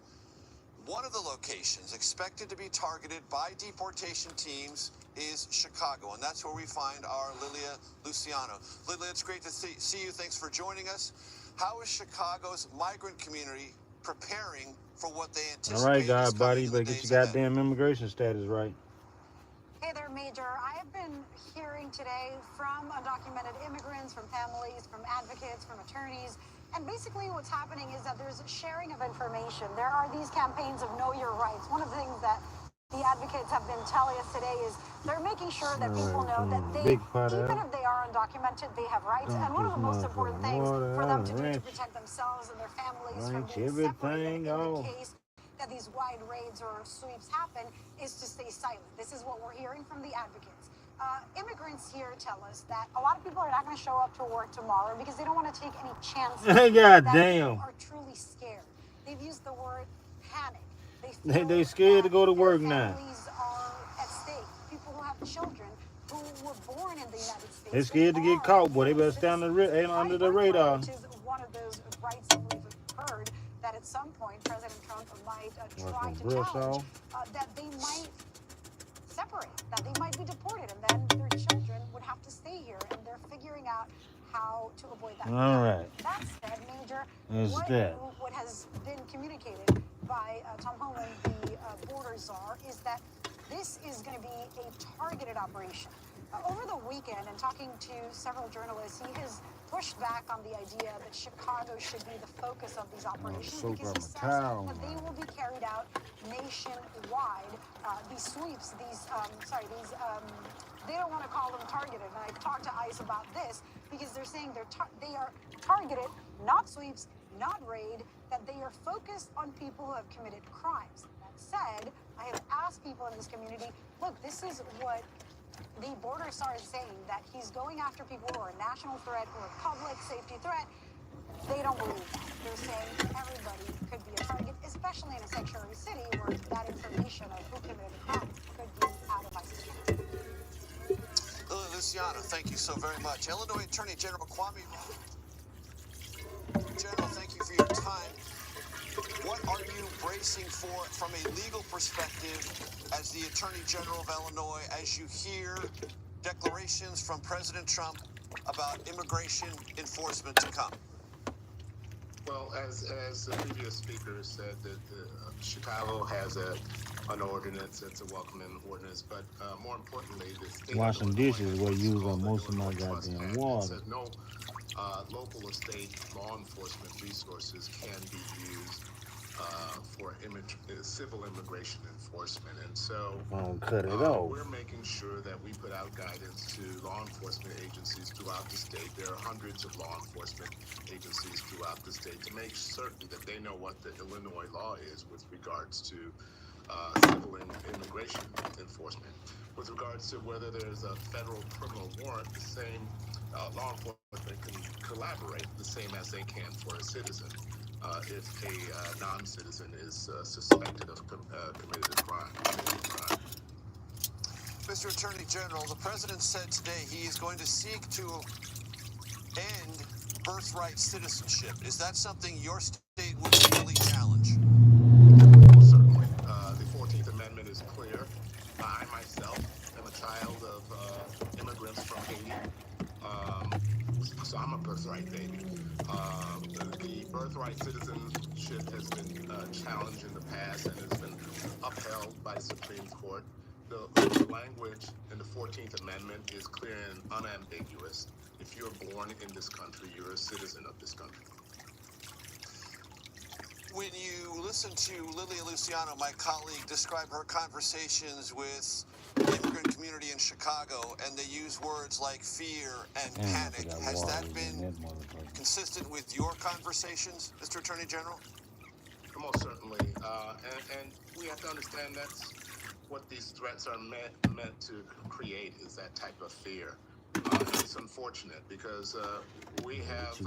One of the locations expected to be targeted by deportation teams is Chicago, and that's where we find our Lilia Luciano. Lilia, it's great to see you. Thanks for joining us. How is Chicago's migrant community preparing for what they anticipate? All right, God, buddy, better get your goddamn immigration status right. Hey there, Major. I have been hearing today from undocumented immigrants, from families, from advocates, from attorneys, and basically what's happening is that there's sharing of information. There are these campaigns of Know Your Rights. One of the things that the advocates have been telling us today is they're making sure that people know that they, even if they are undocumented, they have rights. And one of the most important things for them to do to protect themselves and their families from being separated in the case that these wide raids or sweeps happen is to stay silent. This is what we're hearing from the advocates. Immigrants here tell us that a lot of people are not going to show up to work tomorrow because they don't want to take any chances. God that damn. People are truly scared. They've used the word panic. They scared to go to work now. Families are at stake. People who have children who were born in the United States. They scared to get caught, boy. They better stay under the radar. Which is one of those rights that we've heard that at some point President Trump might try to challenge, that they might separate, that they might be deported, and then their children would have to stay here, and they're figuring out how to avoid that. All right. That said, Major, what has been communicated by Tom Homan, the border czar, is that this is going to be a targeted operation. Over the weekend, and talking to several journalists, he has pushed back on the idea that Chicago should be the focus of these operations because he says that they will be carried out nationwide. These sweeps, they don't want to call them targeted. And I've talked to ICE about this because they're saying they are targeted, not sweeps, not raid, that they are focused on people who have committed crimes. That said, I have asked people in this community, look, this is what the border czar is saying, that he's going after people who are a national threat or a public safety threat. They don't believe that. They're saying everybody could be a target, especially in a sanctuary city where that information of who committed a crime could be out of ISIS hands. Lilia Luciano, thank you so very much. Illinois Attorney General Kwame. General, thank you for your time. What are you bracing for from a legal perspective as the Attorney General of Illinois as you hear declarations from President Trump about immigration enforcement to come? Well, as the previous speaker said, that Chicago has an ordinance. It's a welcoming ordinance, but more importantly, the state washing dishes is what you use on most of my goddamn water. No local or state law enforcement resources can be used for civil immigration enforcement, and so we're making sure that we put out guidance to law enforcement agencies throughout the state. There are hundreds of law enforcement agencies throughout the state to make certain that they know what the Illinois law is with regards to civil immigration enforcement. With regards to whether there's a federal criminal warrant, the same law enforcement can collaborate the same as they can for a citizen. If a non-citizen is suspected of committed a crime. Mr. Attorney General, the President said today he is going to seek to end birthright citizenship. Is that something your state would legally challenge? Well, certainly. The 14th Amendment is clear. I myself am a child of immigrants from Haiti. So I'm a birthright baby. The birthright citizenship has been challenged in the past and has been upheld by the Supreme Court. The language in the 14th Amendment is clear and unambiguous. If you're born in this country, you're a citizen of this country. When you listen to Lilia Luciano, my colleague, describe her conversations with the immigrant community in Chicago, and they use words like fear and panic, has that been consistent with your conversations, Mr. Attorney General? Most certainly. And we have to understand that's what these threats are meant to create, is that type of fear. It's unfortunate because we have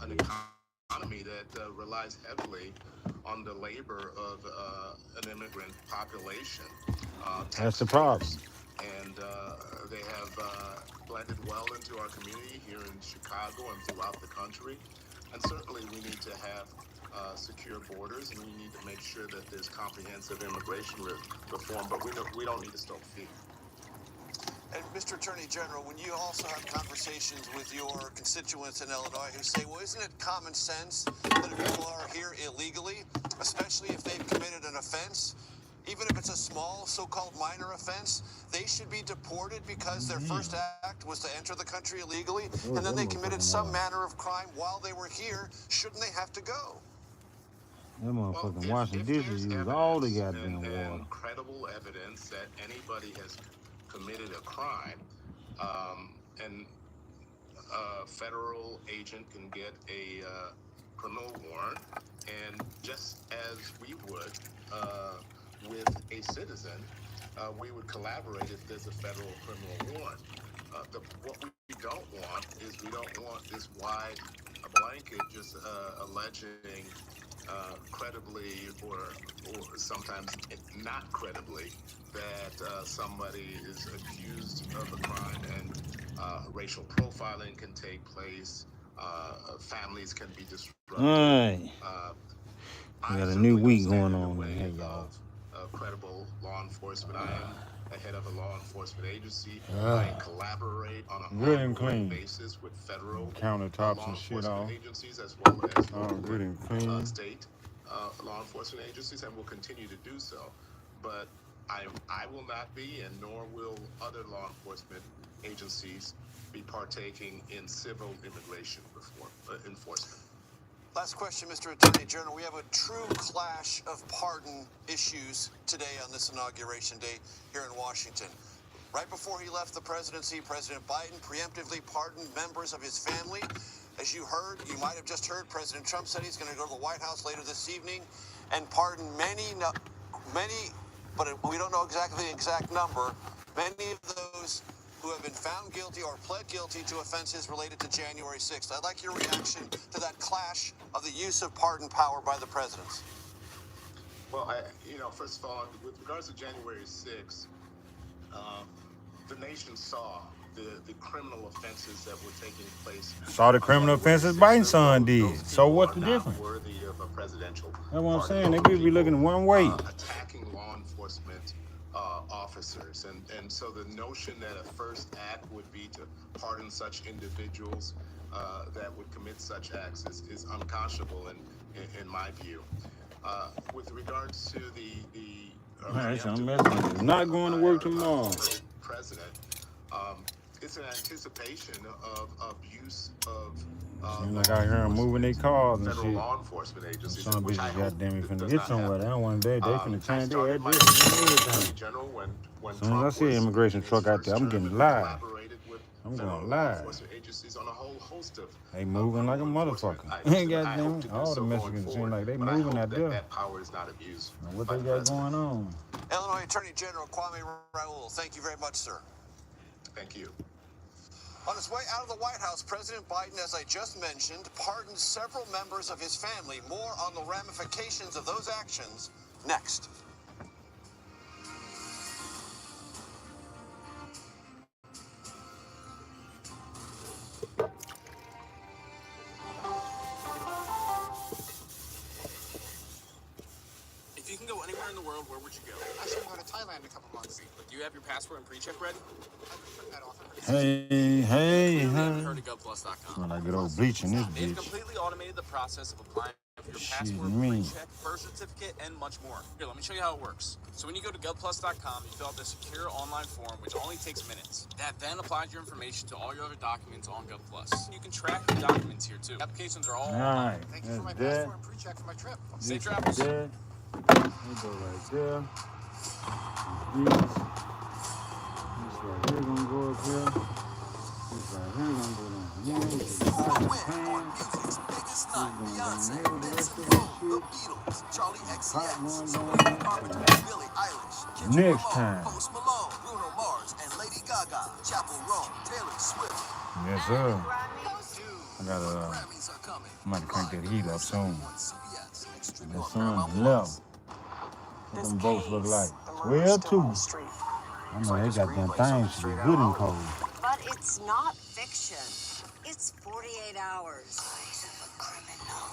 an economy economy that relies heavily on the labor of an immigrant population. That's the problem. And they have blended well into our community here in Chicago and throughout the country. And certainly we need to have secure borders, and we need to make sure that there's comprehensive immigration reform, but we don't need to stoke fear. And Mr. Attorney General, when you also have conversations with your constituents in Illinois who say, well, isn't it common sense that if people are here illegally, especially if they've committed an offense, even if it's a small so-called minor offense, they should be deported because their first act was to enter the country illegally, and then they committed some manner of crime while they were here. Shouldn't they have to go? That motherfucking washing dishes use all the goddamn water. And credible evidence that anybody has committed a crime, and a federal agent can get a criminal warrant, and just as we would with a citizen, we would collaborate if there's a federal criminal warrant. What we don't want is we don't want this wide blanket just alleging credibly or sometimes not credibly that somebody is accused of a crime, and racial profiling can take place, families can be disrupted. Alright. We got a new week going on here, y'all. Credible law enforcement. I am the head of a law enforcement agency. I collaborate on a good and clean basis with federal countertops and shit off. agencies as well as good and clean state law enforcement agencies, and will continue to do so. But I will not be, and nor will other law enforcement agencies be partaking in civil immigration reform, enforcement. Last question, Mr. Attorney General. We have a true clash of pardon issues today on this inauguration day here in Washington. Right before he left the presidency, President Biden preemptively pardoned members of his family. As you heard, you might have just heard, President Trump said he's going to go to the White House later this evening and pardon many, but we don't know exactly the exact number, many of those who have been found guilty or pled guilty to offenses related to January 6th. I'd like your reaction to that clash of the use of pardon power by the presidents. Well, first of all, with regards to January 6th, the nation saw the criminal offenses that were taking place. Saw the criminal offenses Biden's son did. So what's the difference? Worthy of a presidential. That's what I'm saying. They could be looking one way. Attacking law enforcement officers, and so the notion that a first act would be to pardon such individuals that would commit such acts is unconscionable in my view. With regards to I'm not going to work tomorrow. President, it's an anticipation of abuse of. Seems like I hear them moving their cars and federal shit. law enforcement agencies. Some bitches goddamn me finna get somewhere. They don't want they finna change their address and everything. As soon as I see an immigration truck out there, I'm getting live. I'm going live. They moving like a motherfucker. Ain't goddamn it. All the Mexicans seem like they moving out there. That power is not abused. Now what they got going on? Illinois Attorney General Kwame Raoul, thank you very much, sir. Thank you. On his way out of the White House, President Biden, as I just mentioned, pardoned several members of his family. More on the ramifications of those actions next. If you can go anywhere in the world, where would you go? I should go to Thailand a couple months. But do you have your passport and pre-check ready? Hey. Heard of GovPlus.com. When I get old bleach in this They've bitch. completely automated the process of applying for your Shit, passport, me. pre-check, birth certificate, and much more. Here, let me show you how it works. So when you go to GovPlus.com, you fill out the secure online form, which only takes minutes. That then applies your information to all your other documents on GovPlus. You can track your documents here too. Applications are all online. Thank you for my passport and pre-check for my trip. Safe travels. We go right there. This right here gonna go up here. This right here gonna go down here. This is gonna go down here. Charlie XCX, Billie Eilish, Next time. Post Malone, Bruno Mars, and Lady Gaga, Chapel Roan, Taylor Swift. Yes, sir. I might crank that heat up soon. The sun's left. What them boats look like? 12-2. I know they got them things to be good and cold. But it's not fiction. It's 48 hours. Eyes of a criminal.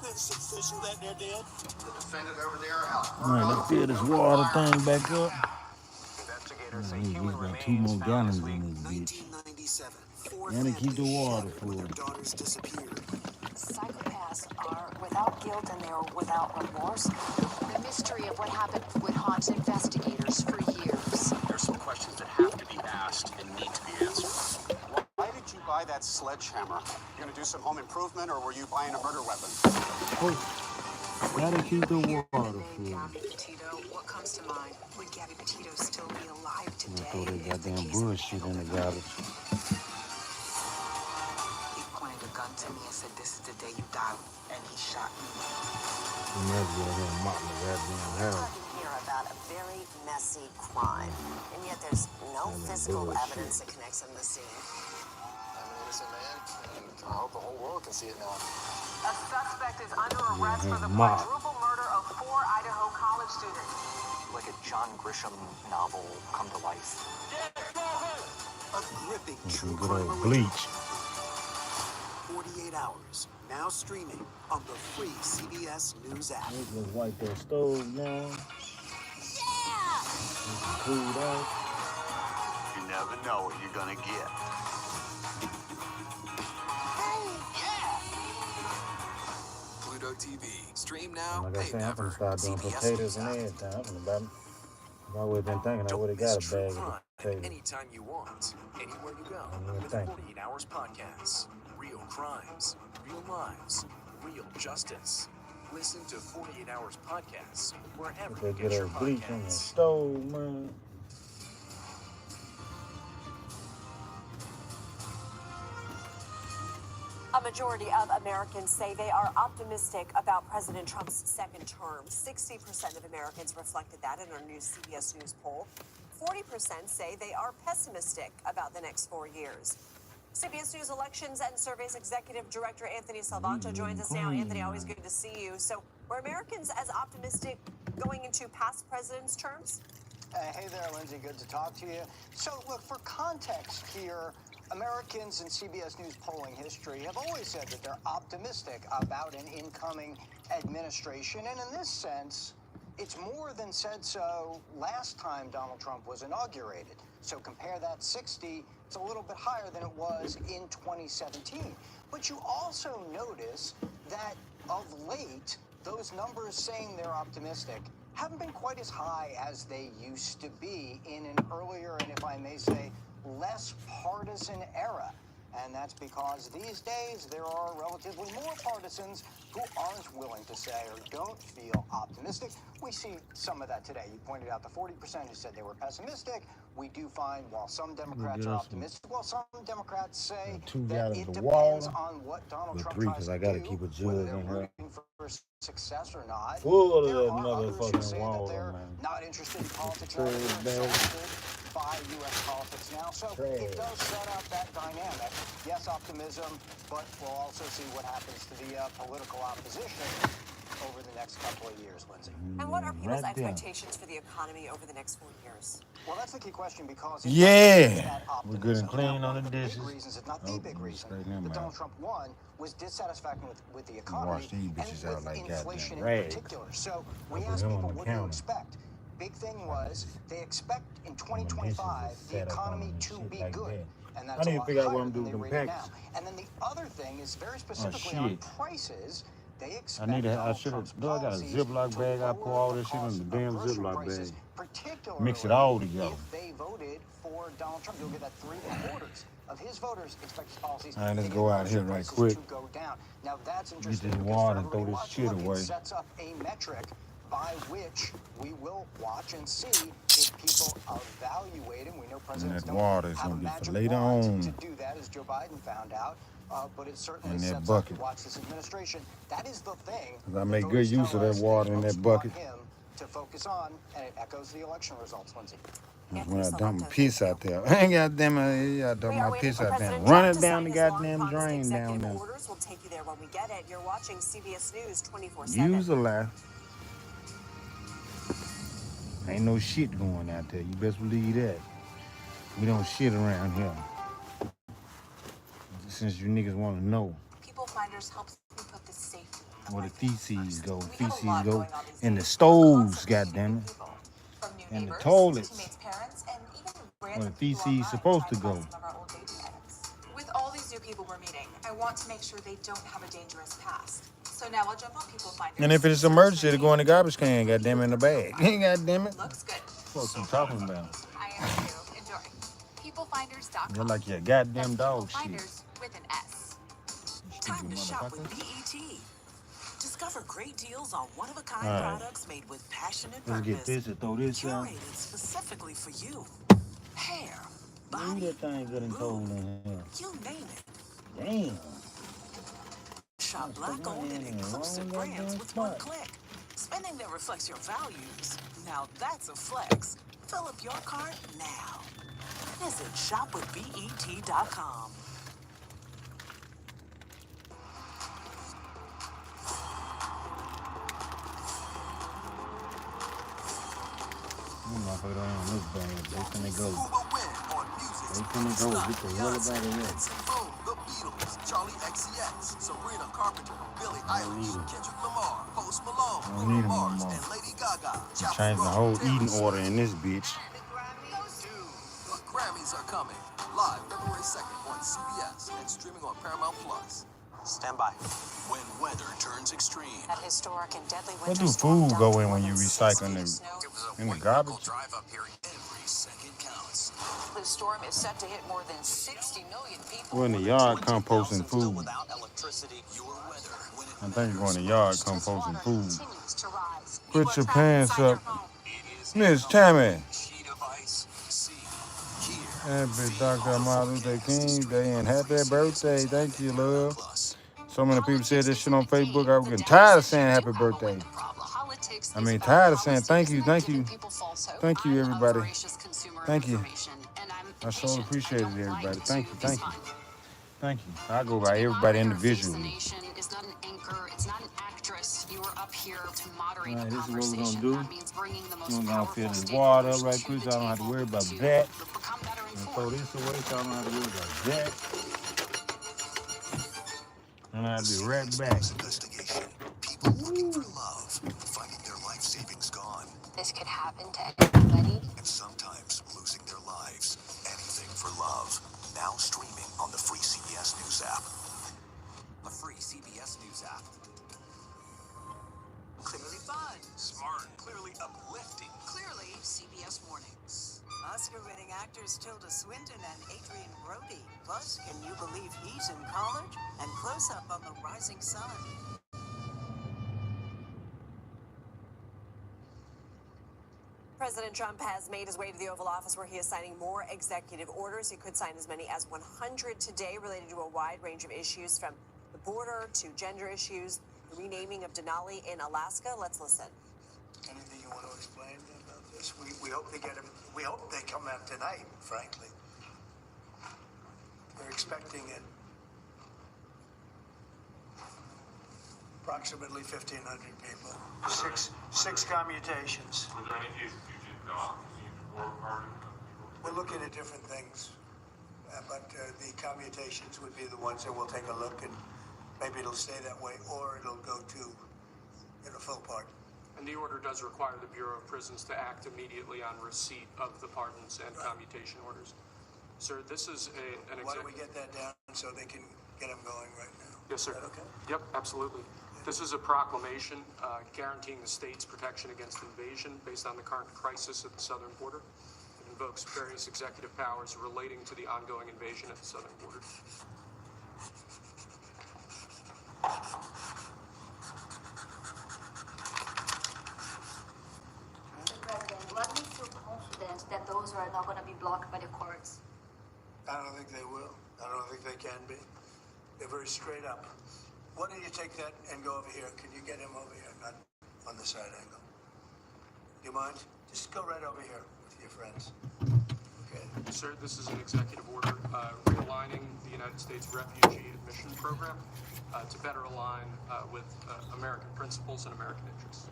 This official that they're dead. The defendant over there out. Man, let's fill this water thing back up. He's got 2 more gallons in this bitch. And to keep the water full. Psychopaths are without guilt and they are without remorse. The mystery of what happened would haunt investigators for years. There's some questions that have to be asked and need to be answered. Why did you buy that sledgehammer? You gonna do some home improvement, or were you buying a murder weapon? Gotta keep the water full. Gabby Petito, what comes to mind? Would Gabby Petito still be alive today? Throw that goddamn bullshit in the garbage. He pointed a gun to me and said, "This is the day you die," and he shot me. You never go ahead and mop the goddamn house. Hear about a very messy crime, and yet there's no physical evidence that connects him to the scene. I'm an innocent man, and I hope the whole world can see it now. A suspect is under arrest for the quadruple murder of 4 Idaho college students. Like a John Grisham novel come to life. A gripping Some good old bleach. 48 hours, now streaming on the free CBS News app. Let's just wipe that stove down. Yeah! Cool out. You never know what you're gonna get. Pluto TV. Stream now. Like I Pay said, I'm never. gonna start doing CBS potatoes and News app. everything. If I would have been thinking, I would have got a bag of potatoes. Anytime you want, anywhere you go. With Thank you. 48 Hours Podcasts. Real crimes, real lives, real justice. Listen to 48 Hours Podcasts wherever Put you that get good your old bleach in the podcasts. stove, man. A majority of Americans say they are optimistic about President Trump's second term. 60% of Americans reflected that in our new CBS News poll. 40% say they are pessimistic about the next 4 years. CBS News Elections and Surveys Executive Director Anthony Salvanto joins us now. Anthony, always good to see you. So, were Americans as optimistic going into past presidents' terms? Hey there, Lindsay. Good to talk to you. So, look, for context here, Americans in CBS News polling history have always said that they're optimistic about an incoming administration. And in this sense, it's more than said so last time Donald Trump was inaugurated. So compare that 60, it's a little bit higher than it was in 2017. But you also notice that of late, those numbers saying they're optimistic haven't been quite as high as they used to be in an earlier, and if I may say, less partisan era. And that's because these days there are relatively more partisans who aren't willing to say or don't feel optimistic. We see some of that today. You pointed out the 40% who said they were pessimistic. We do find while some Democrats are optimistic, well, some Democrats say that it depends on what Donald Trump tries to do, whether they're rooting for success or not. Full of There that are others who say motherfucking that water, they're man. not interested in politics rather than exhausted by U.S. politics now. So it does set up that dynamic. Yes, optimism, but we'll also see what happens to the political opposition over the next couple of years, Lindsay. And what are people's expectations for the economy over the next 4 years? Well, that's the key question because Yeah, we're good and clean on the dishes. reasons, if not the big reason, that Donald Trump won was dissatisfaction with the economy Wash these bitches and out with like inflation goddamn in rags. particular. So we asked people, what do you expect? Big thing was they expect in 2025 the economy to be good. And that's I need a to lot figure out higher what I'm than doing they with rate them it packs. now. And then the other thing is very specifically on shit. prices. They expect I should have, I got a Ziploc bag. I pour all this shit in the damn Ziploc bag. Mix it all together. If they voted for Donald Trump, you'll get that 3/4 of his voters expect his policies All right, let's to go get out here grocery right prices quick. to go down. Now that's Get interesting this because water for and throw everybody this watching, shit look, away. it sets up a metric by which we will watch and see if people evaluate him. We know presidents that don't water is have a gonna be for magic later wand on. to do that, as Joe Biden found out. But it certainly In that sets up bucket. to watch this administration. That is the thing. 'Cause I make good use of that water in that bucket. Him to focus on, and it echoes the election results, Lindsay. When I dump my piss out there. I ain't goddamn I dump my piss out there. Run it down the goddamn drain down there. Orders. We'll take you there when we get it. You're watching CBS News 24/7. Use a lie. Ain't no shit going out there. You best believe that. We don't shit around here. Since you niggas want to know. People finders helps me put this safety. Where the feces go. Feces go in the stoves, goddammit. And the toilets. Where the feces supposed to go. With all these new people we're meeting, I want to make sure they don't have a dangerous past. So now I'll jump on people finders. And if it's an emergency, to go in the garbage can, goddamn in the bag. Goddammit. Looks good. What you talking about? I am too. Enjoy. Peoplefinders.com. You're like your goddamn dog shit. Finders with an S. Time to shop with BET. Discover great deals on one-of-a-kind products made with passion and Let's purpose. get this and throw this out. Curated specifically for you. Hair, Leave that thing getting cold in here. you name it. Damn. Shop black-owned and exclusive brands with one click. Spending that reflects your values. Now that's a flex. Fill up your cart now. Visit shopwithbet.com. You motherfucker don't even look bad. They finna go. They finna go. Get the hell out of here. The Beatles, Charlie XCX, Sabrina Carpenter, Billie Eilish, Kendrick Lamar, Post Malone, Bruno Mars, and Lady Gaga. Change the whole eating order in this bitch. The Grammys are coming. Live February 2nd on CBS and streaming on Paramount Plus. Stand by. When weather turns extreme. That historic and deadly Where winter do storm food go in when you recycle them in the garbage? Drive up here. Every second counts. The storm is set to hit more than 60 million people. We're in the yard composting food. Without electricity, your weather. I think you're going in the yard composting food. continues to rise. Put your pants up. Miss Chime. Sheet of ice. See. Here. Happy Dr. Martin Luther King Day and happy birthday. Thank you, love. So many people said this shit on Facebook. I'm getting tired of saying happy birthday. I mean, tired of saying thank you, thank you. Thank you, everybody. Thank you. I so appreciate it, everybody. Thank you, thank you. Thank you. I go by everybody individually. It's not an anchor. It's not an actress. You are up here to moderate Alright, the this is what we're conversation. gonna do. That means bringing the most We're gonna powerful fill this stakeholders water up right to quick the so I don't have to worry about table that. to become better And informed. throw this away so I don't have to worry about that. And I'll be right back. Investigation. People looking for love, finding their life savings gone, This could happen to anybody. and sometimes losing their lives. Anything for love. Now streaming on the free CBS News app. The free CBS News app. Clearly fun. Smart, clearly uplifting. Clearly CBS Mornings. Oscar-winning actors Tilda Swinton and Adrian Brody. Plus, can you believe he's in college? And close up on the rising sun. President Trump has made his way to the Oval Office where he is signing more executive orders. He could sign as many as 100 today related to a wide range of issues from the border to gender issues, the renaming of Denali in Alaska. Let's listen. Anything you want to explain about this? We hope they get him. We hope they come out tonight, frankly. They're expecting it. Approximately 1,500 people. Six commutations. Was there any cases you did not receive or pardon? We're looking at different things, but the commutations would be the ones that we'll take a look, and maybe it'll stay that way, or it'll go to full pardon. And the order does require the Bureau of Prisons to act immediately on receipt of the pardons and commutation orders. Sir, this is an Why don't we get that down so they can get them going right now? Yes, sir. Is that okay? Yep, absolutely. This is a proclamation guaranteeing the state's protection against invasion based on the current crisis at the southern border. It invokes various executive powers relating to the ongoing invasion at the southern border. Mr. President, what makes you confident that those are not going to be blocked by the courts? I don't think they will. I don't think they can be. They're very straight up. Why don't you take that and go over here? Can you get him over here, not on the side angle? Do you mind? Just go right over here with you. your friends. Sir, this is an executive order realigning the United States refugee admission program to better align with American principles and American interests.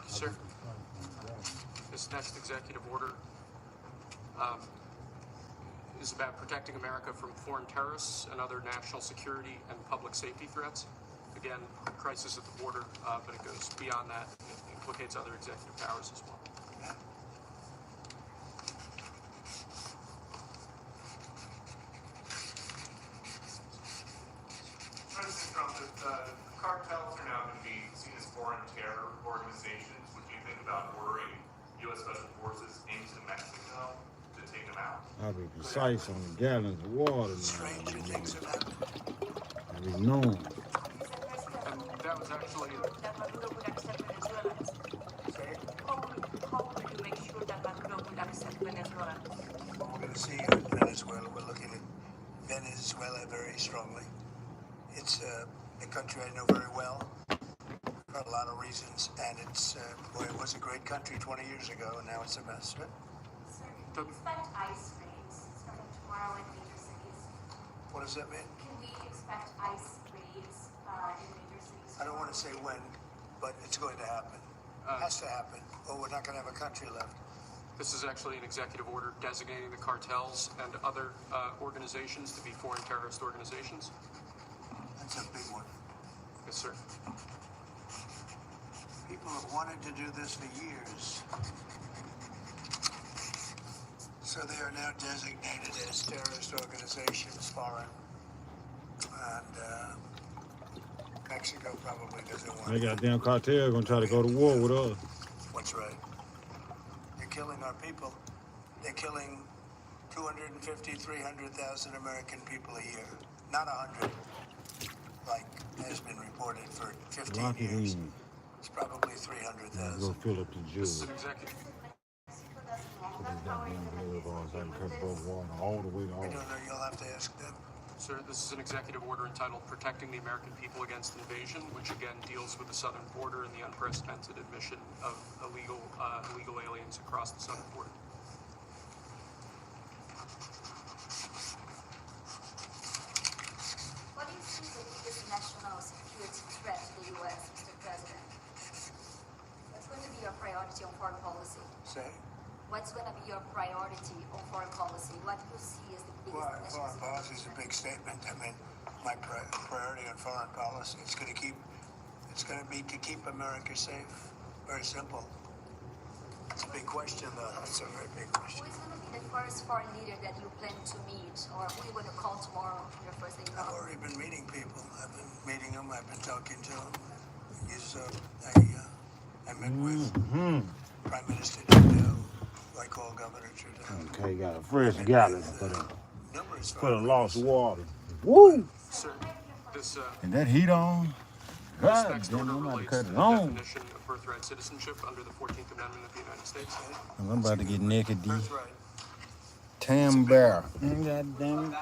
Sir, this next executive order is about protecting America from foreign terrorists and other national security and public safety threats. Again, crisis at the border, but it goes beyond that. It implicates other executive powers as well. President Trump, if cartels are now going to be seen as foreign terror organizations, would you think about ordering U.S. Special Forces into Mexico to take them out? I'll be precise on the gallons of water now. Stranger things have happened. I be known. And that was actually That Maduro would accept Venezuela. How will you make sure that Maduro would accept Venezuela? We're going to see Venezuela. We're looking at Venezuela very strongly. It's a country I know very well for a lot of reasons, and it's boy, it was a great country 20 years ago, and now it's a mess. Right? Sir, can we expect ICE raids starting tomorrow in major cities? What does that mean? Can we expect ICE raids in major cities? I don't want to say when, but it's going to happen. Has to happen, or we're not going to have a country left. This is actually an executive order designating the cartels and other organizations to be foreign terrorist organizations. That's a big one. Yes, sir. People have wanted to do this for years. So they are now designated as terrorist organizations, foreign. And Mexico probably doesn't want They goddamn cartel gonna try to go to war with us. What's right? They're killing our people. They're killing 250, 300,000 American people a year. Not 100, like has been reported for 15 years. It's probably 300,000. Go fill up the This is juice. an executive. These goddamn blood balls, I can cut both water all the way to I all. don't know. You'll have to ask them. Sir, this is an executive order entitled Protecting the American People Against Invasion, which again deals with the southern border and the unprecedented admission of illegal aliens across the southern border. What do you see as the biggest national security threat to the U.S., Mr. President? What's going to be your priority on foreign policy? Say? What's going to be your priority on foreign policy? What do you see as the biggest Well, national foreign policy is a big statement. I mean, my priority on foreign policy, it's going to be to keep America safe. Very simple. It's a big question, though. It's a very big question. Who is going to be the first foreign leader that you plan to meet, or who are you going to call tomorrow on your first day? I've already been meeting people. I've been meeting them. I've been talking to them. I met with Prime Minister Trudeau, like all Governor Trudeau. Okay, got a fresh gallon for the lost water. Woo! Sir, this And that heat on? God next damn, order I'm about to relates cut to it the on. definition of birthright citizenship under the 14th Amendment of the United States. I'm about to get naked, D. Birthright. Tam Bear. God damn it.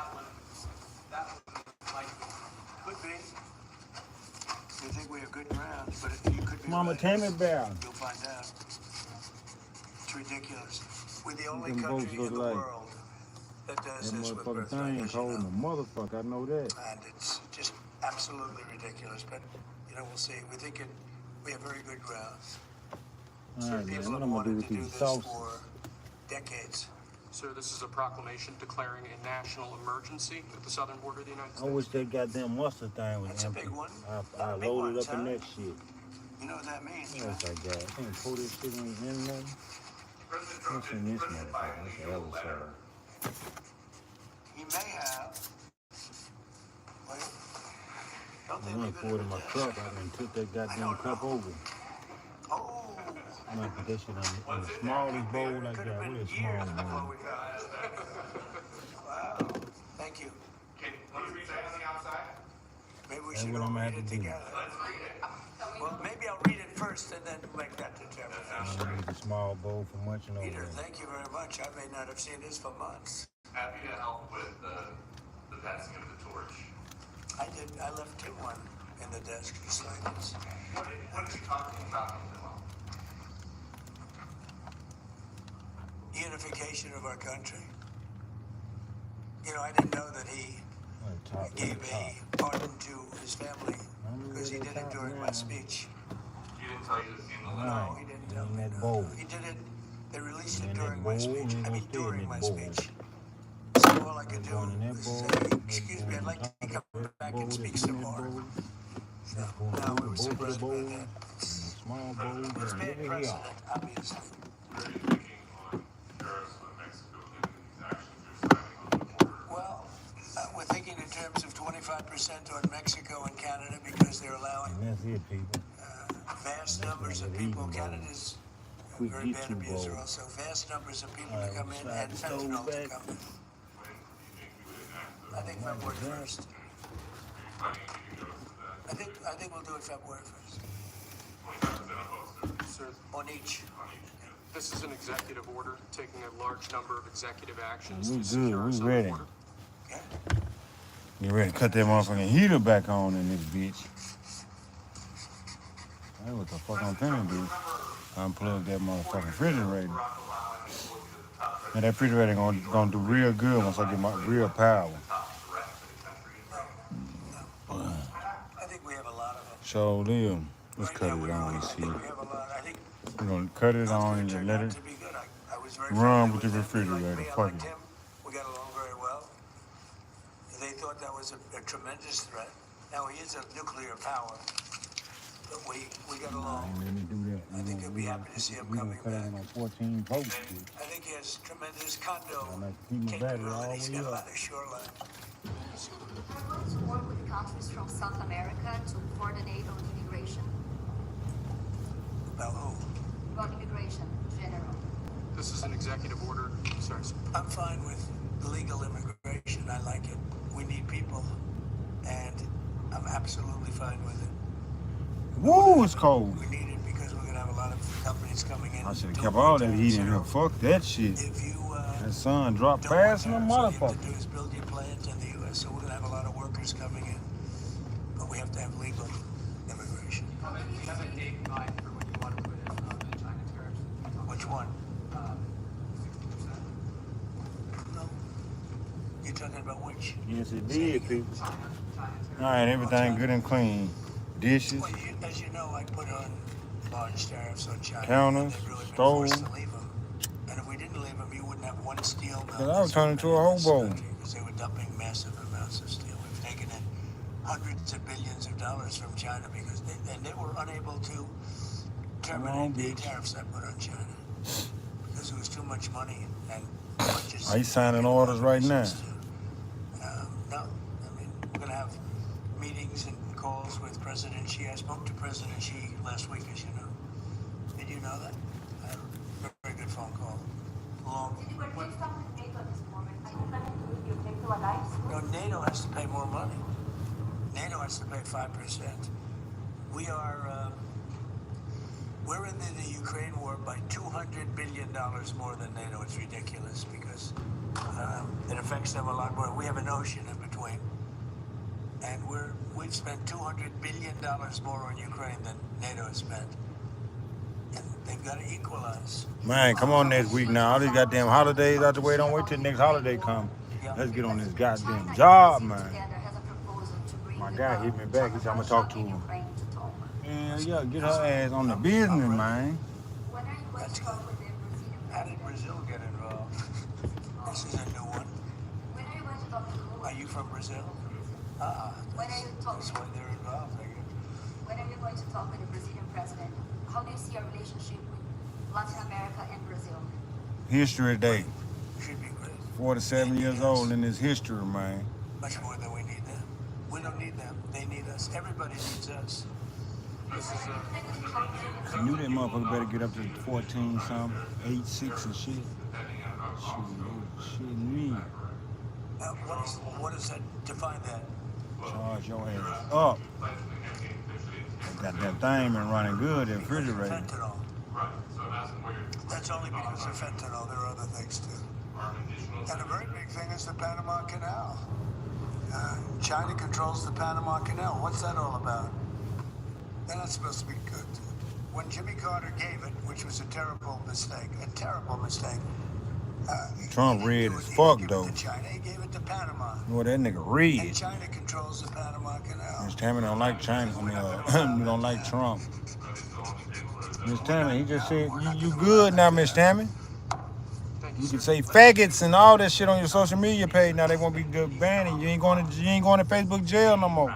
Could be. You think we have good grounds, but if you could be Mama right, Tammy Bear. you'll find out. It's ridiculous. We're the only Them country boats in look the like world that does that this with motherfucking birthright, thing as you cold in know. the motherfucker. I know that. And it's just absolutely ridiculous. But, we'll see. We have very good grounds. All right, man. People What have I'm gonna do wanted with to do these this sauces? for decades. Sir, this is a proclamation declaring a national emergency at the southern border of the United I States. wish that goddamn mustard thing was That's a empty. big one. I Big loaded ones, up in huh? that shit. You know what that means, What else I got? I can't pour this shit in there. What's in this motherfucker? That's the other side. He may have. Wait. Don't I they want leave to it pour it in in my the cup. I done took that goddamn cup over. Oh. I might put that shit in the smallest bowl like that. Real small one. Wow. Thank you. Can you read anything outside? Maybe we That's should what all I'm gonna read have it to do. together. Let's read it. first and then make that determination. Need a small bowl for munching over Peter, there. thank you very much. I may not have seen this for months. Happy to help with the passing of the torch. I did. I left one in the desk beside us. What are you talking about? Unification of our country. You know, I didn't know that he gave a pardon to his family because he did it during my speech. He didn't tell you to see the letter? No, he didn't tell me. No. He did it. They released it during my speech. I mean, during my speech. So all I could do was say, excuse me, I'd like to come back and speak some more. So now we were surprised by that. Small bowl. It's bad precedent, obviously. Well, we're thinking in terms of 25% on Mexico and Canada because they're allowing vast numbers of people. Canada's a very bad abuser also. Vast numbers of people to come in and fentanyl to come in. I think February 1st. I think we'll do it February 1st. Sir, on each. This is an executive order taking a large number of executive actions We to secure our good. We southern ready. border. You ready to cut that motherfucking heater back on in this bitch? Hey, what the fuck I'm finna do? Unplug that motherfucking refrigerator. And that refrigerator gonna do real good once I get my real power. I think we have a lot of them. So live. Let's cut it on and see. We're gonna cut it on and just let it run with the refrigerator. Fuck it. We got along very well. They thought that was a tremendous threat. Now he is a nuclear power, but we got along. I think you'll be happy to see him coming back. 14 volts. I think he has tremendous condo Keep my battery all capabilities. He's the got a way lot up. of shoreline. We're going to work with countries from South America to coordinate on immigration. About who? About immigration in general. This is an executive order. Sorry, sir. I'm fine with legal immigration. I like it. We need people, and I'm absolutely fine with it. Woo, it's cold. We need it because we're gonna have a lot of companies coming in. I should have kept all that heat in here. Fuck that shit. That sun dropped fast in the motherfucker. Do is build your plant in the U.S. So we're gonna have a lot of workers coming in, but we have to have legal immigration. Do you have a date in mind for when you want to put in the China tariffs? Which one? 60%. No. You're talking about which? Yes, it did, people. All right, everything good and clean. Dishes, Well, as you know, I put on large tariffs on China. counters, stove. To leave them. And if we didn't leave them, you wouldn't have one steel mill. Cause I was turning into a hobo. Because they were dumping massive amounts of steel. We've taken in hundreds of billions of dollars from China because they were unable to terminate the tariffs I put on China because it was too much money and Are you signing orders right now? no. I mean, we're going to have meetings and calls with President Xi. I spoke to President Xi last week, as you know. Did you know that? I had a very good phone call. No, NATO has to pay more money. NATO has to pay 5%. We are, we're in the Ukraine war by $200 billion more than NATO. It's ridiculous because it affects them a lot more. We have an ocean in between. And we've spent $200 billion more on Ukraine than NATO has spent. And they've got to equalize. Man, come on next week now. All these goddamn holidays out the way. Don't wait till the next holiday come. Let's get on this goddamn job, man. My guy hit me back. He said I'm gonna talk to him. Yeah, get her ass on the business, man. That's good. How did Brazil get involved? This is a new one. When are you going to talk to Lula? Are you from Brazil? When are you That's why they're involved, I guess. When are you going to talk with the Brazilian president? How do you see our relationship with Latin America and Brazil? History today. Should be great. 47 years old in this history, man. Much more than we need them. We don't need them. They need us. Everybody needs us. This is I knew that motherfucker better get up to 14 something, 8, 6 and shit. Shit me. What does that define that? Charge your ass up. Got that thing been running good, that refrigerator. Fentanyl. Right. So I'm asking what you're. That's only because of fentanyl. There are other things too. And a very big thing is the Panama Canal. China controls the Panama Canal. What's that all about? They're not supposed to be good. When Jimmy Carter gave it, which was a terrible mistake, Trump red as fuck though. China, he gave it to Panama. You know that nigga red. And China controls the Panama Canal. Miss Tammy don't like China. You don't like Trump. Miss Tammy, he just said, you good now, Miss Tammy. You can say faggots and all that shit on your social media page. Now they won't be good banning. You ain't going to Facebook jail no more.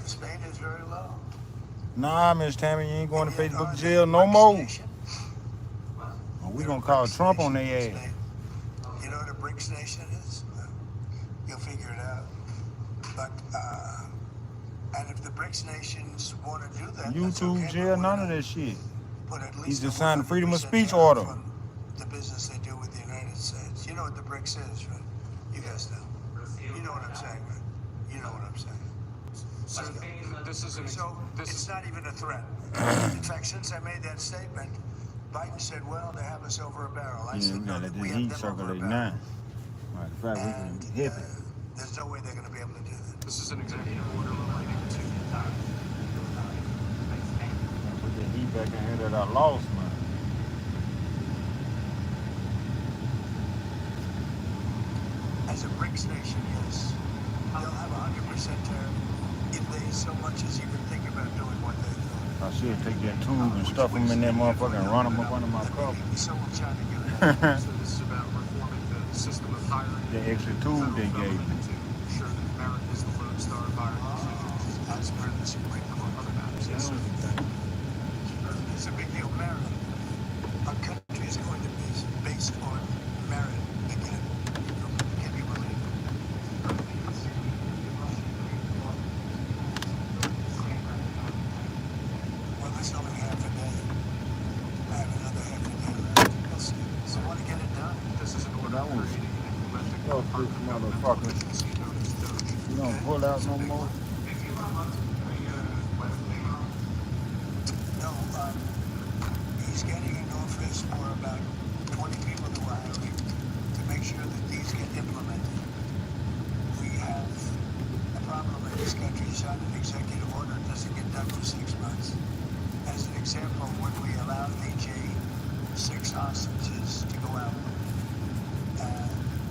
Spain is very low. Nah, Miss Tammy, you ain't going to Facebook jail no more. Oh, we gonna call Trump on their ass. You know what a BRICS nation is? You'll figure it out. But and if the BRICS nations want to do that, YouTube jail, none of that shit. At least He's just signed the freedom of speech order. The business they do with the United States. You know what the BRICS is, right? You guys know. You know what I'm saying, right? You know what I'm saying. So it's not even a threat. In fact, since I made that statement, Biden said, well, they have us over a barrel. I said, no, we have them over a barrel. Matter of fact, we can hit it. There's no way they're going to be able to do that. This is an executive order relating to Put that heat back in here that I lost, man. As a BRICS nation, yes. They'll have 100% tariff if they so much as even think about doing what they're doing. I should take that tube and stuff them in that motherfucker and run them up under my cup. So will China give it. So this is about reforming the system of hiring. The extra tube they gave me. To ensure that America is the lodestar of hiring decisions. As per the Supreme Court. Other matters, yes, sir. It's a big deal. Merit. Our country is going to be based on merit again. Can you believe it? Well, there's only half a day. I have another half a day left. We'll see. So I want to get it done. This is an order creating and implementing Oh, this motherfucker. You don't pull out no more? No, he's getting an office for about 20 people to hire to make sure that these get implemented. We have a problem in this country. It's not an executive order. It doesn't get done for 6 months. As an example, when we allowed AJ 6 hostages to go out,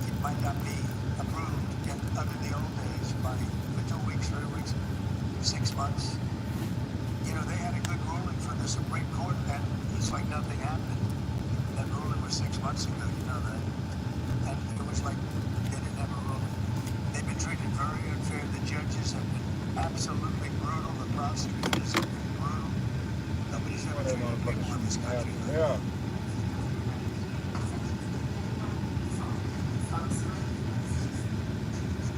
it might not be approved under the old days for 2 weeks, 3 weeks, 6 months. You know, they had a good ruling from the Supreme Court, and it's like nothing happened. That ruling was 6 months ago, you know that. And it was like they didn't have a ruling. They've been treated very unfair. The judges have been absolutely brutal. The prosecutors have been brutal. Nobody's ever treated people in this country. Yeah.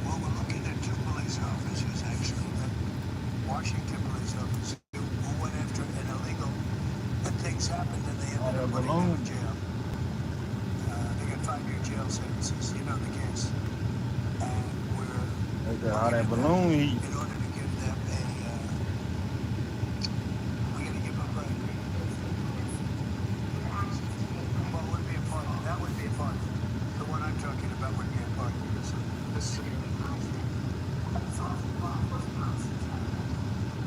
Well, we're looking at 2 police officers, actually. Washington police officers who went after an illegal, and things happened and they ended up putting them in jail. They got 5-year jail sentences. You know the case. And we're How that balloon heat. in order to give them a, we're going to give them a break. Well, it would be a part, that would be a part. The one I'm talking about would be a part. This is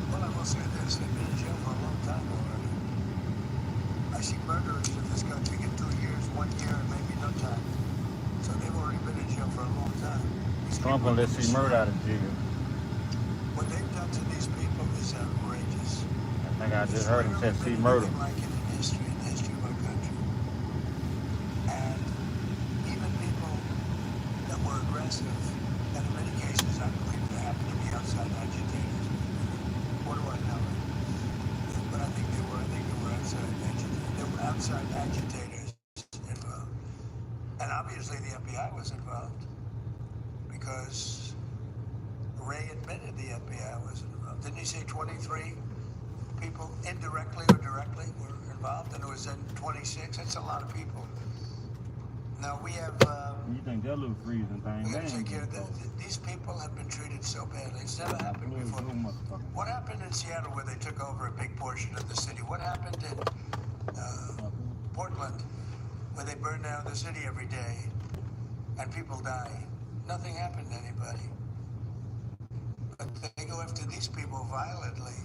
well, I will say this, they've been in jail for a long time already. I see murderers in this country get 2 years, 1 year, and maybe no time. So they've already been in jail for a long time. Trump gonna let C. Murder out of jail. What they've done to these people is outrageous. I think I just heard him say C. Murder. Like it in the history of our country. And even people that were aggressive, and in many cases I believe they happen to be outside agitators. What do I know? But I think they were outside agitators. They were outside agitators involved. And obviously the FBI was involved. Because Ray admitted the FBI was involved. Didn't he say 23 people indirectly or directly were involved? And it was then 26? That's a lot of people. Now we have... You think that little freezing thing. We gotta take care of that. These people have been treated so badly. It's never happened before. What happened in Seattle where they took over a big portion of the city? What happened in Portland where they burn down the city every day and people die? Nothing happened to anybody. But they go after these people violently.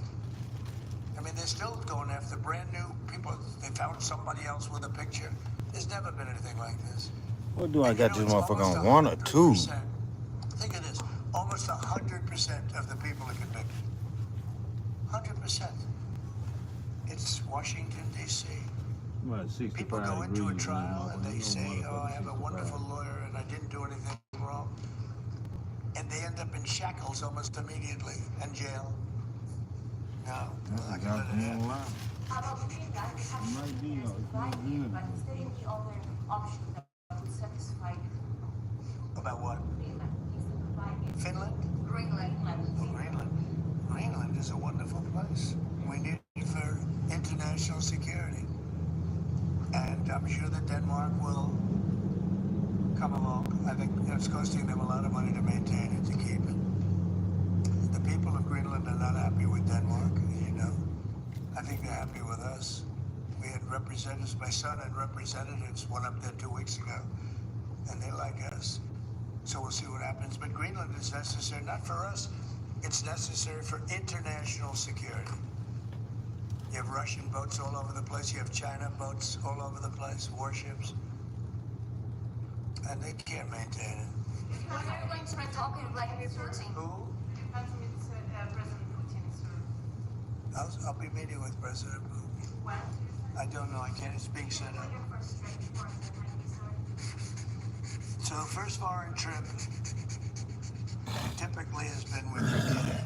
I mean, they're still going after brand new people. They found somebody else with a picture. There's never been anything like this. What do I got this motherfucker on, 1 or 2? Think of this. Almost 100% of the people are convicted. 100%. It's Washington, D.C. People go into a trial and they say, oh, I have a wonderful lawyer and I didn't do anything wrong. And they end up in shackles almost immediately and jail. No, I can let it happen. About Finland, might be but is there any other option that would satisfy you? About what? Finland? Greenland. Oh, Greenland. Greenland is a wonderful place. We need it for international security. And I'm sure that Denmark will come along. I think it's costing them a lot of money to maintain it, to keep it. The people of Greenland are not happy with Denmark, you know. I think they're happy with us. We had representatives, my son had representatives, went up there 2 weeks ago, and they like us. So we'll see what happens. But Greenland is necessary, not for us, it's necessary for international security. You have Russian boats all over the place, you have China boats all over the place, warships, and they can't maintain it. When are you going to try talking with Vladimir Putin? Who? I'll be meeting with President Putin. When? I don't know. I can't. It's being set up. So the first foreign trip typically has been with UK.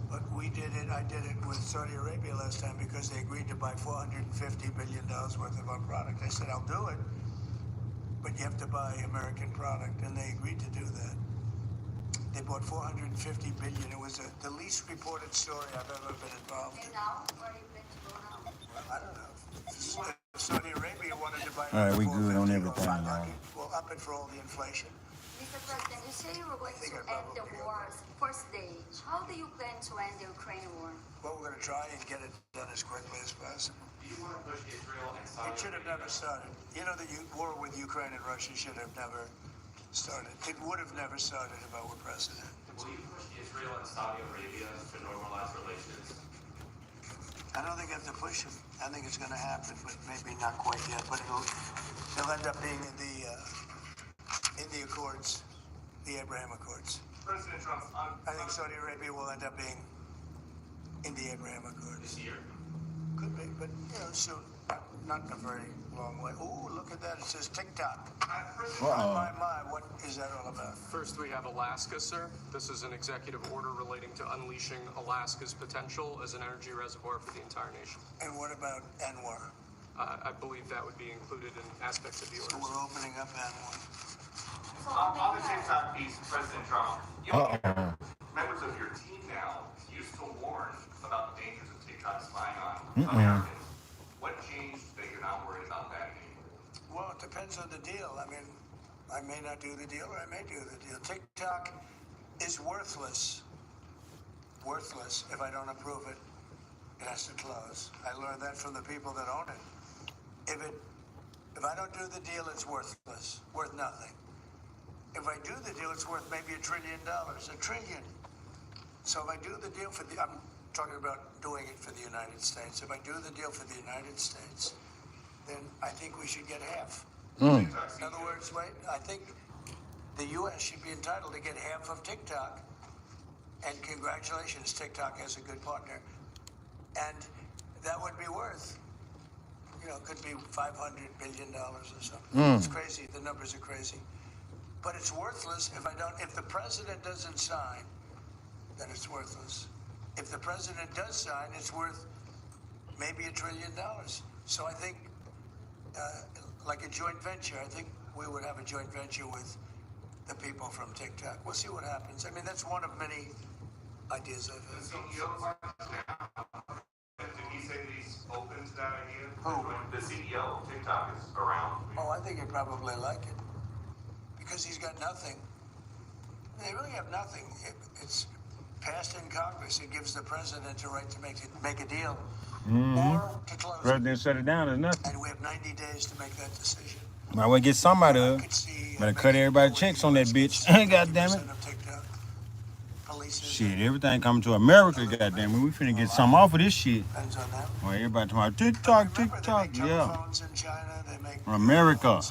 But we did it. I did it with Saudi Arabia last time because they agreed to buy $450 billion worth of our product. I said, I'll do it, but you have to buy American product, and they agreed to do that. They bought $450 billion. It was the least reported story I've ever been involved in. And now, where are you going to go now? Well, I don't know. If Saudi Arabia wanted to buy. All right, we good on everything, y'all. We'll up it for all the inflation. Mr. President, you say you were going to end the war's first day. How do you plan to end the Ukraine war? Well, we're going to try and get it done as quickly as possible. Do you want to push Israel and Saudi Arabia? It should have never started. You know, the war with Ukraine and Russia should have never started. It would have never started if I were president. Will you push Israel and Saudi Arabia to normalize relations? I don't think I have to push them. I think it's going to happen, but maybe not quite yet. But they'll end up being in the Accords, the Abraham Accords. President Trump, I think Saudi Arabia will end up being in the Abraham Accords. This year? Could be, but soon. Not in a very long way. Ooh, look at that. It says TikTok. My, what is that all about? First, we have Alaska, sir. This is an executive order relating to unleashing Alaska's potential as an energy reservoir for the entire nation. And what about ANWR? I believe that would be included in aspects of the order. So we're opening up ANWR. On the TikTok piece, President Trump, members of your team now used to warn about the dangers of TikTok spying on Americans. What changed that you're not worried about that anymore? Well, it depends on the deal. I mean, I may not do the deal or I may do the deal. TikTok is worthless. Worthless. If I don't approve it, it has to close. I learned that from the people that own it. If I don't do the deal, it's worthless. Worth nothing. If I do the deal, it's worth maybe $1 trillion. $1 trillion. So if I do the deal I'm talking about doing it for the United States. If I do the deal for the United States, then I think we should get half. In other words, I think the U.S. should be entitled to get half of TikTok. And congratulations, TikTok has a good partner. And that would be worth, could be $500 billion or something. It's crazy. The numbers are crazy. But it's worthless if the president doesn't sign, then it's worthless. If the president does sign, it's worth maybe $1 trillion. So I think, like a joint venture, I think we would have a joint venture with the people from TikTok. We'll see what happens. I mean, that's one of many ideas I've had. The CEO did he say that he's open to that idea? Who? The CEO of TikTok is around. Oh, I think he'd probably like it. because he's got nothing. They really have nothing. It's passed in Congress. It gives the president a right to make a deal or to close it. President shut it down or nothing. And we have 90 days to make that decision. Might well get somebody of it. Better cut everybody checks on that bitch. God damn it. Shit, everything coming to America, goddamn it. We finna get something off of this shit. Well, everybody talking about TikTok, TikTok, yeah. America.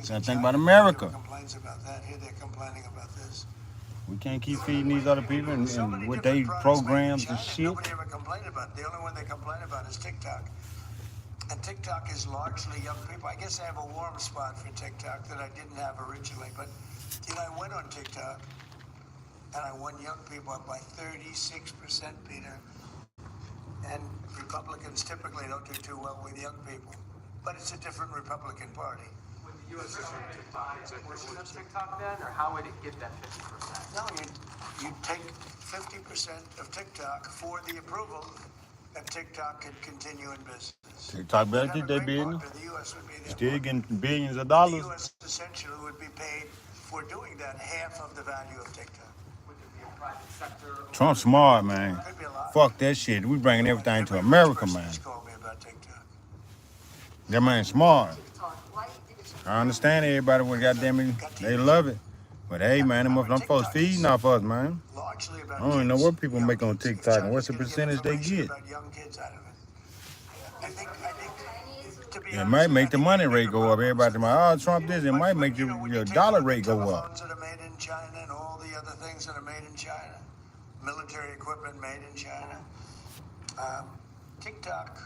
Gotta think about America. We can't keep feeding these other people and with their programs and shit. Nobody ever complained about it. The only one they complain about is TikTok. And TikTok is largely young people. I guess I have a warm spot for TikTok that I didn't have originally. But, you know, I went on TikTok and I won young people up by 36%, Peter. And Republicans typically don't do too well with young people. But it's a different Republican Party. Would the U.S. TikTok a portion of TikTok then, or how would it get that 50%? No, you take 50% of TikTok for the approval that TikTok could continue in business. TikTok better get their business. Still getting billions of dollars. The U.S. essentially would be paid for doing that, half of the value of TikTok. Would there be a private sector? Trump smart, man. Fuck that shit. We bringing everything to America, man. That man smart. I understand everybody would goddamn it, they love it. But hey, man, them folks feeding off us, man. I don't even know what people make on TikTok and what's the percentage they get. It might make the money rate go up. Everybody like, oh, Trump this. It might make your dollar rate go up. That are made in China and all the other things that are made in China. Military equipment made in China. TikTok,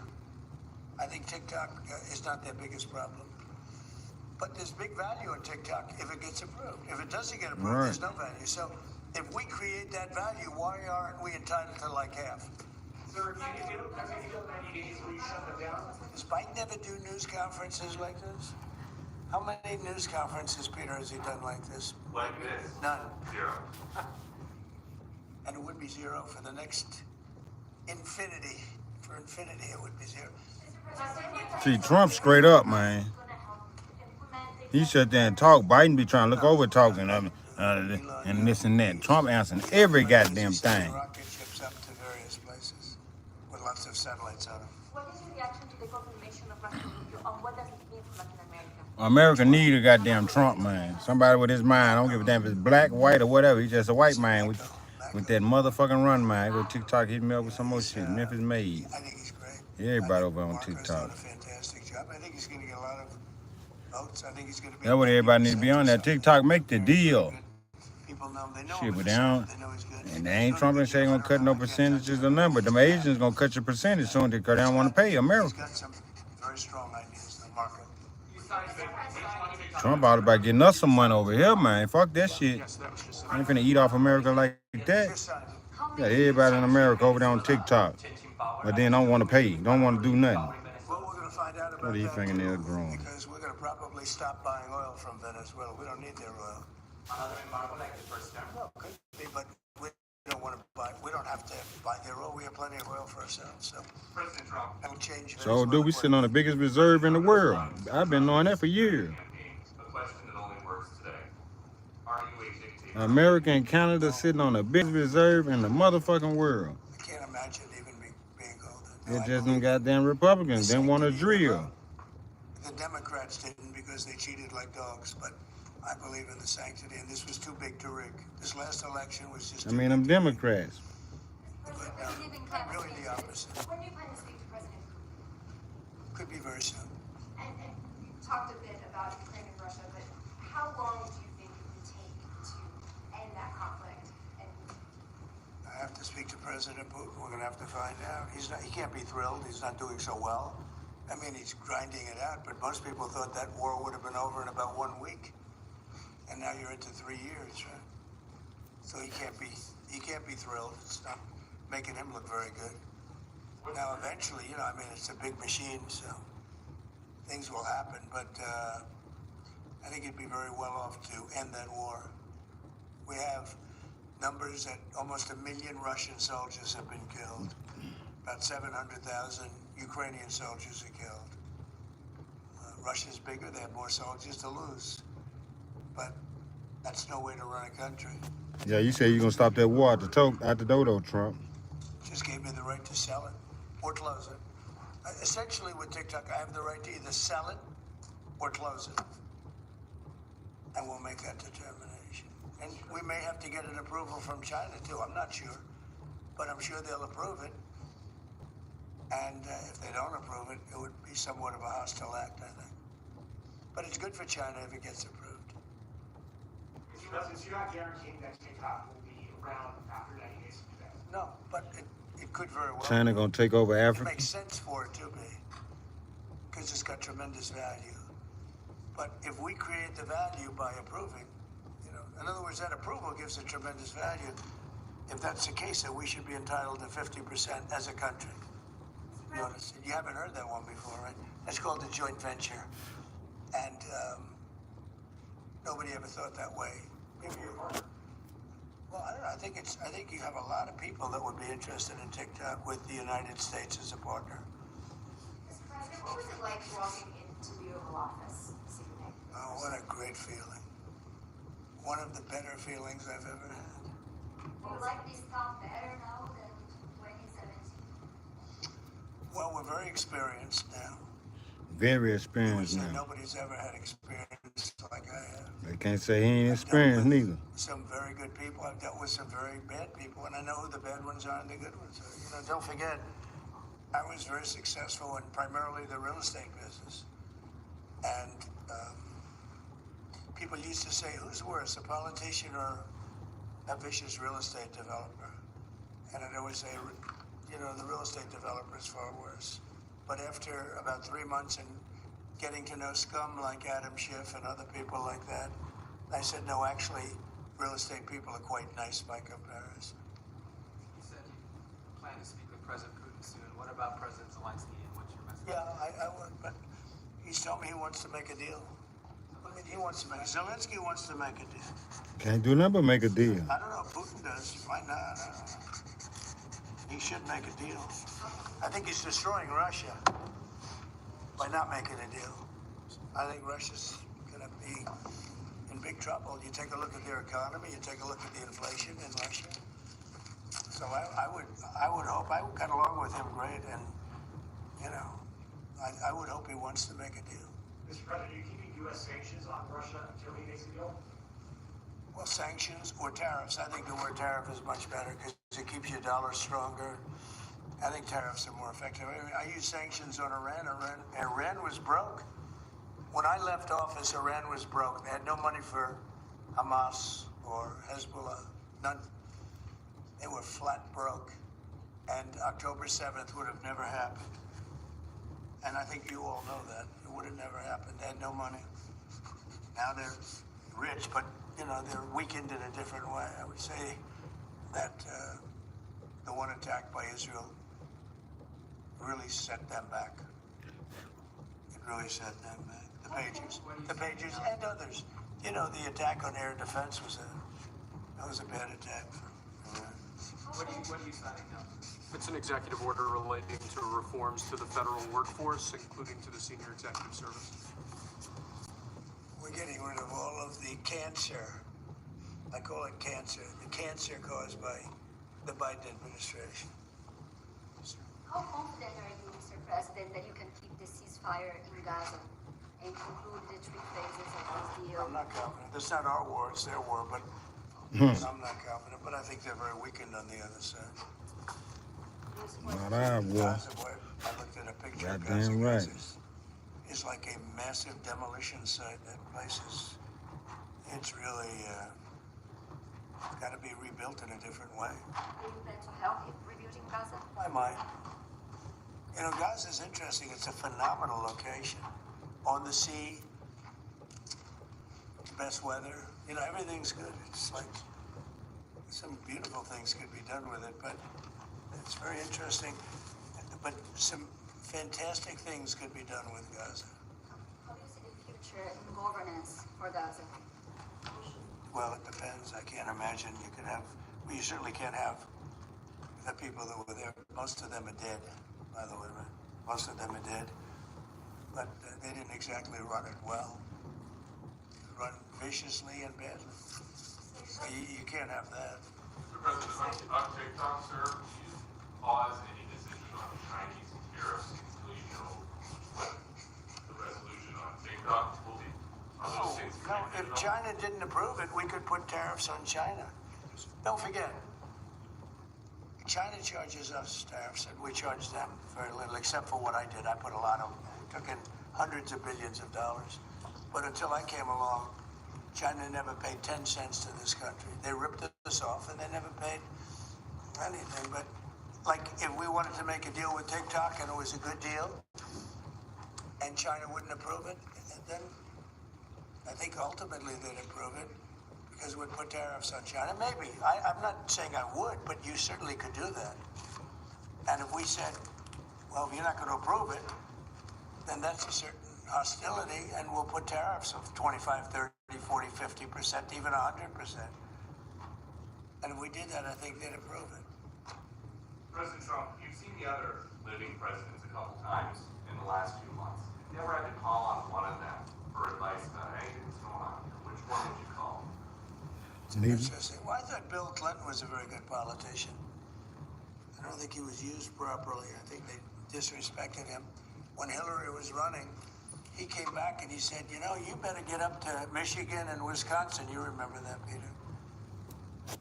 I think TikTok is not their biggest problem. But there's big value in TikTok if it gets approved. If it doesn't get approved, there's no value. So if we create that value, why aren't we entitled to like half? Sir, if you look at 90 days, will you shut them down? Does Biden ever do news conferences like this? How many news conferences, Peter, has he done like this? Like this? None. 0. And it would be 0 for the next infinity. For infinity, it would be 0. See, Trump straight up, man. He sit there and talk. Biden be trying to look over talking and this and that. Trump answering every goddamn thing. Rocket ships up to various places with lots of satellites on them. What is your reaction to the confirmation of Russian nuclear? What does it mean for Latin America? America need a goddamn Trump, man. Somebody with his mind. I don't give a damn if it's black, white, or whatever. He's just a white man with that motherfucking run, man. Go TikTok, hit me up with some more shit. Memphis made. I think he's great. Everybody over on TikTok. Done a fantastic job. I think he's going to get a lot of votes. I think he's going to be. That's what everybody needs to be on that. TikTok make the deal. People know, they know Shit, him. but they don't. They know he's good. And they ain't Trump and say gonna cut no percentages or nothing, but them agents gonna cut your percentage soon because they don't want to pay America. He's got some very strong ideas in the market. Trump out about getting us some money over here, man. Fuck that shit. I ain't finna eat off America like that. Got everybody in America over there on TikTok, but then don't want to pay, don't want to do nothing. Well, we're going to find out about What are you that fingernails growing? because we're going to probably stop buying oil from Venezuela. We don't need their oil. Another embargo like the first time? Well, could be, but we don't want to buy. We don't have to buy their oil. We have plenty of oil for ourselves. So President Trump. that'll change. So, dude, we sitting on the biggest reserve in the world. I've been knowing that for years. A question that only works today. Are you a dictator? America and Canada sitting on the biggest reserve in the motherfucking world. I can't imagine even being called. It's just them goddamn Republicans didn't want to drill. The Democrats didn't because they cheated like dogs, but I believe in the sanctity, and this was too big to rig. This last election was just. I mean, them Democrats. But, really the opposite. When do you plan to speak to President Putin? Could be very soon. And you talked a bit about Ukraine and Russia, but how long do you think it would take to end that conflict? And I have to speak to President Putin. We're going to have to find out. He can't be thrilled. He's not doing so well. I mean, he's grinding it out, but most people thought that war would have been over in about 1 week. And now you're into 3 years, right? So he can't be thrilled. It's not making him look very good. Now, eventually, you know, I mean, it's a big machine, so things will happen. But I think it'd be very well off to end that war. We have numbers that almost 1 million Russian soldiers have been killed. About 700,000 Ukrainian soldiers are killed. Russia's bigger. They have more soldiers to lose. But That's no way to run a country. Yeah, you say you're gonna stop that war at the dodo, Trump. Just gave me the right to sell it or close it. Essentially, with TikTok, I have the right to either sell it or close it. And we'll make that determination. And we may have to get an approval from China, too. I'm not sure. But I'm sure they'll approve it. And if they don't approve it, it would be somewhat of a hostile act, I think. But it's good for China if it gets approved. Since you're not guaranteeing that TikTok will be around after 90 days of that. No, but it could very well. China gonna take over Africa. It makes sense for it to be, because it's got tremendous value. But if we create the value by approving, in other words, that approval gives it tremendous value. If that's the case, then we should be entitled to 50% as a country. You understand? You haven't heard that one before, right? That's called a joint venture. And nobody ever thought that way. Well, I don't know. I think you have a lot of people that would be interested in TikTok with the United States as a partner. Mr. President, what was it like walking into the Oval Office this evening? Oh, what a great feeling. One of the better feelings I've ever had. Do you like this town better now than 2017? Well, we're very experienced now. Very experienced now. Nobody's ever had experience like I have. They can't say he ain't experienced neither. Some very good people. I've dealt with some very bad people, and I know who the bad ones are and the good ones are. Don't forget, I was very successful in primarily the real estate business. And people used to say, who's worse, a politician or a vicious real estate developer? And I'd always say, the real estate developer is far worse. But after about 3 months and getting to know scum like Adam Schiff and other people like that, I said, no, actually, real estate people are quite nice by comparison. You said you plan to speak with President Putin soon. What about President Zelensky, and what's your message? Yeah, I would, but he's told me he wants to make a deal. Zelensky wants to make a deal. Can't do nothing but make a deal. I don't know if Putin does. He might not. I don't know. He should make a deal. I think he's destroying Russia by not making a deal. I think Russia's going to be in big trouble. You take a look at their economy, you take a look at the inflation in Russia. So I would hope, I got along with him great, and, I would hope he wants to make a deal. Mr. President, are you keeping U.S. sanctions on Russia until he makes a deal? Well, sanctions or tariffs. I think the word tariff is much better because it keeps your dollar stronger. I think tariffs are more effective. I use sanctions on Iran. Iran was broke. When I left office, Iran was broke. They had no money for Hamas or Hezbollah. None. They were flat broke. And October 7th would have never happened. And I think you all know that. It would have never happened. They had no money. Now they're rich, but, they're weakened in a different way. I would say that the one attack by Israel really set them back. It really set them back. The Pagers and others. The attack on air defense was a bad attack for Iran. What are you signing now? It's an executive order relating to reforms to the federal workforce, including to the senior executive service. We're getting rid of all of the cancer. I call it cancer. The cancer caused by the Biden administration. How confident are you, Mr. President, that you can keep the ceasefire in Gaza and conclude the 3 phases of this deal? I'm not confident. That's not our war, it's their war, but I'm not confident. But I think they're very weakened on the other side. Not our war. I looked at a picture of Goddamn Gaza. right. It's like a massive demolition site. That place it's really got to be rebuilt in a different way. Do you plan to help in rebuilding Gaza? I might. Gaza's interesting. It's a phenomenal location. On the sea, best weather. Everything's good. It's like some beautiful things could be done with it, but it's very interesting. But some fantastic things could be done with Gaza. How do you see the future in governance for Gaza? Well, it depends. I can't imagine you could have, you certainly can't have the people that were there. Most of them are dead, by the way, right? Most of them are dead. But they didn't exactly run it well. Run viciously and badly. You can't have that. President, on TikTok, sir, please pause any decision on Chinese tariffs until you know what the resolution on TikTok will be. No, if China didn't approve it, we could put tariffs on China. Don't forget, China charges us tariffs, and we charge them very little, except for what I did. I put a lot of, took in hundreds of billions of dollars. But until I came along, China never paid 10 cents to this country. They ripped us off, and they never paid anything. But, like, if we wanted to make a deal with TikTok, and it was a good deal, and China wouldn't approve it, then I think ultimately they'd approve it, because we'd put tariffs on China. Maybe. I'm not saying I would, but you certainly could do that. And if we said, well, if you're not going to approve it, then that's a certain hostility, and we'll put tariffs of 25, 30, 40, 50%, even 100%. And if we did that, I think they'd approve it. President Trump, you've seen the other living presidents a couple times in the last few months. If you ever had to call on one of them for advice about anything that's going on here, which one would you call? Well, I thought Bill Clinton was a very good politician. I don't think he was used properly. I think they disrespected him. When Hillary was running, he came back and he said, you know, you better get up to Michigan and Wisconsin. You remember that, Peter?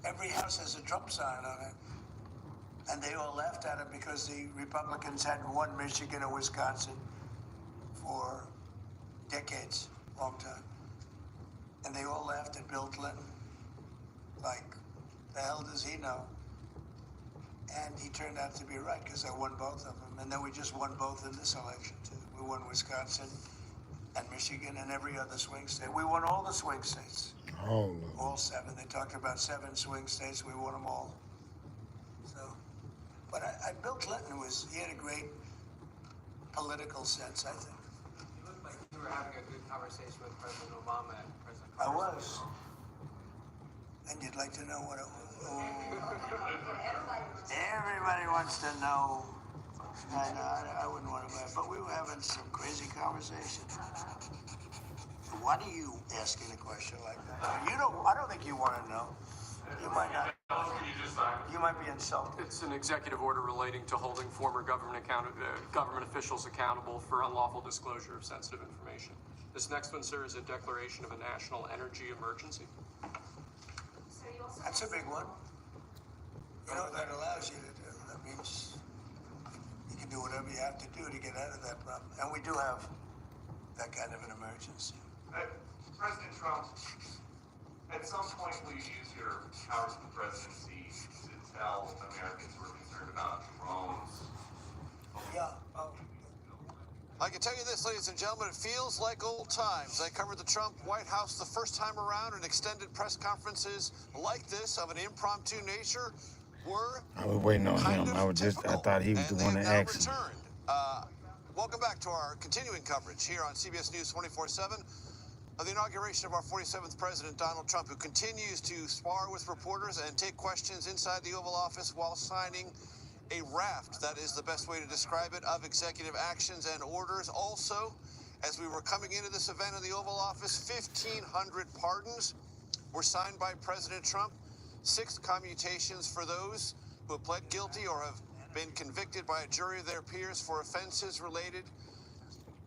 Every house has a Trump sign on it. And they all laughed at him because the Republicans hadn't won Michigan or Wisconsin for decades, long time. And they all laughed at Bill Clinton. Like, the hell does he know? And he turned out to be right, because I won both of them. And then we just won both in this election, too. We won Wisconsin and Michigan and every other swing state. We won all the swing states. Oh, All 7. They talked about 7 swing states. We won them all. So, but Bill Clinton he had a great political sense, I think. You looked like you were having a good conversation with President Obama and President I Carter. was. And you'd like to know what it was. Everybody wants to know. I wouldn't want to, but we were having some crazy conversation. Why do you asking a question like that? I don't think you want to know. You might not. You might be insulted. It's an executive order relating to holding former government officials accountable for unlawful disclosure of sensitive information. This next one, sir, is a declaration of a national energy emergency. That's a big one. You know what that allows you to do? That means you can do whatever you have to do to get out of that problem. And we do have that kind of an emergency. President Trump, at some point will you use your powers of the presidency to tell Americans who are concerned about drones? Yeah. I can tell you this, ladies and gentlemen, it feels like old times. I covered the Trump White House the first time around, and extended press conferences like this of an impromptu nature were I was waiting on him. I thought he was the one that asked him. Welcome back to our continuing coverage here on CBS News 24/7 of the inauguration of our 47th president, Donald Trump, who continues to spar with reporters and take questions inside the Oval Office while signing a raft, that is the best way to describe it, of executive actions and orders. Also, as we were coming into this event in the Oval Office, 1,500 pardons were signed by President Trump, 6 commutations for those who have pled guilty or have been convicted by a jury of their peers for offenses related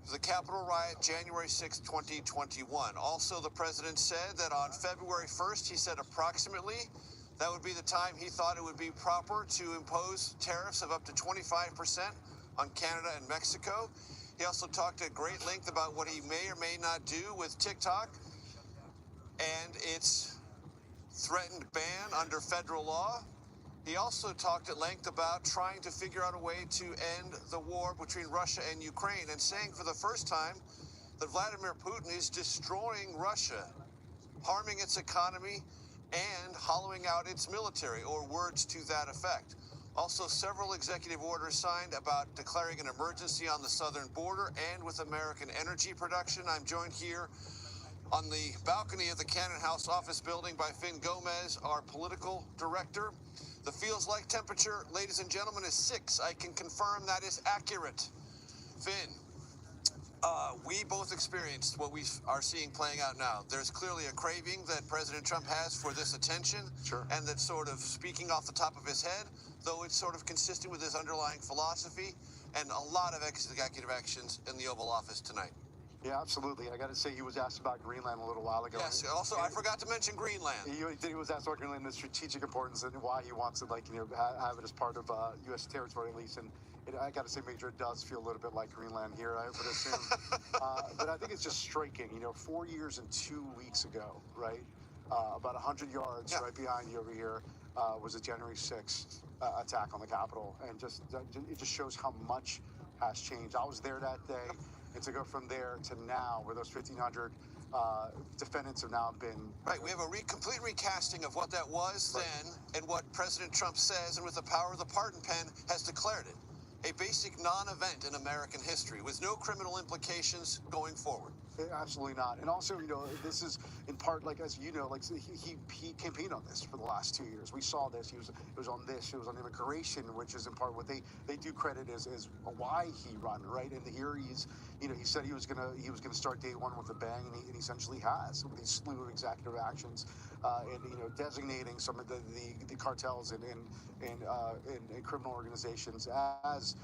to the Capitol riot, January 6, 2021. Also, the president said that on February 1st, he said approximately, that would be the time he thought it would be proper to impose tariffs of up to 25% on Canada and Mexico. He also talked at great length about what he may or may not do with TikTok and its threatened ban under federal law. He also talked at length about trying to figure out a way to end the war between Russia and Ukraine, and saying for the first time that Vladimir Putin is destroying Russia, harming its economy, and hollowing out its military, or words to that effect. Also, several executive orders signed about declaring an emergency on the southern border and with American energy production. I'm joined here on the balcony of the Cannon House office building by Finn Gomez, our political director. The feels like temperature, ladies and gentlemen, is 6. I can confirm that is accurate. Finn, We both experienced what we are seeing playing out now. There's clearly a craving that President Trump has for this attention, and that's sort of speaking off the top of his head, though it's sort of consistent with his underlying philosophy, and a lot of executive actions in the Oval Office tonight. Yeah, absolutely. I got to say, he was asked about Greenland a little while ago. Yes. Also, I forgot to mention Greenland. He was asked about Greenland, the strategic importance, and why he wants to, have it as part of U.S. territory, at least. And I got to say, Major, it does feel a little bit like Greenland here, I would assume. But I think it's just striking. 4 years and 2 weeks ago, right? About 100 yards right behind you over here was a January 6th attack on the Capitol, and it just shows how much has changed. I was there that day. And to go from there to now, where those 1,500 defendants have now been... Right, we have a complete recasting of what that was then and what President Trump says, and with the power of the pardon pen, has declared it a basic non-event in American history with no criminal implications going forward. Absolutely not. And also, this is in part, as you know, he campaigned on this for the last 2 years. We saw this. It was on this. It was on immigration, which is in part what they do credit as why he run, right? And here he said he was gonna start day one with a bang, and he essentially has with these slew of executive actions, and designating some of the cartels and criminal organizations as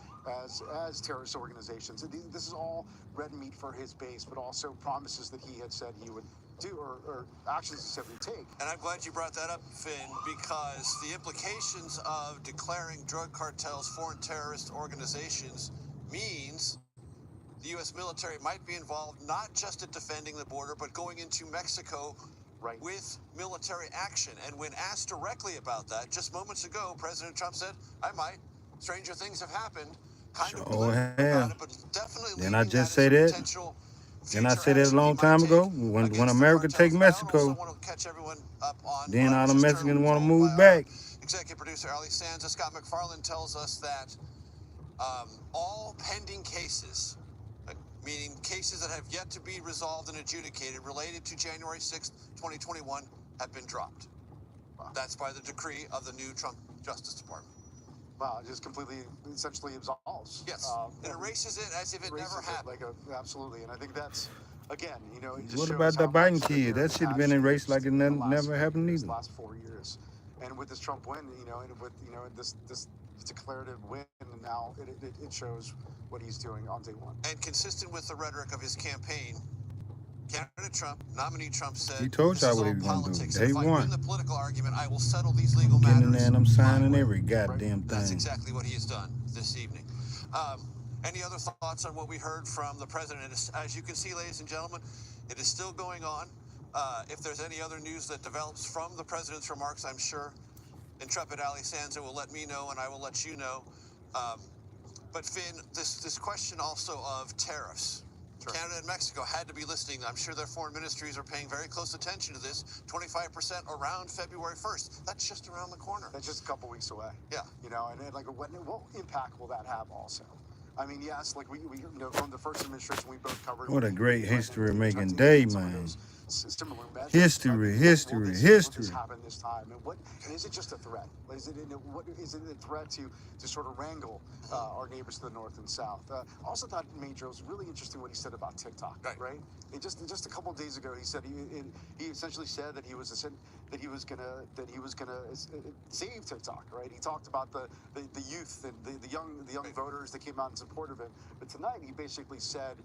terrorist organizations. This is all red meat for his base, but also promises that he had said he would do, or actions he said he would take. And I'm glad you brought that up, Finn, because the implications of declaring drug cartels foreign terrorist organizations means the U.S. military might be involved not just at defending the border, but going into Mexico with military action. And when asked directly about that, just moments ago, President Trump said, I might. Stranger things have happened. But definitely. Didn't I just say that? Didn't I say that a long time ago? When America take Mexico, then all the Mexicans want to move back. Executive producer Ali Sands, Scott McFarland tells us that all pending cases, meaning cases that have yet to be resolved and adjudicated related to January 6th, 2021, have been dropped. That's by the decree of the new Trump Justice Department. Wow, it just completely, essentially absolves. Yes, it erases it as if it never happened. Absolutely, and I think that's, again, it just What shows about the how Biden much kid? That should have been erased like it never happened either. Last 4 years, and with this Trump win, and with this declarative win, and now it shows what he's doing on day one. And consistent with the rhetoric of his campaign, candidate Trump, nominee Trump said, He told y'all what he was going to do. Day if I win one. the political argument, I will settle these legal matters. Getting in there and I'm signing every goddamn thing. That's exactly what he has done this evening. Any other thoughts on what we heard from the president? As you can see, ladies and gentlemen, it is still going on. If there's any other news that develops from the president's remarks, I'm sure intrepid Ali Sansa will let me know, and I will let you know. But Finn, this question also of tariffs. Sure. Canada and Mexico had to be listening. I'm sure their foreign ministries are paying very close attention to this. 25% around February 1st. That's just around the corner. That's just a couple weeks away. Yeah. What impact will that have also? I mean, yes, we from the first administration we both covered. What a great history-making day, man. Similar measures. History. Will this happen this time? And is it just a threat? Is it a threat to sort of wrangle our neighbors to the north and south? Also thought, Major, it was really interesting what he said about TikTok, right? Just a couple of days ago, he said he essentially said that he was gonna save TikTok, right? He talked about the youth and the young voters that came out in support of it. But tonight, he basically said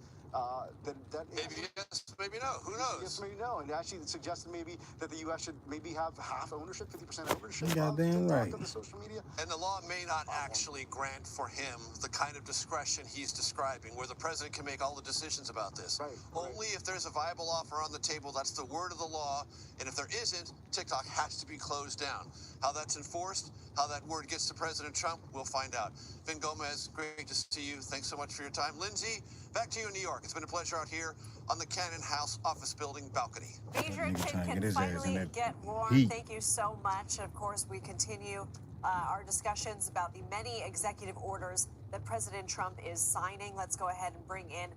that maybe yes, maybe no. Who knows? Yes, maybe no. And actually suggested maybe that the U.S. should maybe have half ownership, 50% ownership of the social media. And the law may not actually grant for him the kind of discretion he's describing, where the president can make all the decisions about this. Only if there's a viable offer on the table, that's the word of the law. And if there isn't, TikTok has to be closed down. How that's enforced, how that word gets to President Trump, we'll find out. Vin Gomez, great to see you. Thanks so much for your time. Lindsay, back to you in New York. It's been a pleasure out here on the Cannon House office building balcony. Major can finally get warm. Thank you so much. Of course, we continue our discussions about the many executive orders that President Trump is signing. Let's go ahead and bring in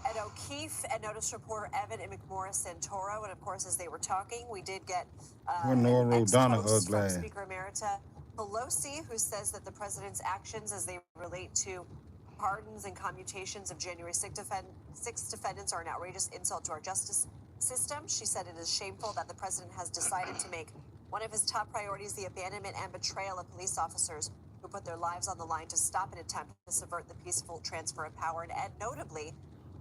Ed O'Keefe and Notice reporter Evan McMorris-Santoro. And of course, as they were talking, we did get from Speaker Emerita Pelosi, who says that the president's actions as they relate to pardons and commutations of January 6 defendants are an outrageous insult to our justice system. She said it is shameful that the president has decided to make one of his top priorities the abandonment and betrayal of police officers who put their lives on the line to stop an attempt to subvert the peaceful transfer of power. And notably,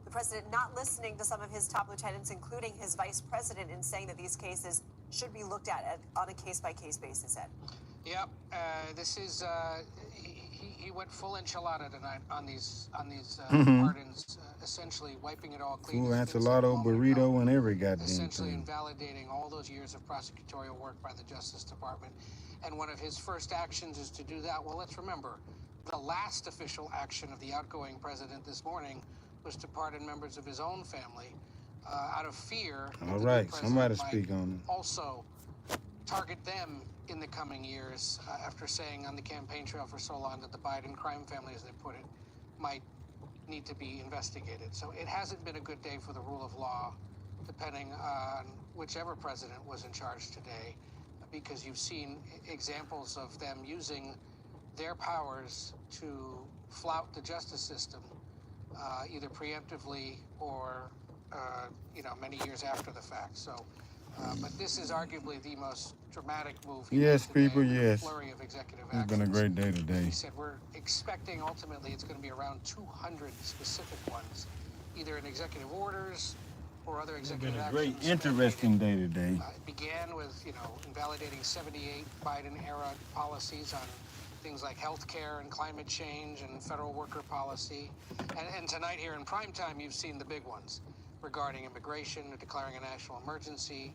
the president not listening to some of his top lieutenants, including his vice president, in saying that these cases should be looked at on a case-by-case basis, Ed. Yep, this is, he went full enchilada tonight on these pardons, essentially wiping it all clean. Full enchilada, burrito, and every goddamn Essentially thing. invalidating all those years of prosecutorial work by the Justice Department. And one of his first actions is to do that. Well, let's remember, the last official action of the outgoing president this morning was to pardon members of his own family out of fear. All right, somebody speak on it. Also target them in the coming years after saying on the campaign trail for so long that the Biden crime family, as they put it, might need to be investigated. So it hasn't been a good day for the rule of law, depending on whichever president was in charge today, because you've seen examples of them using their powers to flout the justice system, either preemptively or many years after the fact. So, but this is arguably the most dramatic move. Yes, people, yes. Flurry of executive It's been a great day today. He said we're expecting ultimately it's going to be around 200 specific ones, either in executive orders or other executive actions. It's been a great, interesting day today. It began with, invalidating 78 Biden-era policies on things like health care and climate change and federal worker policy. And tonight here in primetime, you've seen the big ones regarding immigration, declaring a national emergency,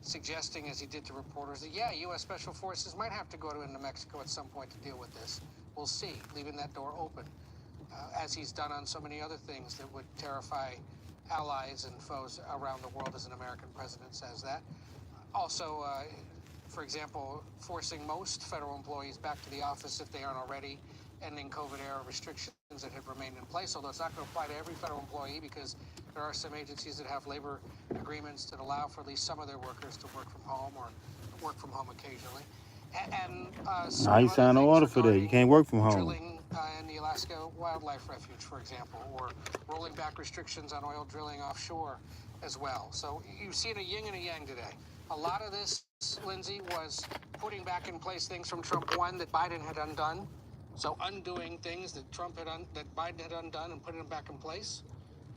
suggesting, as he did to reporters, that, U.S. Special Forces might have to go into Mexico at some point to deal with this. We'll see, leaving that door open, as he's done on so many other things that would terrify allies and foes around the world as an American president says that. Also, for example, forcing most federal employees back to the office if they aren't already, ending COVID-era restrictions that have remained in place, although it's not going to apply to every federal employee because there are some agencies that have labor agreements that allow for at least some of their workers to work from home or work from home occasionally. You signed an order for that. You can't work from home. Drilling in the Alaska Wildlife Refuge, for example, or rolling back restrictions on oil drilling offshore as well. So you've seen a yin and a yang today. A lot of this, Lindsay, was putting back in place things from Trump 1 that Biden had undone. So undoing things that that Biden had undone and putting them back in place.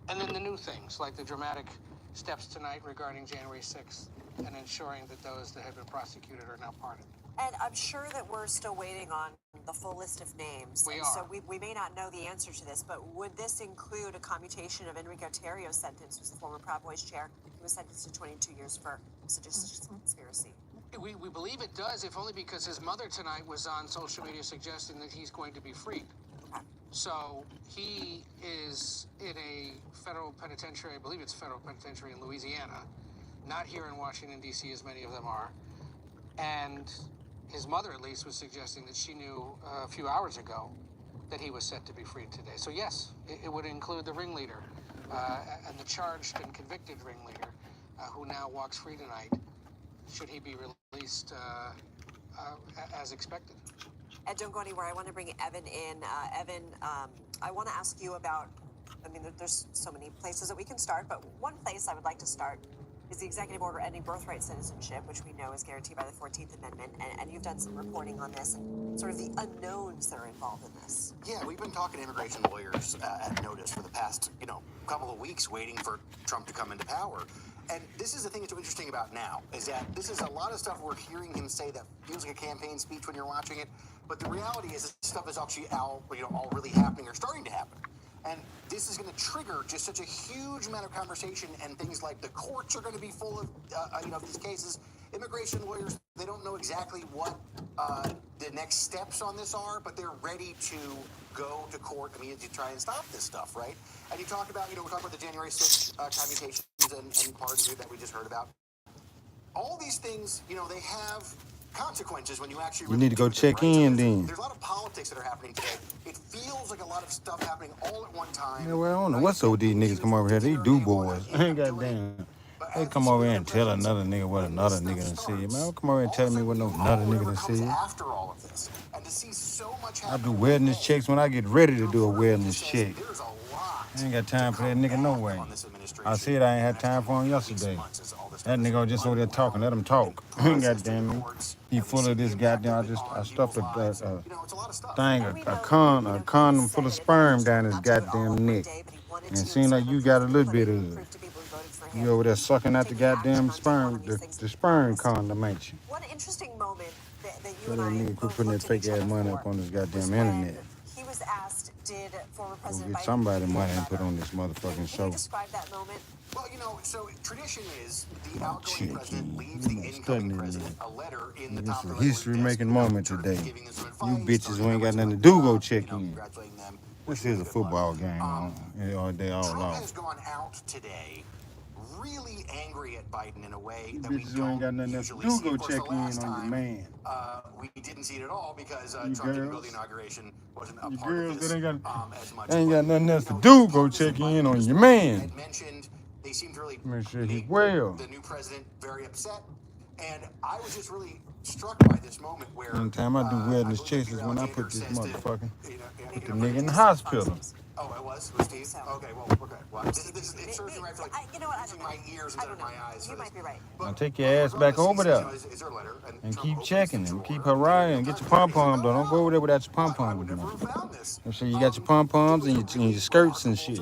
And then the new things, like the dramatic steps tonight regarding January 6th and ensuring that those that have been prosecuted are now pardoned. And I'm sure that we're still waiting on the full list of names. We and are. So we may not know the answer to this, but would this include a commutation of Enrique Tarrio's sentence, who's the former Proud Boys chair? He was sentenced to 22 years for seditious conspiracy. We believe it does, if only because his mother tonight was on social media suggesting that he's going to be freed. Okay. So he is in a federal penitentiary, I believe it's federal penitentiary in Louisiana, not here in Washington, D.C., as many of them are. And his mother, at least, was suggesting that she knew a few hours ago that he was set to be freed today. So yes, it would include the ringleader and the charged and convicted ringleader who now walks free tonight, should he be released as expected. Ed, don't go anywhere. I want to bring Evan in. Evan, I want to ask you about, there's so many places that we can start, but one place I would like to start is the executive order ending birthright citizenship, which we know is guaranteed by the 14th Amendment. And you've done some reporting on this and sort of the unknowns that are involved in this. Yeah, we've been talking to immigration lawyers at Notice for the past, couple of weeks waiting for Trump to come into power. And this is the thing that's so interesting about now, is that this is a lot of stuff we're hearing him say that feels like a campaign speech when you're watching it. But the reality is this stuff is actually all really happening or starting to happen. And this is going to trigger just such a huge amount of conversation, and things like the courts are going to be full of these cases. Immigration lawyers, they don't know exactly what the next steps on this are, but they're ready to go to court immediately to try and stop this stuff, right? And you talk about, we're talking about the January 6th commutations and pardons that we just heard about. All these things, they have consequences when you actually You need to go check in then. There's a lot of politics that are happening today. It feels like a lot of stuff happening all at one time. Yeah, well, I don't know what's up with these niggas come over here. They do boys. Ain't goddamn. They come over here and tell another nigga what another nigga done said. Man, don't come over here and tell me what no another nigga done said. After all of this, and to see so much I do happening. wellness checks when I get ready to do a wellness check. I ain't got time for that nigga no way. I said I ain't had time for him yesterday. That nigga just over there talking. Let him talk. Goddamn me. He full of this goddamn. I stuffed a thing, a condom full of sperm down his goddamn neck. And it seemed like you got a little bit of it. You over there sucking out the goddamn sperm, the sperm condom, ain't you? One interesting moment that you So and that I nigga quit both putting that looked at fake each ass other money for up on this goddamn was when internet. he was asked, did former Go President get Biden somebody read money your and put letter? on this motherfucking Can show. you describe that moment? Well, you know, so tradition is the My outgoing president chicken. leaves the incoming president a letter in the top This of is the a letter of desk, history-making moment today. giving them some You advice, bitches who ain't got nothing to do, go check in. congratulating them. This is a football game, all day, all Trump off. has gone out today really angry at Biden in a way You that we bitches who ain't got don't nothing else to usually do, see. go Of course, check the last in on your time, man. we didn't see it at all because You Trump didn't go to girls. the inauguration, wasn't a You part of girls this that as much. ain't got nothing else to do, go check in on your man. Had mentioned they seem to really Make sure he's make well. the new president very upset, and I was just really struck by this moment where Anytime I do wellness checks is when I put this motherfucker, put the nigga in the hospital. Oh, it was Steve? Okay, well, this is it serves me right for like using my ears instead of my eyes. You might be right. Now take your ass back over there and keep checking and keep hurrahing and get your pom-pom. Don't go over there without your pom-pom with you. Make sure you got your pom-poms and your skirts and shit.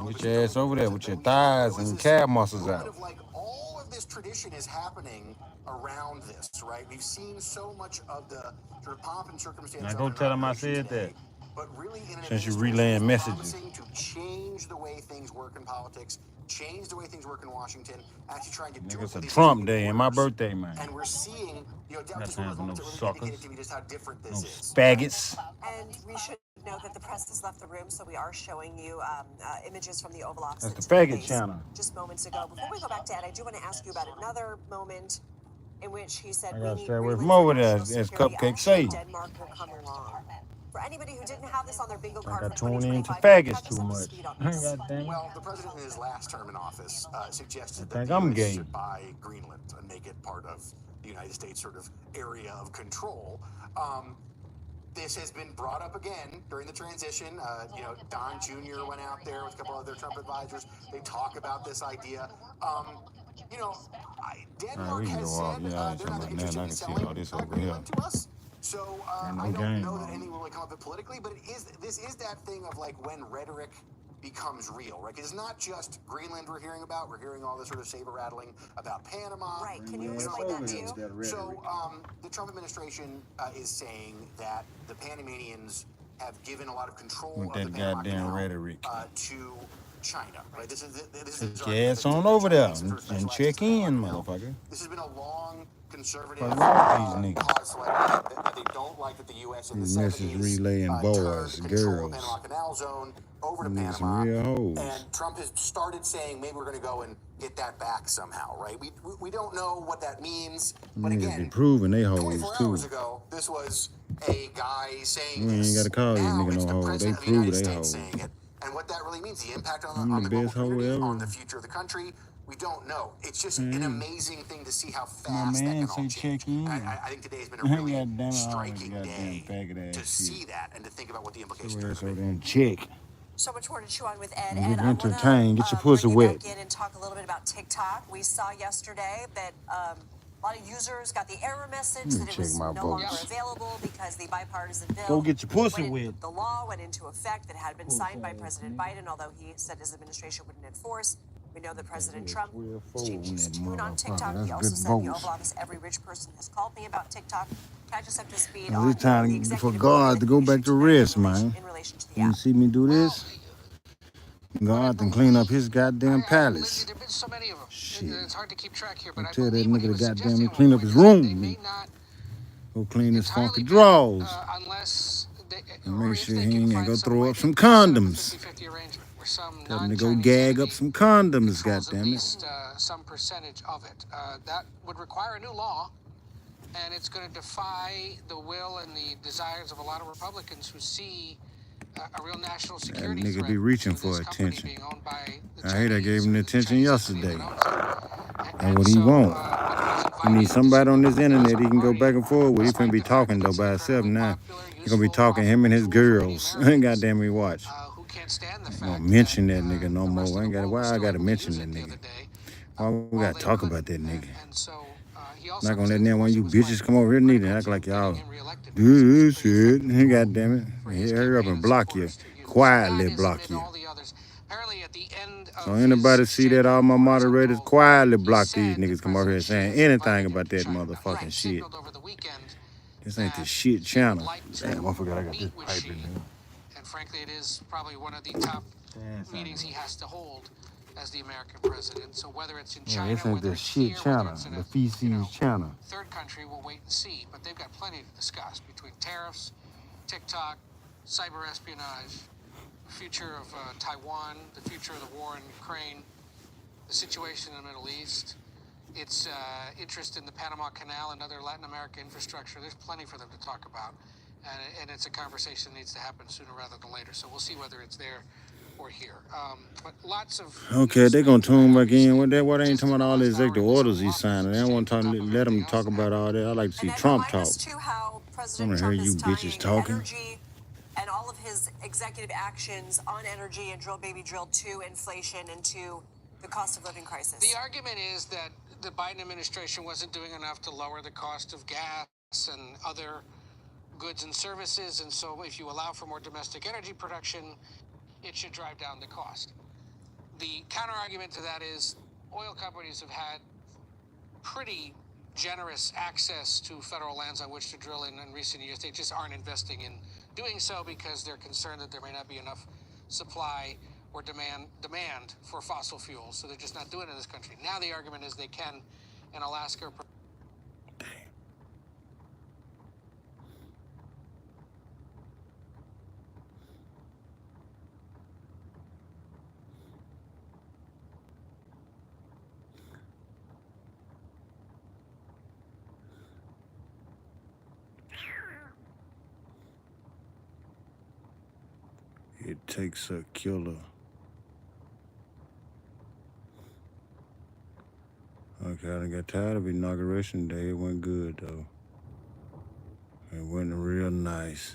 Get your ass over there with your thighs and calf muscles out. All of this tradition is happening around this, right? We've seen so much of the sort of pomp and circumstance. Now go tell him I said that. But really, Since you're relaying messages. to change the way things work in politics, change the way things work in Washington, actually trying to do it. It's a Trump day and my birthday, man. And we're seeing, Not time for no suckers, to me just how different no this is. faggots. And we should note that the press has left the room, so we are showing you images from the Oval Office. That's the faggot channel. Just moments ago. Before we go back to Ed, I do want to ask you about another moment in which he said, I gotta stay away from over there, as Cupcake say. Denmark will come along. For anybody who didn't have this on their bingo card I for got tuned into 2025, faggots too much. Well, the president in his last term in office suggested I think that I'm the US gay. should buy Greenland and make it part of the United States sort of area of control. This has been brought up again during the transition. Don Jr. went out there with a couple other Trump advisors. They talk about this idea. Denmark has said they're not interested in selling Greenland to us. So I don't know that anyone will come up with it politically, but this is that thing of like when rhetoric becomes real, right? It's not just Greenland we're hearing about. We're hearing all this sort of saber rattling about Panama. Right. Can you explain that too? So the Trump administration is saying that the Panamanians have given a lot of control With of that the Panama goddamn Canal, rhetoric. to China, right? This is Get your ass on over there and check in, motherfucker. This has been a long conservative What's wrong with these niggas? cause that they don't like that the U.S. in the These message 70s relaying boys, turned control of the girls. Panama Canal Zone over to Need some Panama, real hoes. and Trump has started saying maybe we're going to go and get that back somehow, right? We don't know what that means, but Niggas again, be proving they hoes 24 too. hours ago, this was a guy saying We ain't this. gotta call these Now niggas it's no the hoes. They president of the prove United they States hoes. saying it. And what that really means, the impact on I'm the the global best hoe community, ever. on the future of the country, we don't know. It's just an amazing thing to see how My fast that man can say all change. check in. I think today has been a really Goddamn it, all striking this day goddamn faggot to ass see shit. that and to think about what the Go implications ass are. over there and check. So much more to chew on with Ed. Get Ed, I want entertained. Get to your pussy bring wet. you back in and talk a little bit about TikTok. We saw yesterday that a lot of users got the error message Let me that it check was my no longer votes. available because the bipartisan bill. Go get your pussy wet. The law went into effect that had been signed by President Biden, although he said his administration wouldn't enforce. We know that President Trump is changing his tune on TikTok. He also said in the Oval Office, every rich person has called me about TikTok. Catch us up to speed Now on it's time for God to go back to rest, man. You see me do this? God can clean up his goddamn palace. There have been so many of them. Shit. It's hard to keep track here, but I Tell that believe what he nigga to was goddamn suggesting clean up his room. Go clean his funky drawers. unless And make sure he ain't gonna go throw up some condoms. 50-50 arrangement where some Tell him to go gag up some condoms, goddamn it. least some percentage of it. That would require a new law, and it's going to defy the will and the desires of a lot of Republicans who see a real national That security nigga threat be reaching to for this company attention. being owned by the I hate I gave him the attention yesterday. and That's what he want. what he was He needs somebody on this internet he can go back and forth with. He finna be talking though by himself now. He gonna be talking him and his girls. Goddamn me, watch. I won't mention that nigga no more. I ain't got. Why I gotta mention that nigga? Why we gotta talk about that nigga? Not gonna let one of you bitches come over here neither. Act like y'all do this shit. Goddamn it. Hurry up and block you. Quietly block you. So anybody see that all my moderators quietly block these niggas come over here saying anything about that motherfucking shit. This ain't the shit channel. Damn, I forgot I got this pipe in here. And frankly, it is probably one of the top meetings he has to hold as the American president. So whether it's in China, this ain't the shit channel, the feces channel. Third country, we'll wait and see. But they've got plenty to discuss between tariffs, TikTok, cyber espionage, the future of Taiwan, the future of the war in Ukraine, the situation in the Middle East, its interest in the Panama Canal and other Latin American infrastructure. There's plenty for them to talk about. And it's a conversation that needs to happen sooner rather than later. So we'll see whether it's there or here. But lots of... Okay, they're going to tune back in. Why they ain't talking about all the executive orders he's signing? They don't want to let them talk about all that. I like to see Trump talk. How I President want to hear Trump you is bitches tying talking. energy and all of his executive actions on energy and drill baby drill to inflation and to the cost of living crisis. The argument is that the Biden administration wasn't doing enough to lower the cost of gas and other goods and services, and so if you allow for more domestic energy production, it should drive down the cost. The counter argument to that is oil companies have had pretty generous access to federal lands on which to drill in recent years. They just aren't investing in doing so because they're concerned that there may not be enough supply or demand for fossil fuels, so they're just not doing it in this country. Now the argument is they can in Alaska. It takes a killer. Okay, I done got tired of inauguration day. It went good, though. It went real nice.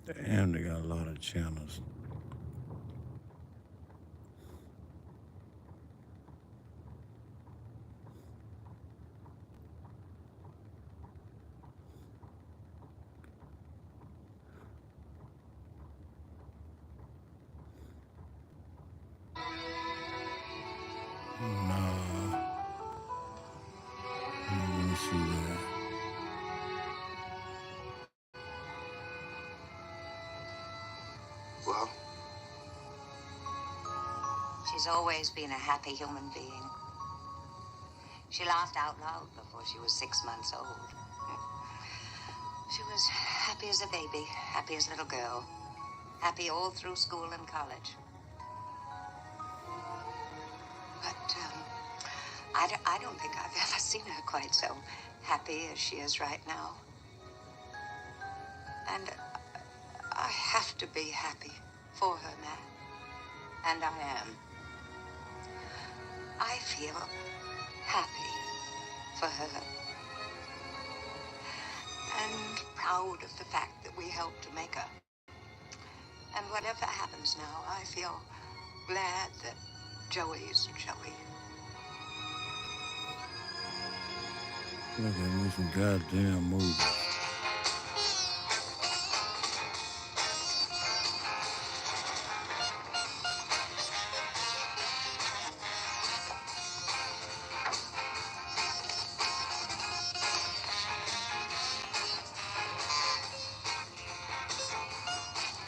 Damn, they got a lot of channels. Nah. Let me see that. Well, She's always been a happy human being. She laughed out loud before she was 6 months old. She was happy as a baby, happy as a little girl, happy all through school and college. But I don't think I've ever seen her quite so happy as she is right now. And I have to be happy for her, Matt. And I am. I feel happy for her. And proud of the fact that we helped to make her. And whatever happens now, I feel glad that Joey's Joey. Look at me some goddamn movies.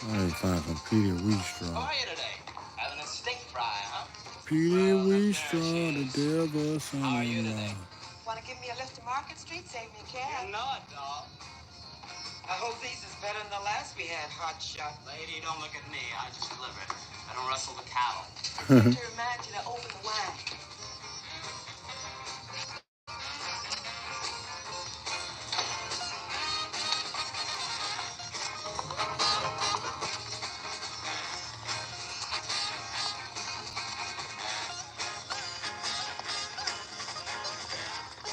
I need to find some Peter Wheatstraw. How are you today? Having a steak fry, huh? Peter Wheatstraw, the devil's son-in-law. Want to give me a lift to Market Street? Save me a cab. You know it, doll. I hope these is better than the last we had, hot shot. Lady, don't look at me. I just deliver it. I don't rustle the cattle. I to remind you to open the wine.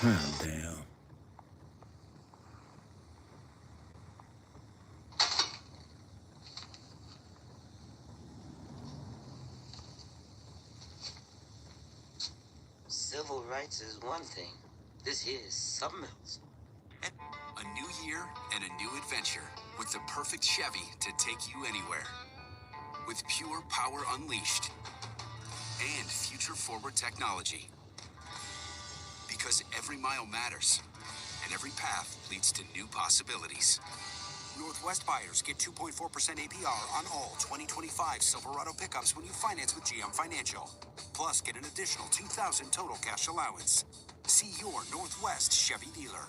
God damn. Civil rights is one thing. This here is something else. A new year and a new adventure with the perfect Chevy to take you anywhere. With pure power unleashed and future-forward technology. Because every mile matters and every path leads to new possibilities. Northwest buyers get 2.4% APR on all 2025 Silverado pickups when you finance with GM Financial. Plus, get an additional $2,000 total cash allowance. See your Northwest Chevy dealer.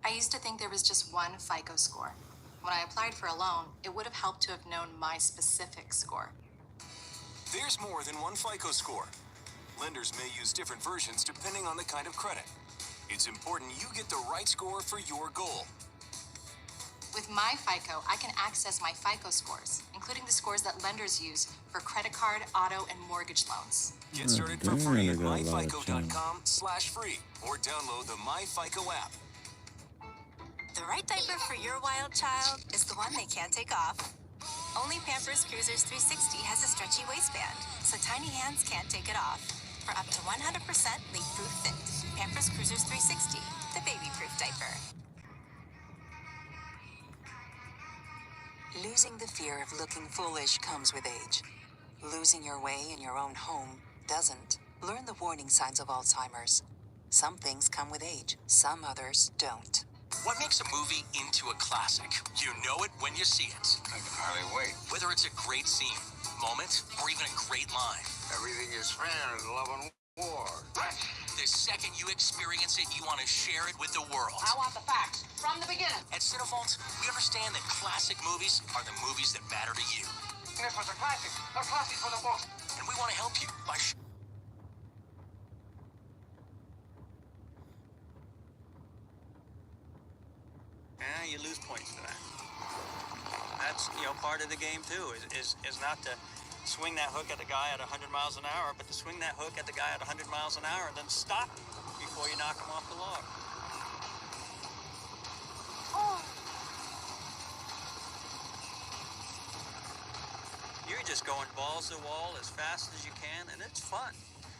I used to think there was just one FICO score. When I applied for a loan, it would have helped to have known my specific score. There's more than one FICO score. Lenders may use different versions depending on the kind of credit. It's important you get the right score for your goal. With my FICO, I can access my FICO scores, including the scores that lenders use for credit card, auto, and mortgage loans. Get started for free at myfico.com/free or download the MyFICO app. The right diaper for your wild child is the one they can't take off. Only Pampers Cruisers 360 has a stretchy waistband, so tiny hands can't take it off. For up to 100% leak-proof fit. Pampers Cruisers 360, the baby-proof diaper. Losing the fear of looking foolish comes with age. Losing your way in your own home doesn't. Learn the warning signs of Alzheimer's. Some things come with age, some others don't. What makes a movie into a classic? You know it when you see it. I can hardly wait. Whether it's a great scene, moment, or even a great line. Everything is fair in love and war. The second you experience it, you want to share it with the world. I want the facts from the beginning. At Cinevault, we understand that classic movies are the movies that matter to you. This was a classic. A classic for the books. And we want to help you by You lose points for that. That's, part of the game too, is not to swing that hook at the guy at 100 miles an hour, but to swing that hook at the guy at 100 miles an hour and then stop before you knock him off the log. just going balls to the wall as fast as you can, and it's fun.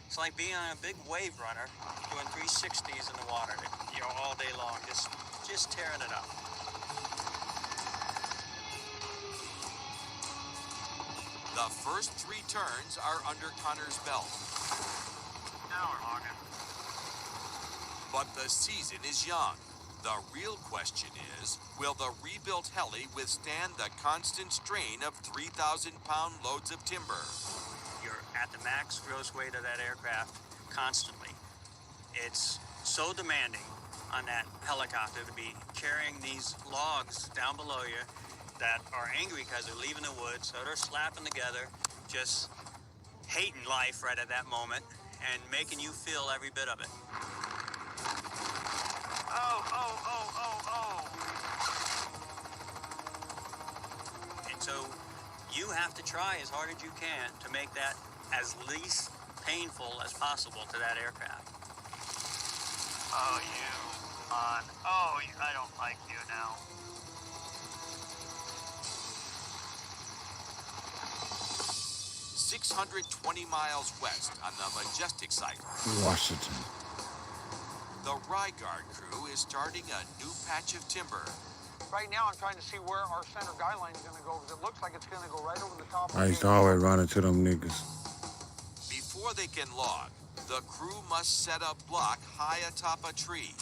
It's like being on a big wave runner, doing 360s in the water, you know, all day long, just tearing it up. The first 3 turns are under Connor's belt. Now we're logging. But the season is young. The real question is, will the rebuilt heli withstand the constant strain of 3,000-pound loads of timber? You're at the max gross weight of that aircraft constantly. It's so demanding on that helicopter to be carrying these logs down below you that are angry because they're leaving the woods, so they're slapping together, just hating life right at that moment and making you feel every bit of it. Oh. And so you have to try as hard as you can to make that as least painful as possible to that aircraft. Oh, I don't like you now. ...620 miles west on the Majestic site, Washington. the Ryguard crew is starting a new patch of timber. Right now, I'm trying to see where our center guy line is going to go, because it looks like it's going to go right over the top. I used to always run into them niggas. Before they can log, the crew must set a block high atop a tree.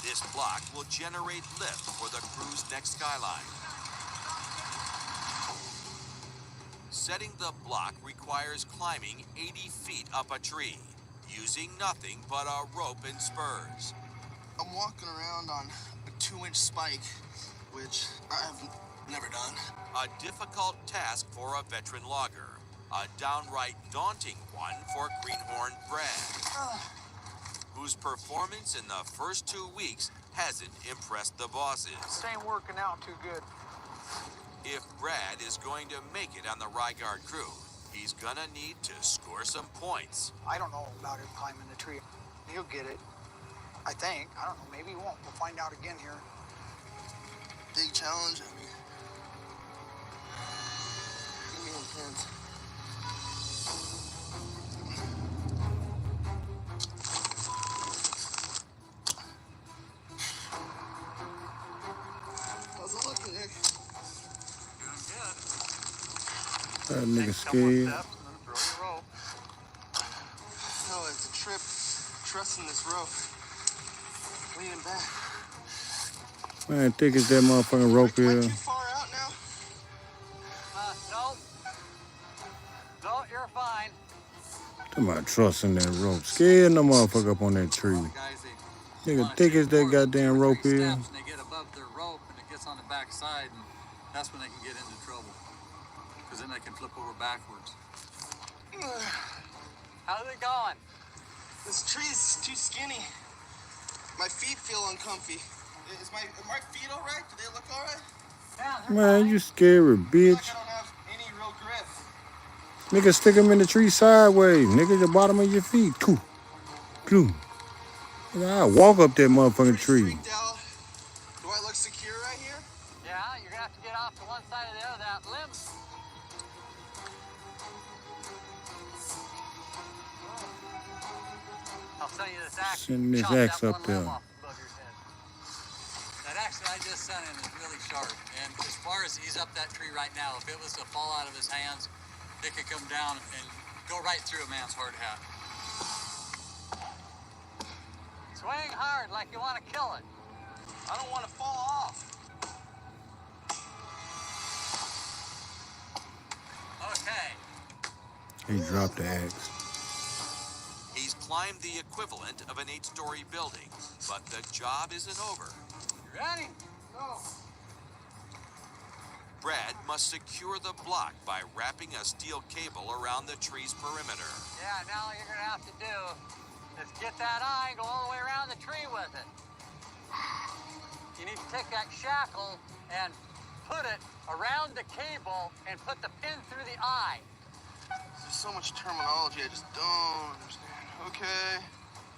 This block will generate lift for the crew's next skyline. Setting the block requires climbing 80 feet up a tree, using nothing but a rope and spurs. I'm walking around on a 2-inch spike, which I've never done. A difficult task for a veteran logger. A downright daunting one for Greenhorn Brad, whose performance in the first 2 weeks hasn't impressed the bosses. This ain't working out too good. If Brad is going to make it on the Ryguard crew, he's gonna need to score some points. I don't know about him climbing the tree. He'll get it. I think. I don't know. Maybe he won't. We'll find out again here. Big challenge. I mean, give me intense. How's it looking, Nick? That nigga scared. No, it's a trip. Trusting this rope. Leaning back. Man, thick as that motherfucking rope here. Too far out now? No, you're fine. Talking about trusting that rope. Scared no motherfucker up on that tree. Nigga, thick as that goddamn rope here. And they get above their rope and it gets on the back side, and that's when they can get into trouble. Because then they can flip over backwards. How's it going? This tree's too skinny. My feet feel uncomfy. Are my feet all right? Do they look all right? Man, you scary bitch. I don't have any real grip. Nigga, stick them in the tree sideways. Nigga, the bottom of your feet. Coo. Coo. Nigga, I walk up that motherfucking tree. Do I look secure right here? Yeah, you're gonna have to get off to one side or the other of that limb. I'll send you this axe. Send this axe up there. That axe that I just sent him is really sharp. And as far as he's up that tree right now, if it was to fall out of his hands, it could come down and go right through a man's hard hat. Swing hard like you want to kill it. I don't want to fall off. Okay. He dropped the axe. He's climbed the equivalent of an 8-story building, but the job isn't over. You ready? No. Brad must secure the block by wrapping a steel cable around the tree's perimeter. Yeah, now all you're gonna have to do is get that eye and go all the way around the tree with it. You need to take that shackle and put it around the cable and put the pin through the eye. There's so much terminology I just don't understand. Okay.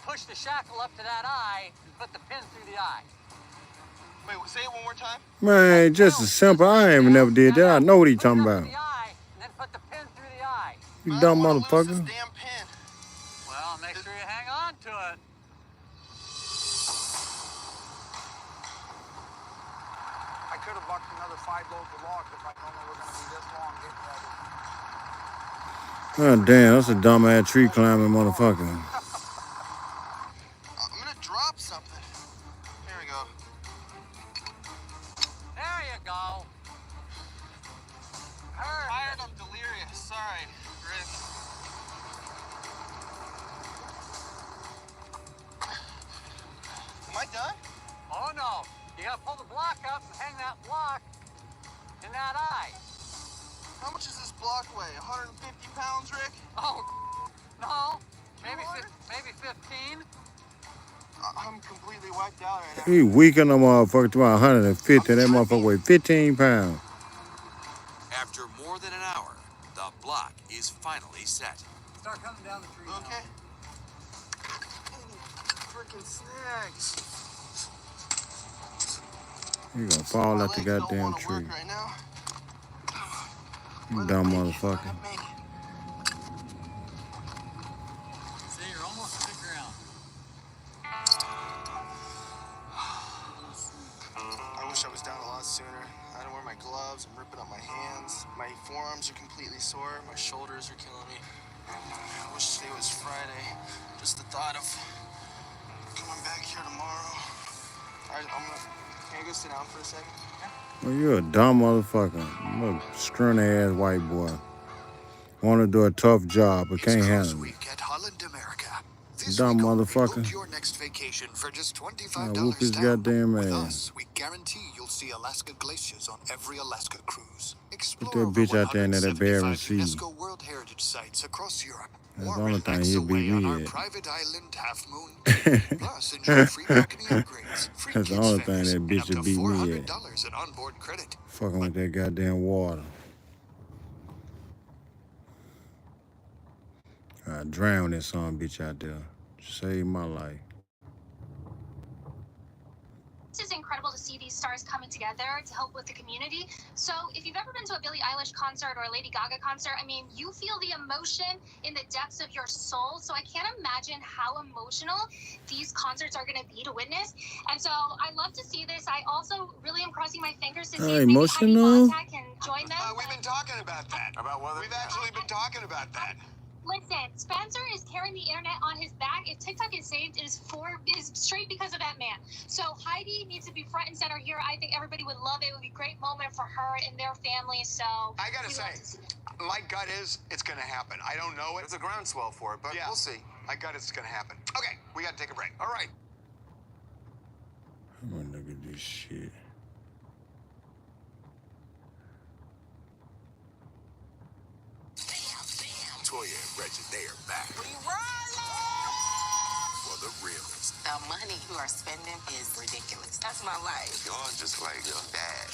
Push the shackle up to that eye and put the pin through the eye. Wait, say it one more time. Man, just as simple. I ain't even never did that. I know what he talking about. The eye, and then put the You dumb motherfucker. Well, make sure you hang on to it. I could have bucked another 5 loads of logs if I'd known they were going to be this long getting ready. Oh, damn, that's a dumb-ass tree climbing motherfucker. I'm gonna drop something. There we go. There you go. Tired, I'm delirious. Sorry, Rick. Am I done? Oh, no. You gotta pull the block up and hang that block in that eye. How much does this block weigh? 150 pounds, Rick? Oh, no. Maybe 15. I'm completely wiped out right now. He weakened the motherfucker to 150. That motherfucker weighed 15 pounds. After more than an hour, the block is finally set. Start coming down the tree. Okay. Freaking snags. You gonna fall out the goddamn tree. Right now. You dumb motherfucker. See, you're almost to the ground. I wish I was down a lot sooner. I don't wear my gloves. I'm ripping up my hands. My forearms are completely sore. My shoulders are killing me. I wish today was Friday. Just the thought of coming back here tomorrow. All right, can I go sit down for a second? Well, you're a dumb motherfucker. You're a scrawny ass white boy. Want to do a tough job, but can't handle it. Week at Holland, America. This Dumb week only, motherfucker. book your next vacation for just $25 Whoop his down. goddamn With ass. us, we guarantee you'll see Alaska glaciers on every Alaska cruise. Put Explore that bitch out there in that barren sea. UNESCO World Heritage sites across Europe. That's the only thing he'll beat on me our at. private island, Half Moon. Plus, enjoy free balcony upgrades, free That's the kids only fares, thing that bitch and will up beat to me $400 at. in onboard credit. Fucking with that goddamn water. I drowned that son bitch out there. Saved my life. This is incredible to see these stars coming together to help with the community. So if you've ever been to a Billie Eilish concert or a Lady Gaga concert, I mean, you feel the emotion in the depths of your soul. So I can't imagine how emotional these concerts are going to be to witness. And so I love to see this. I also really am crossing my fingers to see if maybe Heidi emotional? Montag can join them. We've been talking about that. About what? We've actually been talking about that. Listen, Spencer is carrying the internet on his back. If TikTok is saved, it is straight because of that man. So Heidi needs to be front and center here. I think everybody would love it. It would be a great moment for her and their family. So I gotta say, my gut is it's gonna happen. I don't know it. There's a groundswell for it, but we'll see. My gut is it's gonna happen. Okay, we gotta take a break. All right. I'm gonna look at this shit. Toya and Reggie, they are back. We rolling! For the realest. The money you are spending is ridiculous. That's my life. You're just like your dad.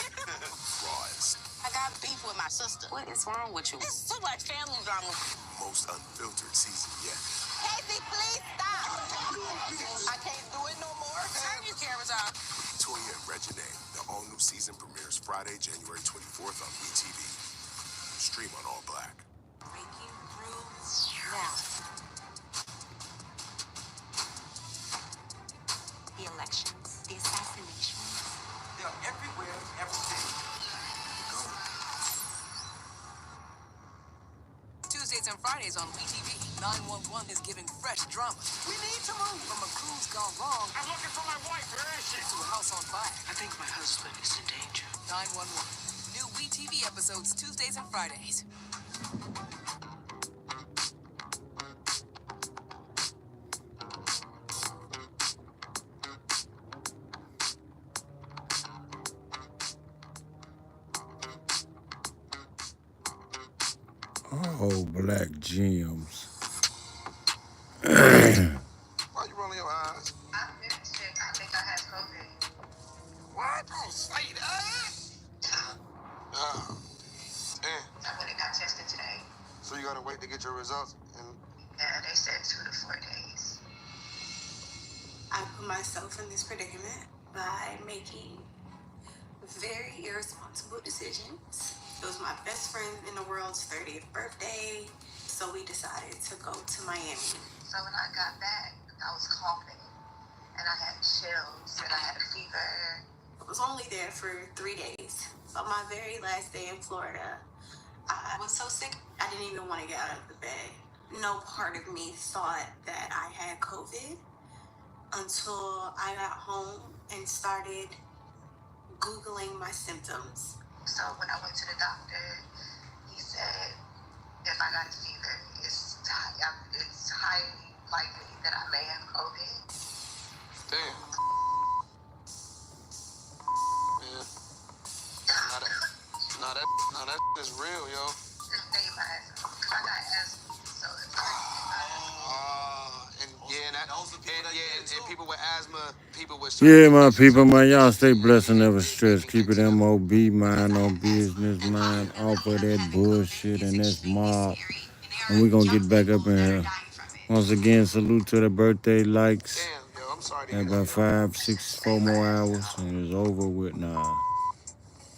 Rawest. I got beef with my sister. What is wrong with you? It's too much family drama. Most unfiltered season yet. Casey, please stop. I can't do it no more. Turn your cameras off. Toya and Reggie, the all-new season premieres Friday, January 24th on MeTV. Stream on All Black. Breaking rules now. The elections, the assassinations. They are everywhere, every day. Tuesdays and Fridays on WeTV. 911 is giving fresh drama. We need to move from a cruise gone wrong. I'm looking for my wife. Where is she? To a house on fire. I think my husband is in danger. 911. New WeTV episodes Tuesdays and Fridays. Oh, black gems. Why are you rolling your eyes? I finished it. I think I had COVID. What? Oh, say that. I went and got tested today. So you gotta wait to get your results? And Yeah, they said 2 to 4 days. I put myself in this predicament by making very irresponsible decisions. It was my best friend in the world's 30th birthday. So we decided to go to Miami. So when I got back, I was coughing, and I had chills, and I had a fever. I was only there for 3 days. So my very last day in Florida, I was so sick, I didn't even want to get out of the bed. No part of me thought that I had COVID until I got home and started Googling my symptoms. So when I went to the doctor, he said, if I got a fever, it's highly likely that I may have COVID. Damn. Yeah. Nah, that is real, yo. Just stay my asthma. I got asthma, so it's and people with asthma, people with Yeah, my people, man, y'all stay blessed and never stress. Keep it MOB, mind on business, mind off of that bullshit and that's mob. And we gonna get back up in here. Once again, salute to the birthday likes. Damn, yo, I'm sorry to Got about 5, 6, 4 more hours and it's over with now.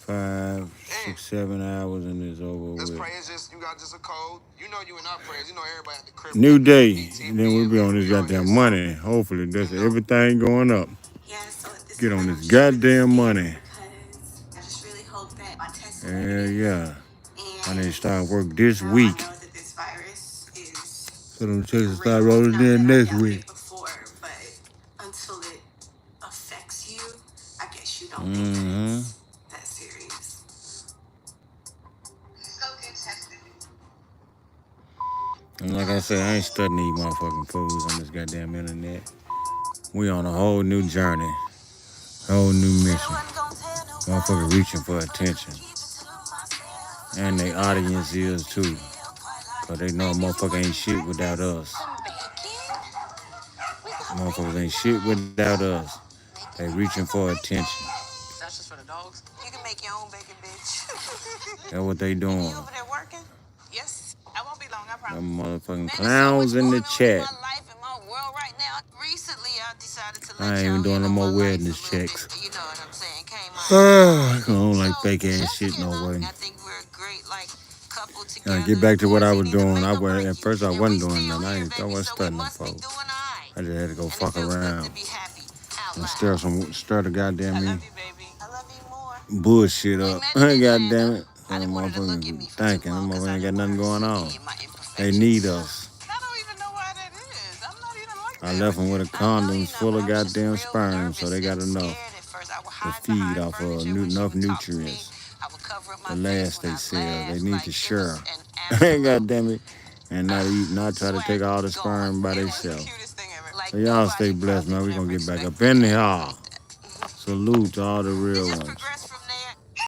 5, 6, 7 hours and it's over This with. pray is just, you got just a code. You know you in our prayers. You know everybody at the crib. New day. And then we'll be on this goddamn money. Hopefully, that's everything going up. Get on this goddamn money. I just really hope that my test Yeah. I need to start work this week. know that this virus is So them checks start rolling in next week. before, but until it affects you, I guess you don't think that it's that serious. so good tested. And like I said, I ain't studying these motherfucking fools on this goddamn internet. We on a whole new journey. Whole new mission. Motherfucker reaching for attention. And they audience is too. Cause they know a motherfucker ain't shit without us. Motherfuckers ain't shit without us. They reaching for attention. That's just for the dogs. You can make your own bacon, bitch. That's what they doing. You over there working? Yes. I won't be long, I promise. Them motherfucking clowns in the chat. Recently, I decided to I ain't even doing no more wellness checks. you know what I'm saying, I don't like fake ass shit no way. I think we're a great, like, couple Gotta get back to what I was doing. At first I wasn't doing nothing. I wasn't studying them folks. I just had to go fuck around and stir the goddamn bullshit up. Goddamn it. Them motherfuckers thinking them motherfuckers ain't got nothing going on. They need us. I left them with a condoms full of goddamn sperm, so they got enough to feed off of enough nutrients. The last they said, they need to share. God damn it. And not try to take all the sperm by themselves. So y'all stay blessed, man. We gonna get back up in here. Salute to all the real ones.